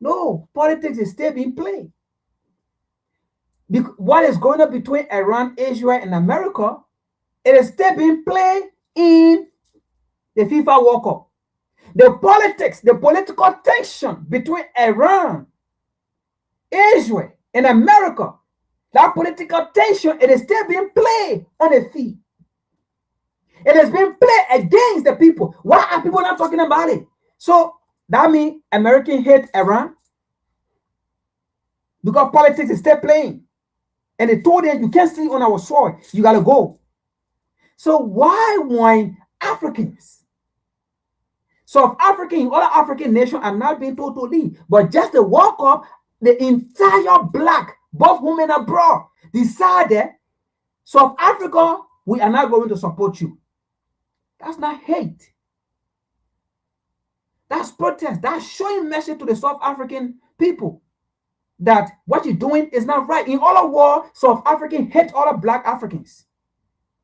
No, politics is still being played. What is going on between Iran, Israel, and America, it is still being played in the FIFA World Cup. The politics, the political tension between Iran, Israel, and America, that political tension, it is still being played on the field. It has been played against the people. Why are people not talking about it? So that means Americans hate Iran because politics is still playing. And they told them, you can't stay on our soil. You got to go. So why when Africans, South African, other African nations are not being told to leave, but just the World Cup, the entire black, both women and abroad, decided, South Africa, we are not going to support you. That's not hate. That's protest. That's showing message to the South African people that what you're doing is not right. In all the world, South Africans hate all the black Africans.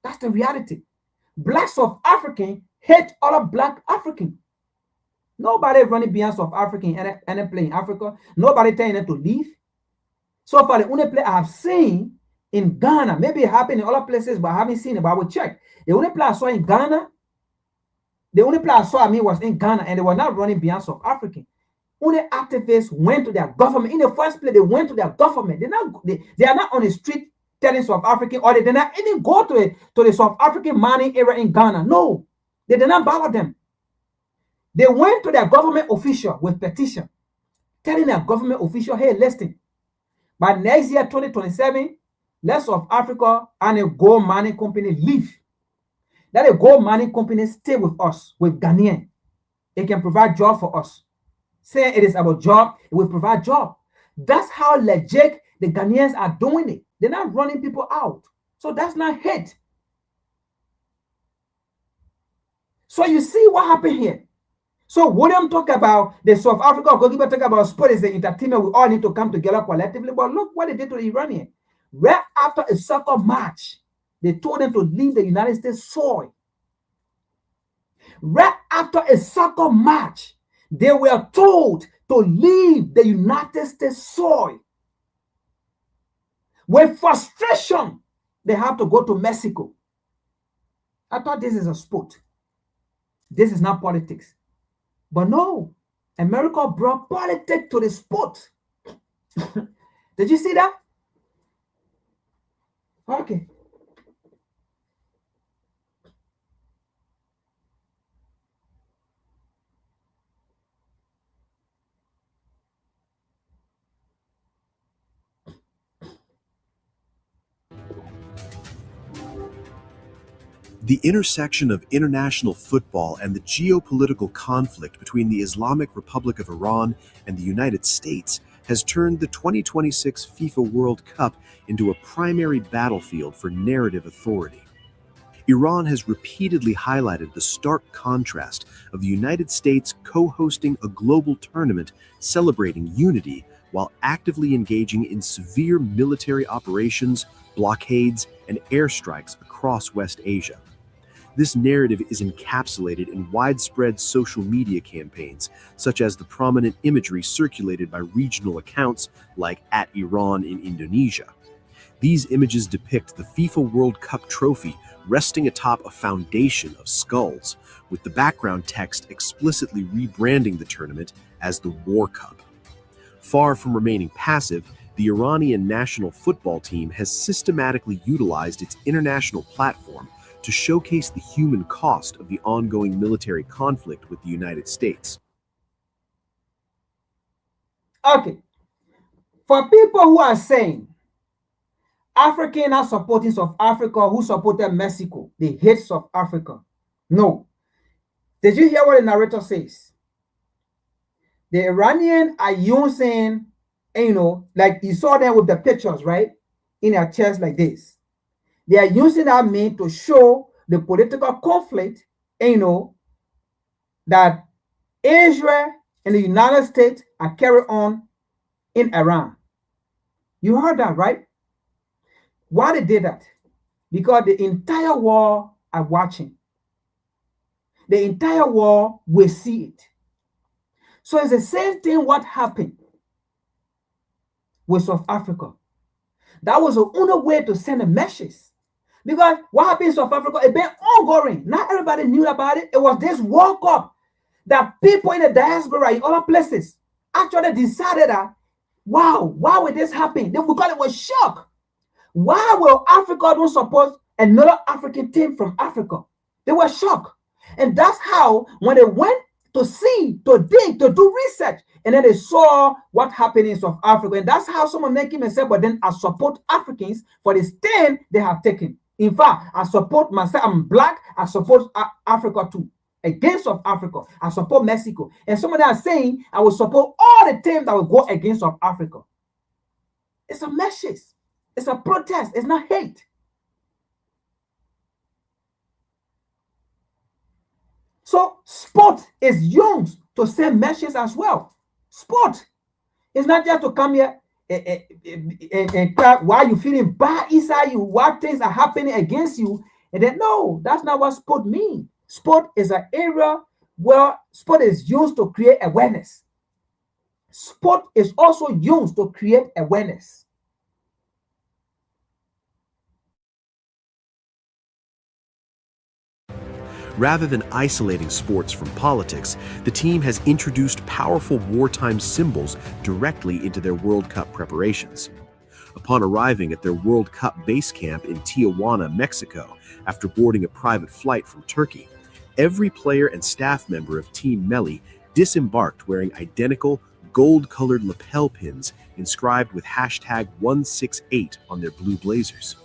That's the reality. Black South African hate all the black African. Nobody running beyond South African and playing Africa. Nobody telling them to leave. So far, the only play I have seen in Ghana, maybe it happened in other places, but I haven't seen it, but I will check. The only play I saw in Ghana, the only play I saw was in Ghana, and they were not running beyond South African. Only activists went to their government. In the first place, they went to their government. They are not on the street telling South African, or they did not even go to the South African mining area in Ghana. No, they did not bother them. They went to their government official with petition, telling their government official, hey, listen, by next year, 2027, let South Africa and a gold mining company leave. Let a gold mining company stay with us, with Ghanaian. It can provide job for us. Saying it is about job, it will provide job. That's how legit the Ghanaians are doing it. They're not running people out. So that's not hate. So you see what happened here. So William talk about the South Africa goalkeeper, talk about sport is the entertainment. We all need to come together collectively. But look what they did to the Iranian. Right after a soccer match, they told them to leave the United States soil. Right after a soccer match, they were told to leave the United States soil. With frustration, they have to go to Mexico. I thought this is a sport. This is not politics. But no, America brought politics to the sport. Did you see that? Okay. The intersection of international football and the geopolitical conflict between the Islamic Republic of Iran and the United States has turned the 2026 FIFA World Cup into a primary battlefield for narrative authority. Iran has repeatedly highlighted the stark contrast of the United States co-hosting a global tournament celebrating unity while actively engaging in severe military operations, blockades, and airstrikes across West Asia. This narrative is encapsulated in widespread social media campaigns, such as the prominent imagery circulated by regional accounts like @Iran in Indonesia. These images depict the FIFA World Cup trophy resting atop a foundation of skulls, with the background text explicitly rebranding the tournament as the War Cup. Far from remaining passive, the Iranian national football team has systematically utilized its international platform to showcase the human cost of the ongoing military conflict with the United States. Okay. For people who are saying Africans are supporting South Africa, who supported Mexico, they hate South Africa. No. Did you hear what the narrator says? The Iranians are using, like you saw them with the pictures, right? In their chest like this. They are using that meme to show the political conflict, that Israel and the United States are carrying on in Iran. You heard that, right? Why they did that? Because the entire world are watching. The entire world will see it. So it's the same thing what happened with South Africa. That was the only way to send a message. Because what happened in South Africa, it been ongoing. Not everybody knew about it. It was this World Cup that people in the diaspora in other places actually decided that, wow, why would this happen? Because it was shock. Why will Africa don't support another African team from Africa? They were shocked. And that's how, when they went to see, to dig, to do research, and then they saw what happened in South Africa. And that's how someone came and said, but then I support Africans for the stand they have taken. In fact, I support myself. I'm black. I support Africa too. Against South Africa. I support Mexico. And some of them are saying, I will support all the teams that will go against South Africa. It's a message. It's a protest. It's not hate. So sport is used to send messages as well. Sport is not just to come here and why you feeling bad inside you, what things are happening against you, and then no, that's not what sport means. Sport is an area where sport is used to create awareness. Sport is also used to create awareness. Rather than isolating sports from politics, the team has introduced powerful wartime symbols directly into their World Cup preparations. Upon arriving at their World Cup base camp in Tijuana, Mexico, after boarding a private flight from Turkey, every player and staff member of Team Melli disembarked wearing identical gold-colored lapel pins inscribed with #168 on their blue blazers.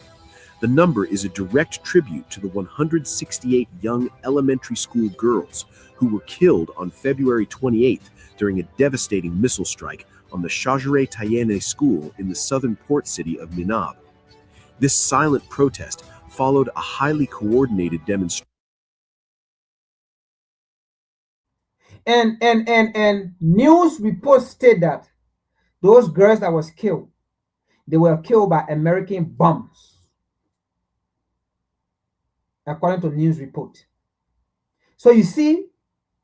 The number is a direct tribute to the 168 young elementary school girls who were killed on February 28th during a devastating missile strike on the Shajare Tayene school in the southern port city of Minab. This silent protest followed a highly coordinated demonstration. And news reports state that those girls that was killed, they were killed by American bombs. According to news report. So you see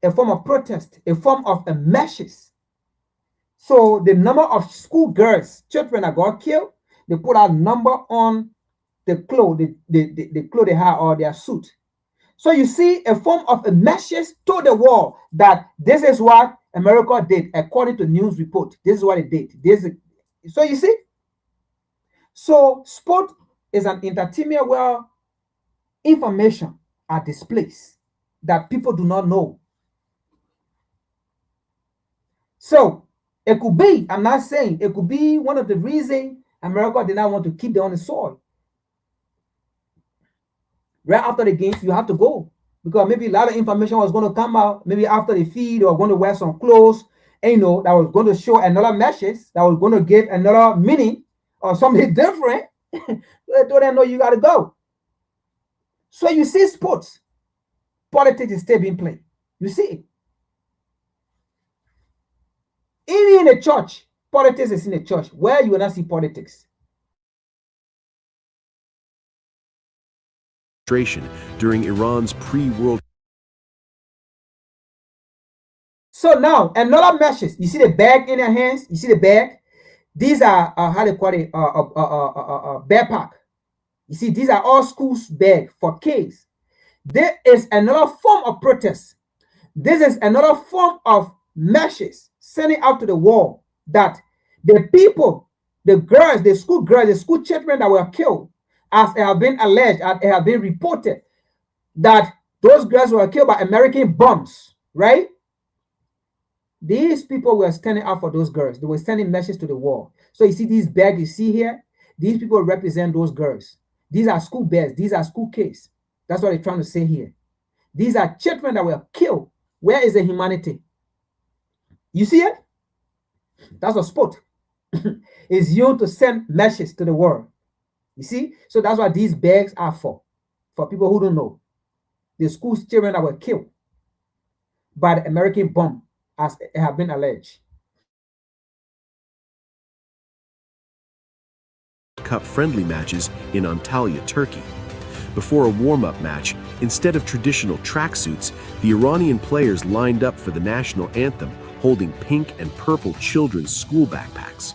a form of protest, a form of a message. So the number of school girls, children that got killed, they put a number on the clothes, the clothes they have or their suit. So you see a form of a message to the world that this is what America did according to news report. This is what it did. So you see, so sport is an entertainment where information are displayed that people do not know. So it could be, I'm not saying, it could be one of the reasons America did not want to keep them on the soil. right after the game, you have to go because maybe a lot of information was going to come out. Maybe after the feed, or going to wear some clothes, and, you know, that was going to show another message that was going to give another meaning or something different. So they told them, no, you got to go. So you see, sports, politics is still being played. You see it. Even in the church, politics is in the church. Where you will not see politics. During Iran's pre-World. So now another message. You see the bag in their hands. You see the bag. These are how they call it, backpack. You see, these are all schools bag for kids. There is another form of protest. This is another form of message sending out to the world that the people, the girls, the school girls, the school children that were killed, as it have been alleged, as it have been reported, that those girls were killed by American bombs, right? These people were standing up for those girls. They were sending messages to the world. So you see these bags you see here? These people represent those girls. These are school bags. These are school kids. That's what they're trying to say here. These are children that were killed. Where is the humanity? You see it? That's a sport. It's used to send messages to the world. You see? So that's what these bags are for people who don't know. The school children that were killed by the American bomb, as it have been alleged. Cup friendly matches in Antalya, Turkey. Before a warm-up match, instead of traditional tracksuits, the Iranian players lined up for the national anthem holding pink and purple children's school backpacks.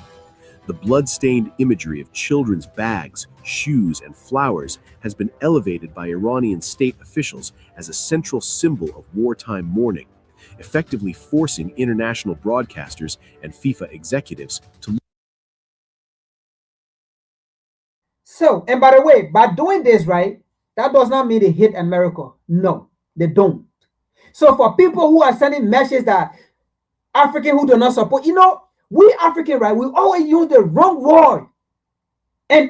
The blood-stained imagery of children's bags, shoes, and flowers has been elevated by Iranian state officials as a central symbol of wartime mourning, effectively forcing international broadcasters and FIFA executives to. So, and by the way, by doing this, right, that does not mean they hate America. No, they don't. So for people who are sending messages that African who do not support, you know, we African, right, we always use the wrong word. And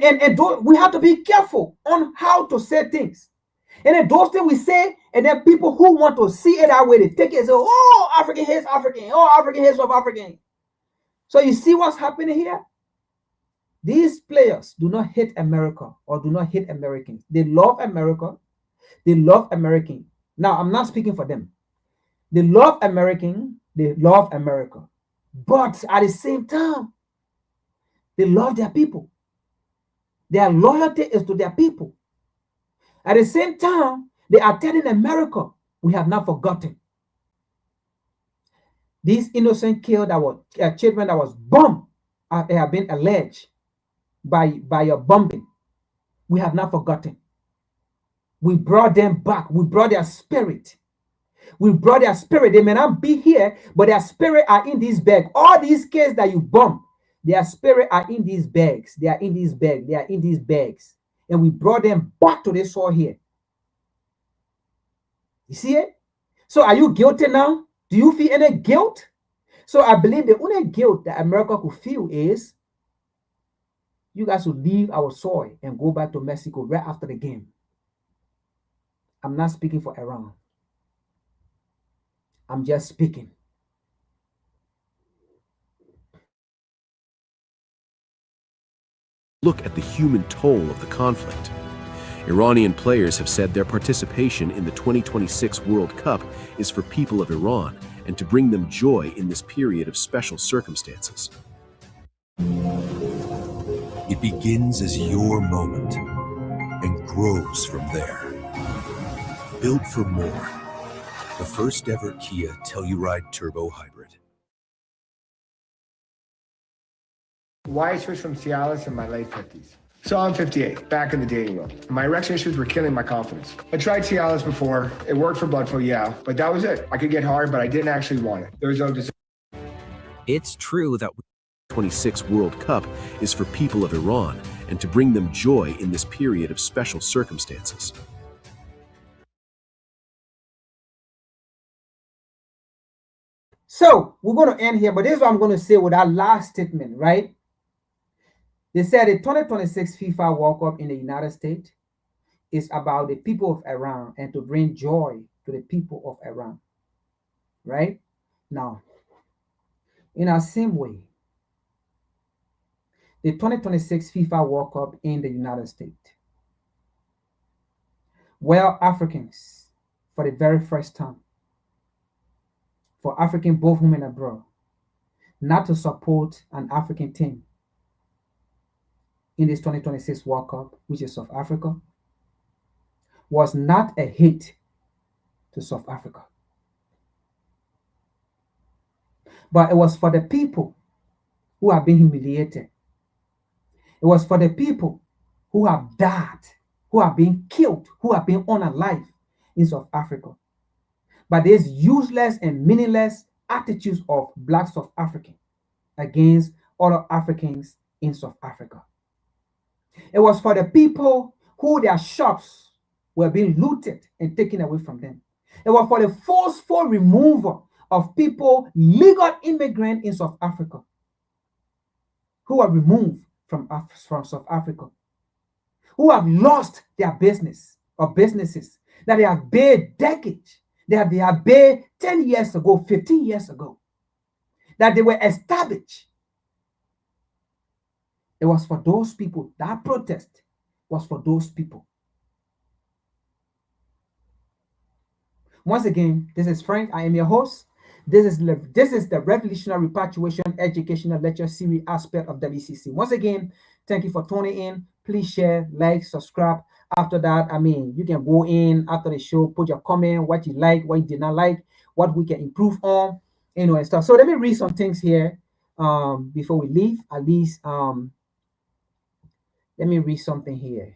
we have to be careful on how to say things. And then those things we say, and then people who want to see it that way, they take it and say, oh, African hates African. Oh, African hates of African. So you see what's happening here? These players do not hate America or do not hate Americans. They love America. They love American. Now, I'm not speaking for them. They love American. They love America. But at the same time, they love their people. Their loyalty is to their people. At the same time, they are telling America, we have not forgotten. These innocent children that was bombed have been alleged by a bombing. We have not forgotten. We brought them back. We brought their spirit. We brought their spirit. They may not be here, but their spirit are in this bag. All these kids that you bomb, their spirit are in these bags. They are in these bags. They are in these bags. And we brought them back to this soil here. You see it? So are you guilty now? Do you feel any guilt? So I believe the only guilt that America could feel is you guys will leave our soil and go back to Mexico right after the game. I'm not speaking for Iran. I'm just speaking. Look at the human toll of the conflict. Iranian players have said their participation in the 2026 World Cup is for people of Iran and to bring them joy in this period of special circumstances. It begins as your moment and grows from there. Built for more. The first ever Kia Telluride Turbo Hybrid. Why I switched from Cialis in my late 50s. So I'm 58, back in the dating world. My erection issues were killing my confidence. I tried Cialis before. It worked for blood flow, yeah, but that was it. I could get hard, but I didn't actually want it. There was no desire. It's true that the 2026 World Cup is for people of Iran and to bring them joy in this period of special circumstances. So we're going to end here, but this is what I'm going to say with our last statement, right? They said the 2026 FIFA World Cup in the United States is about the people of Iran and to bring joy to the people of Iran. Right? Now, in the same way, the 2026 FIFA World Cup in the United States, where Africans, for the very first time, for African both home and abroad, not to support an African team in this 2026 World Cup, which is South Africa, was not a hit to South Africa. But it was for the people who have been humiliated. It was for the people who have died, who have been killed, who have been unalive in South Africa. But these useless and meaningless attitudes of Black South Africans against other Africans in South Africa. It was for the people who their shops were being looted and taken away from them. It was for the forceful removal of people, legal immigrants in South Africa, who were removed from South Africa, who have lost their business or businesses that they have paid decades, that they have paid 10 years ago, 15 years ago, that they were established. It was for those people. That protest was for those people. Once again, this is Frank. I am your host. This is the Revolutionary Repatriation Educational Lecture Series aspect of WCC. Once again, thank you for tuning in. Please share, like, subscribe. After that, you can go in after the show, put your comment, what you like, what you did not like, what we can improve on, and stuff. So let me read some things here before we leave. At least, let me read something here.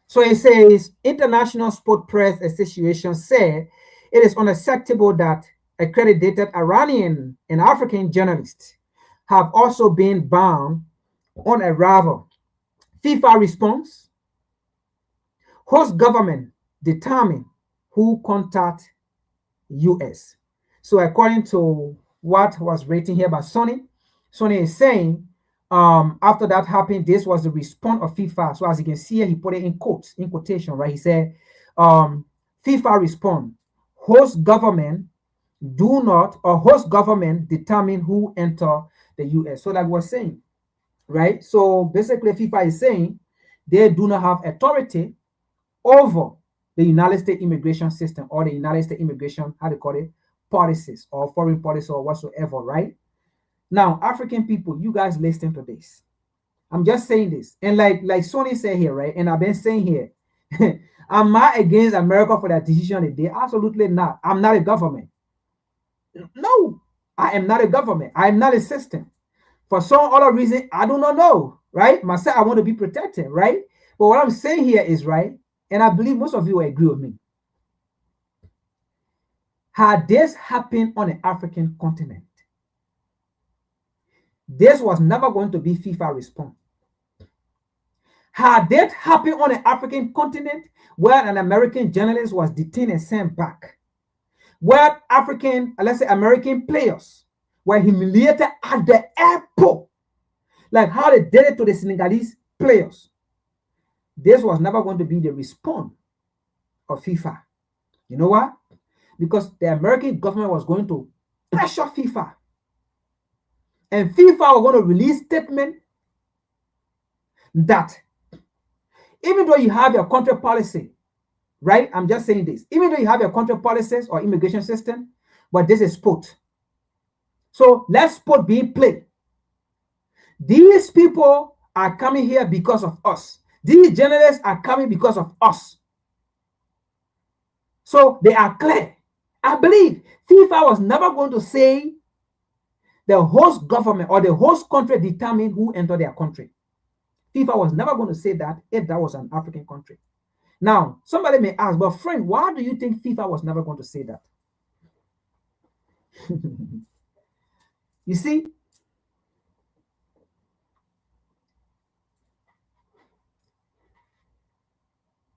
So it says, International Sport Press Association said it is unacceptable that accredited Iranian and African journalists have also been banned on arrival. FIFA response: host government determine who contact US. So according to what was written here by Sonny is saying, after that happened, this was the response of FIFA. So as you can see here, he put it in quotes, in quotation, right? He said, FIFA respond, host government determine who enter the US. So that was saying, right? So basically FIFA is saying they do not have authority over the United States immigration system or the United States immigration, how do you call it, policies or foreign policy or whatsoever, right? Now, African people, you guys listen to this. I'm just saying this. And like Sonny said here, right? And I've been saying here, am I against America for that decision today? Absolutely not. I'm not a government. No, I am not a government. I am not a system. For some other reason, I do not know, right? Myself, I want to be protected, right? But what I'm saying here is, right, and I believe most of you will agree with me. Had this happened on the African continent, this was never going to be FIFA response. Had that happened on the African continent, where an American journalist was detained and sent back, where African, let's say American players were humiliated at the airport, like how they did it to the Senegalese players, this was never going to be the response of FIFA. You know what? Because the American government was going to pressure FIFA. And FIFA was going to release statement that even though you have your country policy, right? I'm just saying this. Even though you have your country policies or immigration system, but this is sport. So let sport be played. These people are coming here because of us. These journalists are coming because of us. So they are clear. I believe FIFA was never going to say the host government or the host country determine who enter their country. FIFA was never going to say that if that was an African country. Now, somebody may ask, but Frank, why do you think FIFA was never going to say that? You see,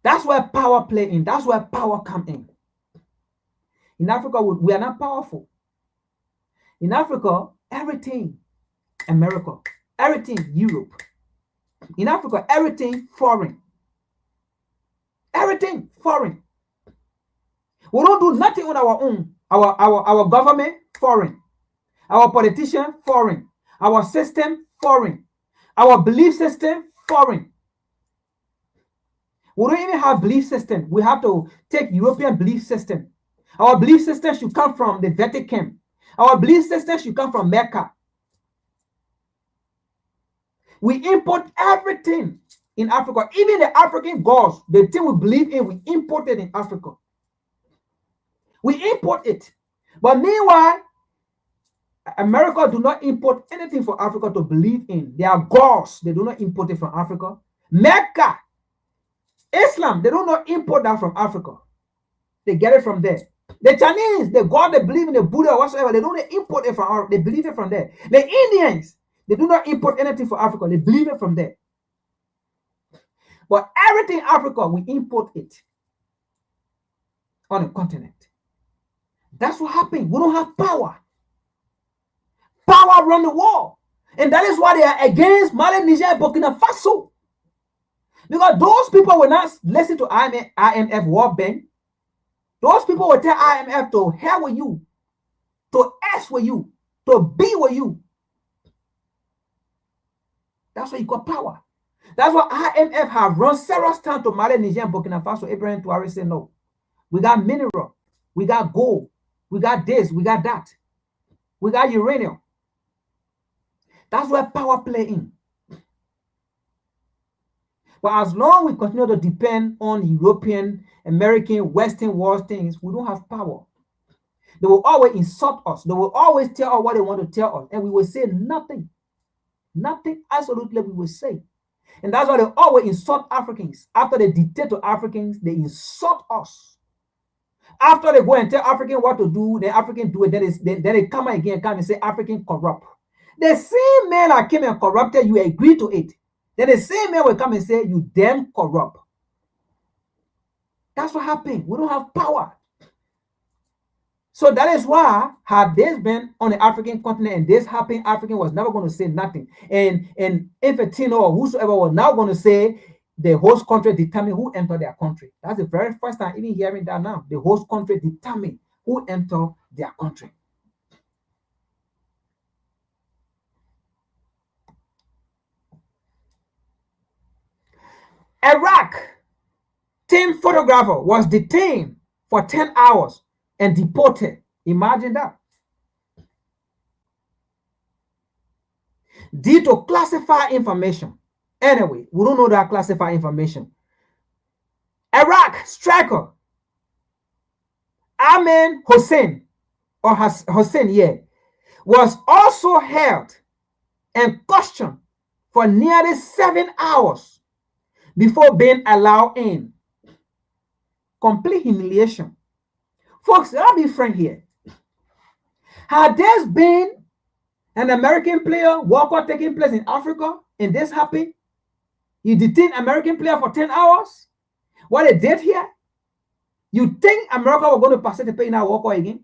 that's where power play in. That's where power come in. In Africa, we are not powerful. In Africa, everything America, everything Europe. In Africa, everything foreign. Everything everything foreign. We don't do nothing on our own. Our government, foreign. Our politician, foreign. Our system, foreign. Our belief system, foreign. We don't even have belief system. We have to take European belief system. Our belief system should come from the Vatican. Our belief system should come from Mecca. We import everything in Africa. Even the African gods, the thing we believe in, we import it in Africa. We import it. But meanwhile, America do not import anything for Africa to believe in. They are gods. They do not import it from Africa. Mecca, Islam, they do not import that from Africa. They get it from there. The Chinese, the God they believe in, the Buddha or whatsoever, they don't import it from Africa. They believe it from there. The Indians, they do not import anything from Africa. They believe it from there. But everything in Africa, we import it on a continent. That's what happened. We don't have power. Power run the world. And that is why they are against Mali, Niger, and Burkina Faso. Because those people will not listen to IMF World Bank. Those people will tell IMF to hell with you, to S with you, to be with you. That's why you got power. That's why IMF have run several times to Mali, Niger, and Burkina Faso. Abraham Traore said no. We got mineral, we got gold, we got this, we got that, we got uranium. That's where power play in. But as long as we continue to depend on European, American, Western world things, we don't have power. They will always insult us. They will always tell us what they want to tell us. And we will say nothing. Nothing, absolutely, we will say. And that's why they always insult Africans. After they dictate to Africans, they insult us. After they go and tell Africans what to do, the Africans do it. Then they come again and say African corrupt. The same man that came and corrupted, you agree to it. Then the same man will come and say, you damn corrupt. That's what happened. We don't have power. So that is why, had this been on the African continent and this happened, African was never going to say nothing. And Infantino or whosoever was now going to say the host country determine who enter their country. That's the very first time even hearing that now. The host country determine who enter their country. Iraq team photographer was detained for 10 hours and deported. Imagine that. Due to classified information. Anyway, we don't know that classified information. Iraq striker Ahmed Hussein, or Hussein, yeah, was also held and questioned for nearly 7 hours before being allowed in. Complete humiliation. Folks, I'll be frank here. Had there been an American player walkout taking place in Africa and this happened, you detain American player for 10 hours? What they did here? You think America was going to participate in that walkout again?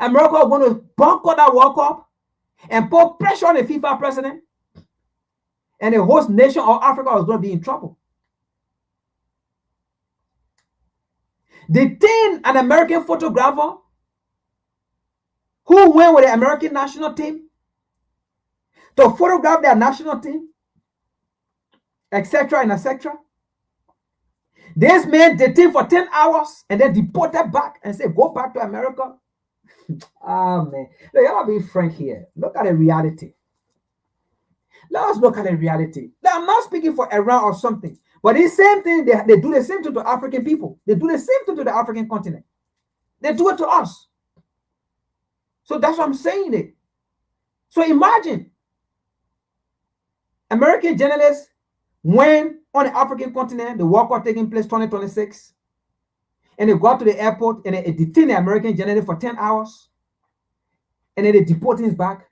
America was going to boycott that walkout and put pressure on the FIFA president? And the host nation of Africa was going to be in trouble. Detain an American photographer who went with the American national team to photograph their national team, etc. and etc. This man detained for 10 hours and then deported back and said, go back to America. Ah, man. Look, y'all be frank here. Look at the reality. Let us look at the reality. Now, I'm not speaking for Iran or something, but the same thing, they do the same thing to African people. They do the same thing to the African continent. They do it to us. So that's what I'm saying it. So imagine American journalists went on the African continent, the walkout taking place 2026, and they go to the airport and they detain the American journalist for 10 hours, and then they deport him back.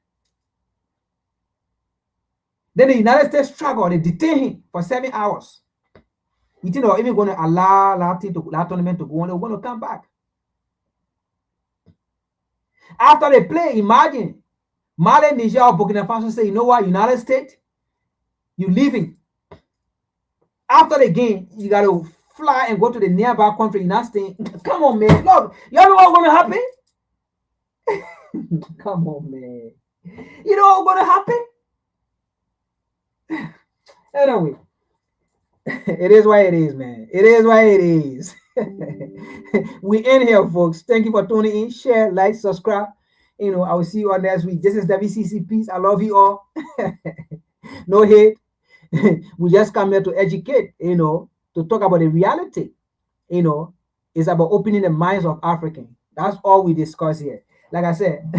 Then the United States struggle, they detain him for 7 hours. You think they're even going to allow that tournament to go on? They're going to come back. After they play, imagine Mali, Niger, or Burkina Faso say, you know what, United States, you're leaving. After the game, you got to fly and go to the nearby country. You're not staying. Come on, man. Look, y'all know what's going to happen? Come on, man. You know what's going to happen? Anyway, it is what it is, man. It is what it is. We in here, folks. Thank you for tuning in. Share, like, subscribe. I will see you on next week. This is WCC Peace. I love you all. No hate. We just come here to educate, to talk about the reality. It's about opening the minds of Africans. That's all we discuss here. Like I said,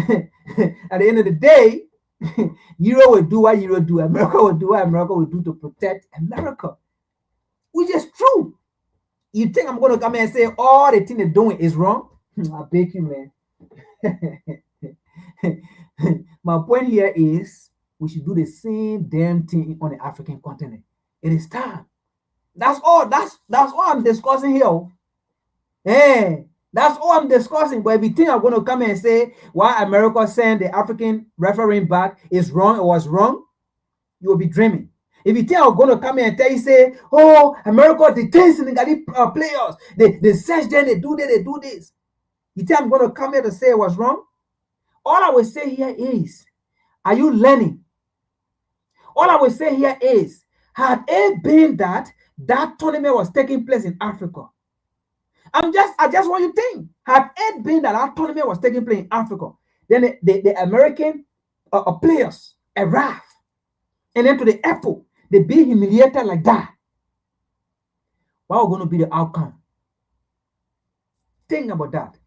at the end of the day, Euro will do what Euro do. America will do what America will do to protect America. Which is true. You think I'm going to come here and say all the thing they're doing is wrong? I beg you, man. My point here is we should do the same damn thing on the African continent. It is time. That's all. That's all I'm discussing here. Hey, that's all I'm discussing. But if you think I'm going to come and say why America sent the African referee back is wrong or was wrong, you will be dreaming. If you think I'm going to come here and tell you, say, oh, America detains Senegalese players, they search them, they do this. You think I'm going to come here to say it was wrong? All I will say here is, are you learning? All I will say here is, had it been that tournament was taking place in Africa, I just want you to think, had it been that tournament was taking place in Africa, then the American players arrive, and then to the airport, they be humiliated like that. What was going to be the outcome? Think about that.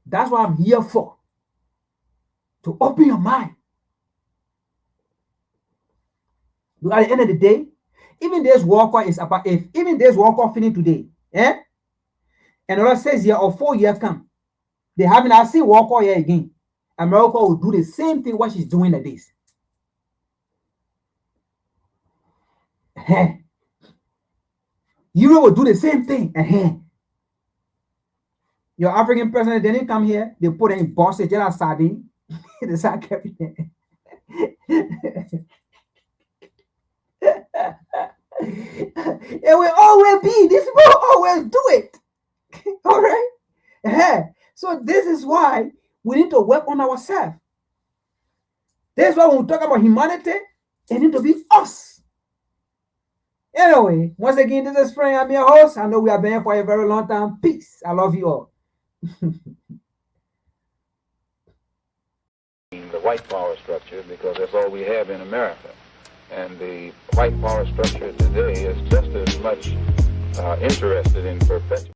That's what I'm here for. To open your mind. But at the end of the day, even this World Cup is about even this World Cup finish today, and another 6 years or 4 years come, they haven't seen World Cup here again. America will do the same thing what she's doing like this. Europe will do the same thing. Your African president didn't come here. They put in boxes just like sardine. They start everything. It will always be. This will always do it. All right. So this is why we need to work on ourselves. This is why when we talk about humanity, it needs to be us. Anyway, once again, this is Frank. I'm your host. I know we have been here for a very long time. Peace. I love you all. The white power structure, because that's all we have in America. And the white power structure today is just as much interested in perpetuating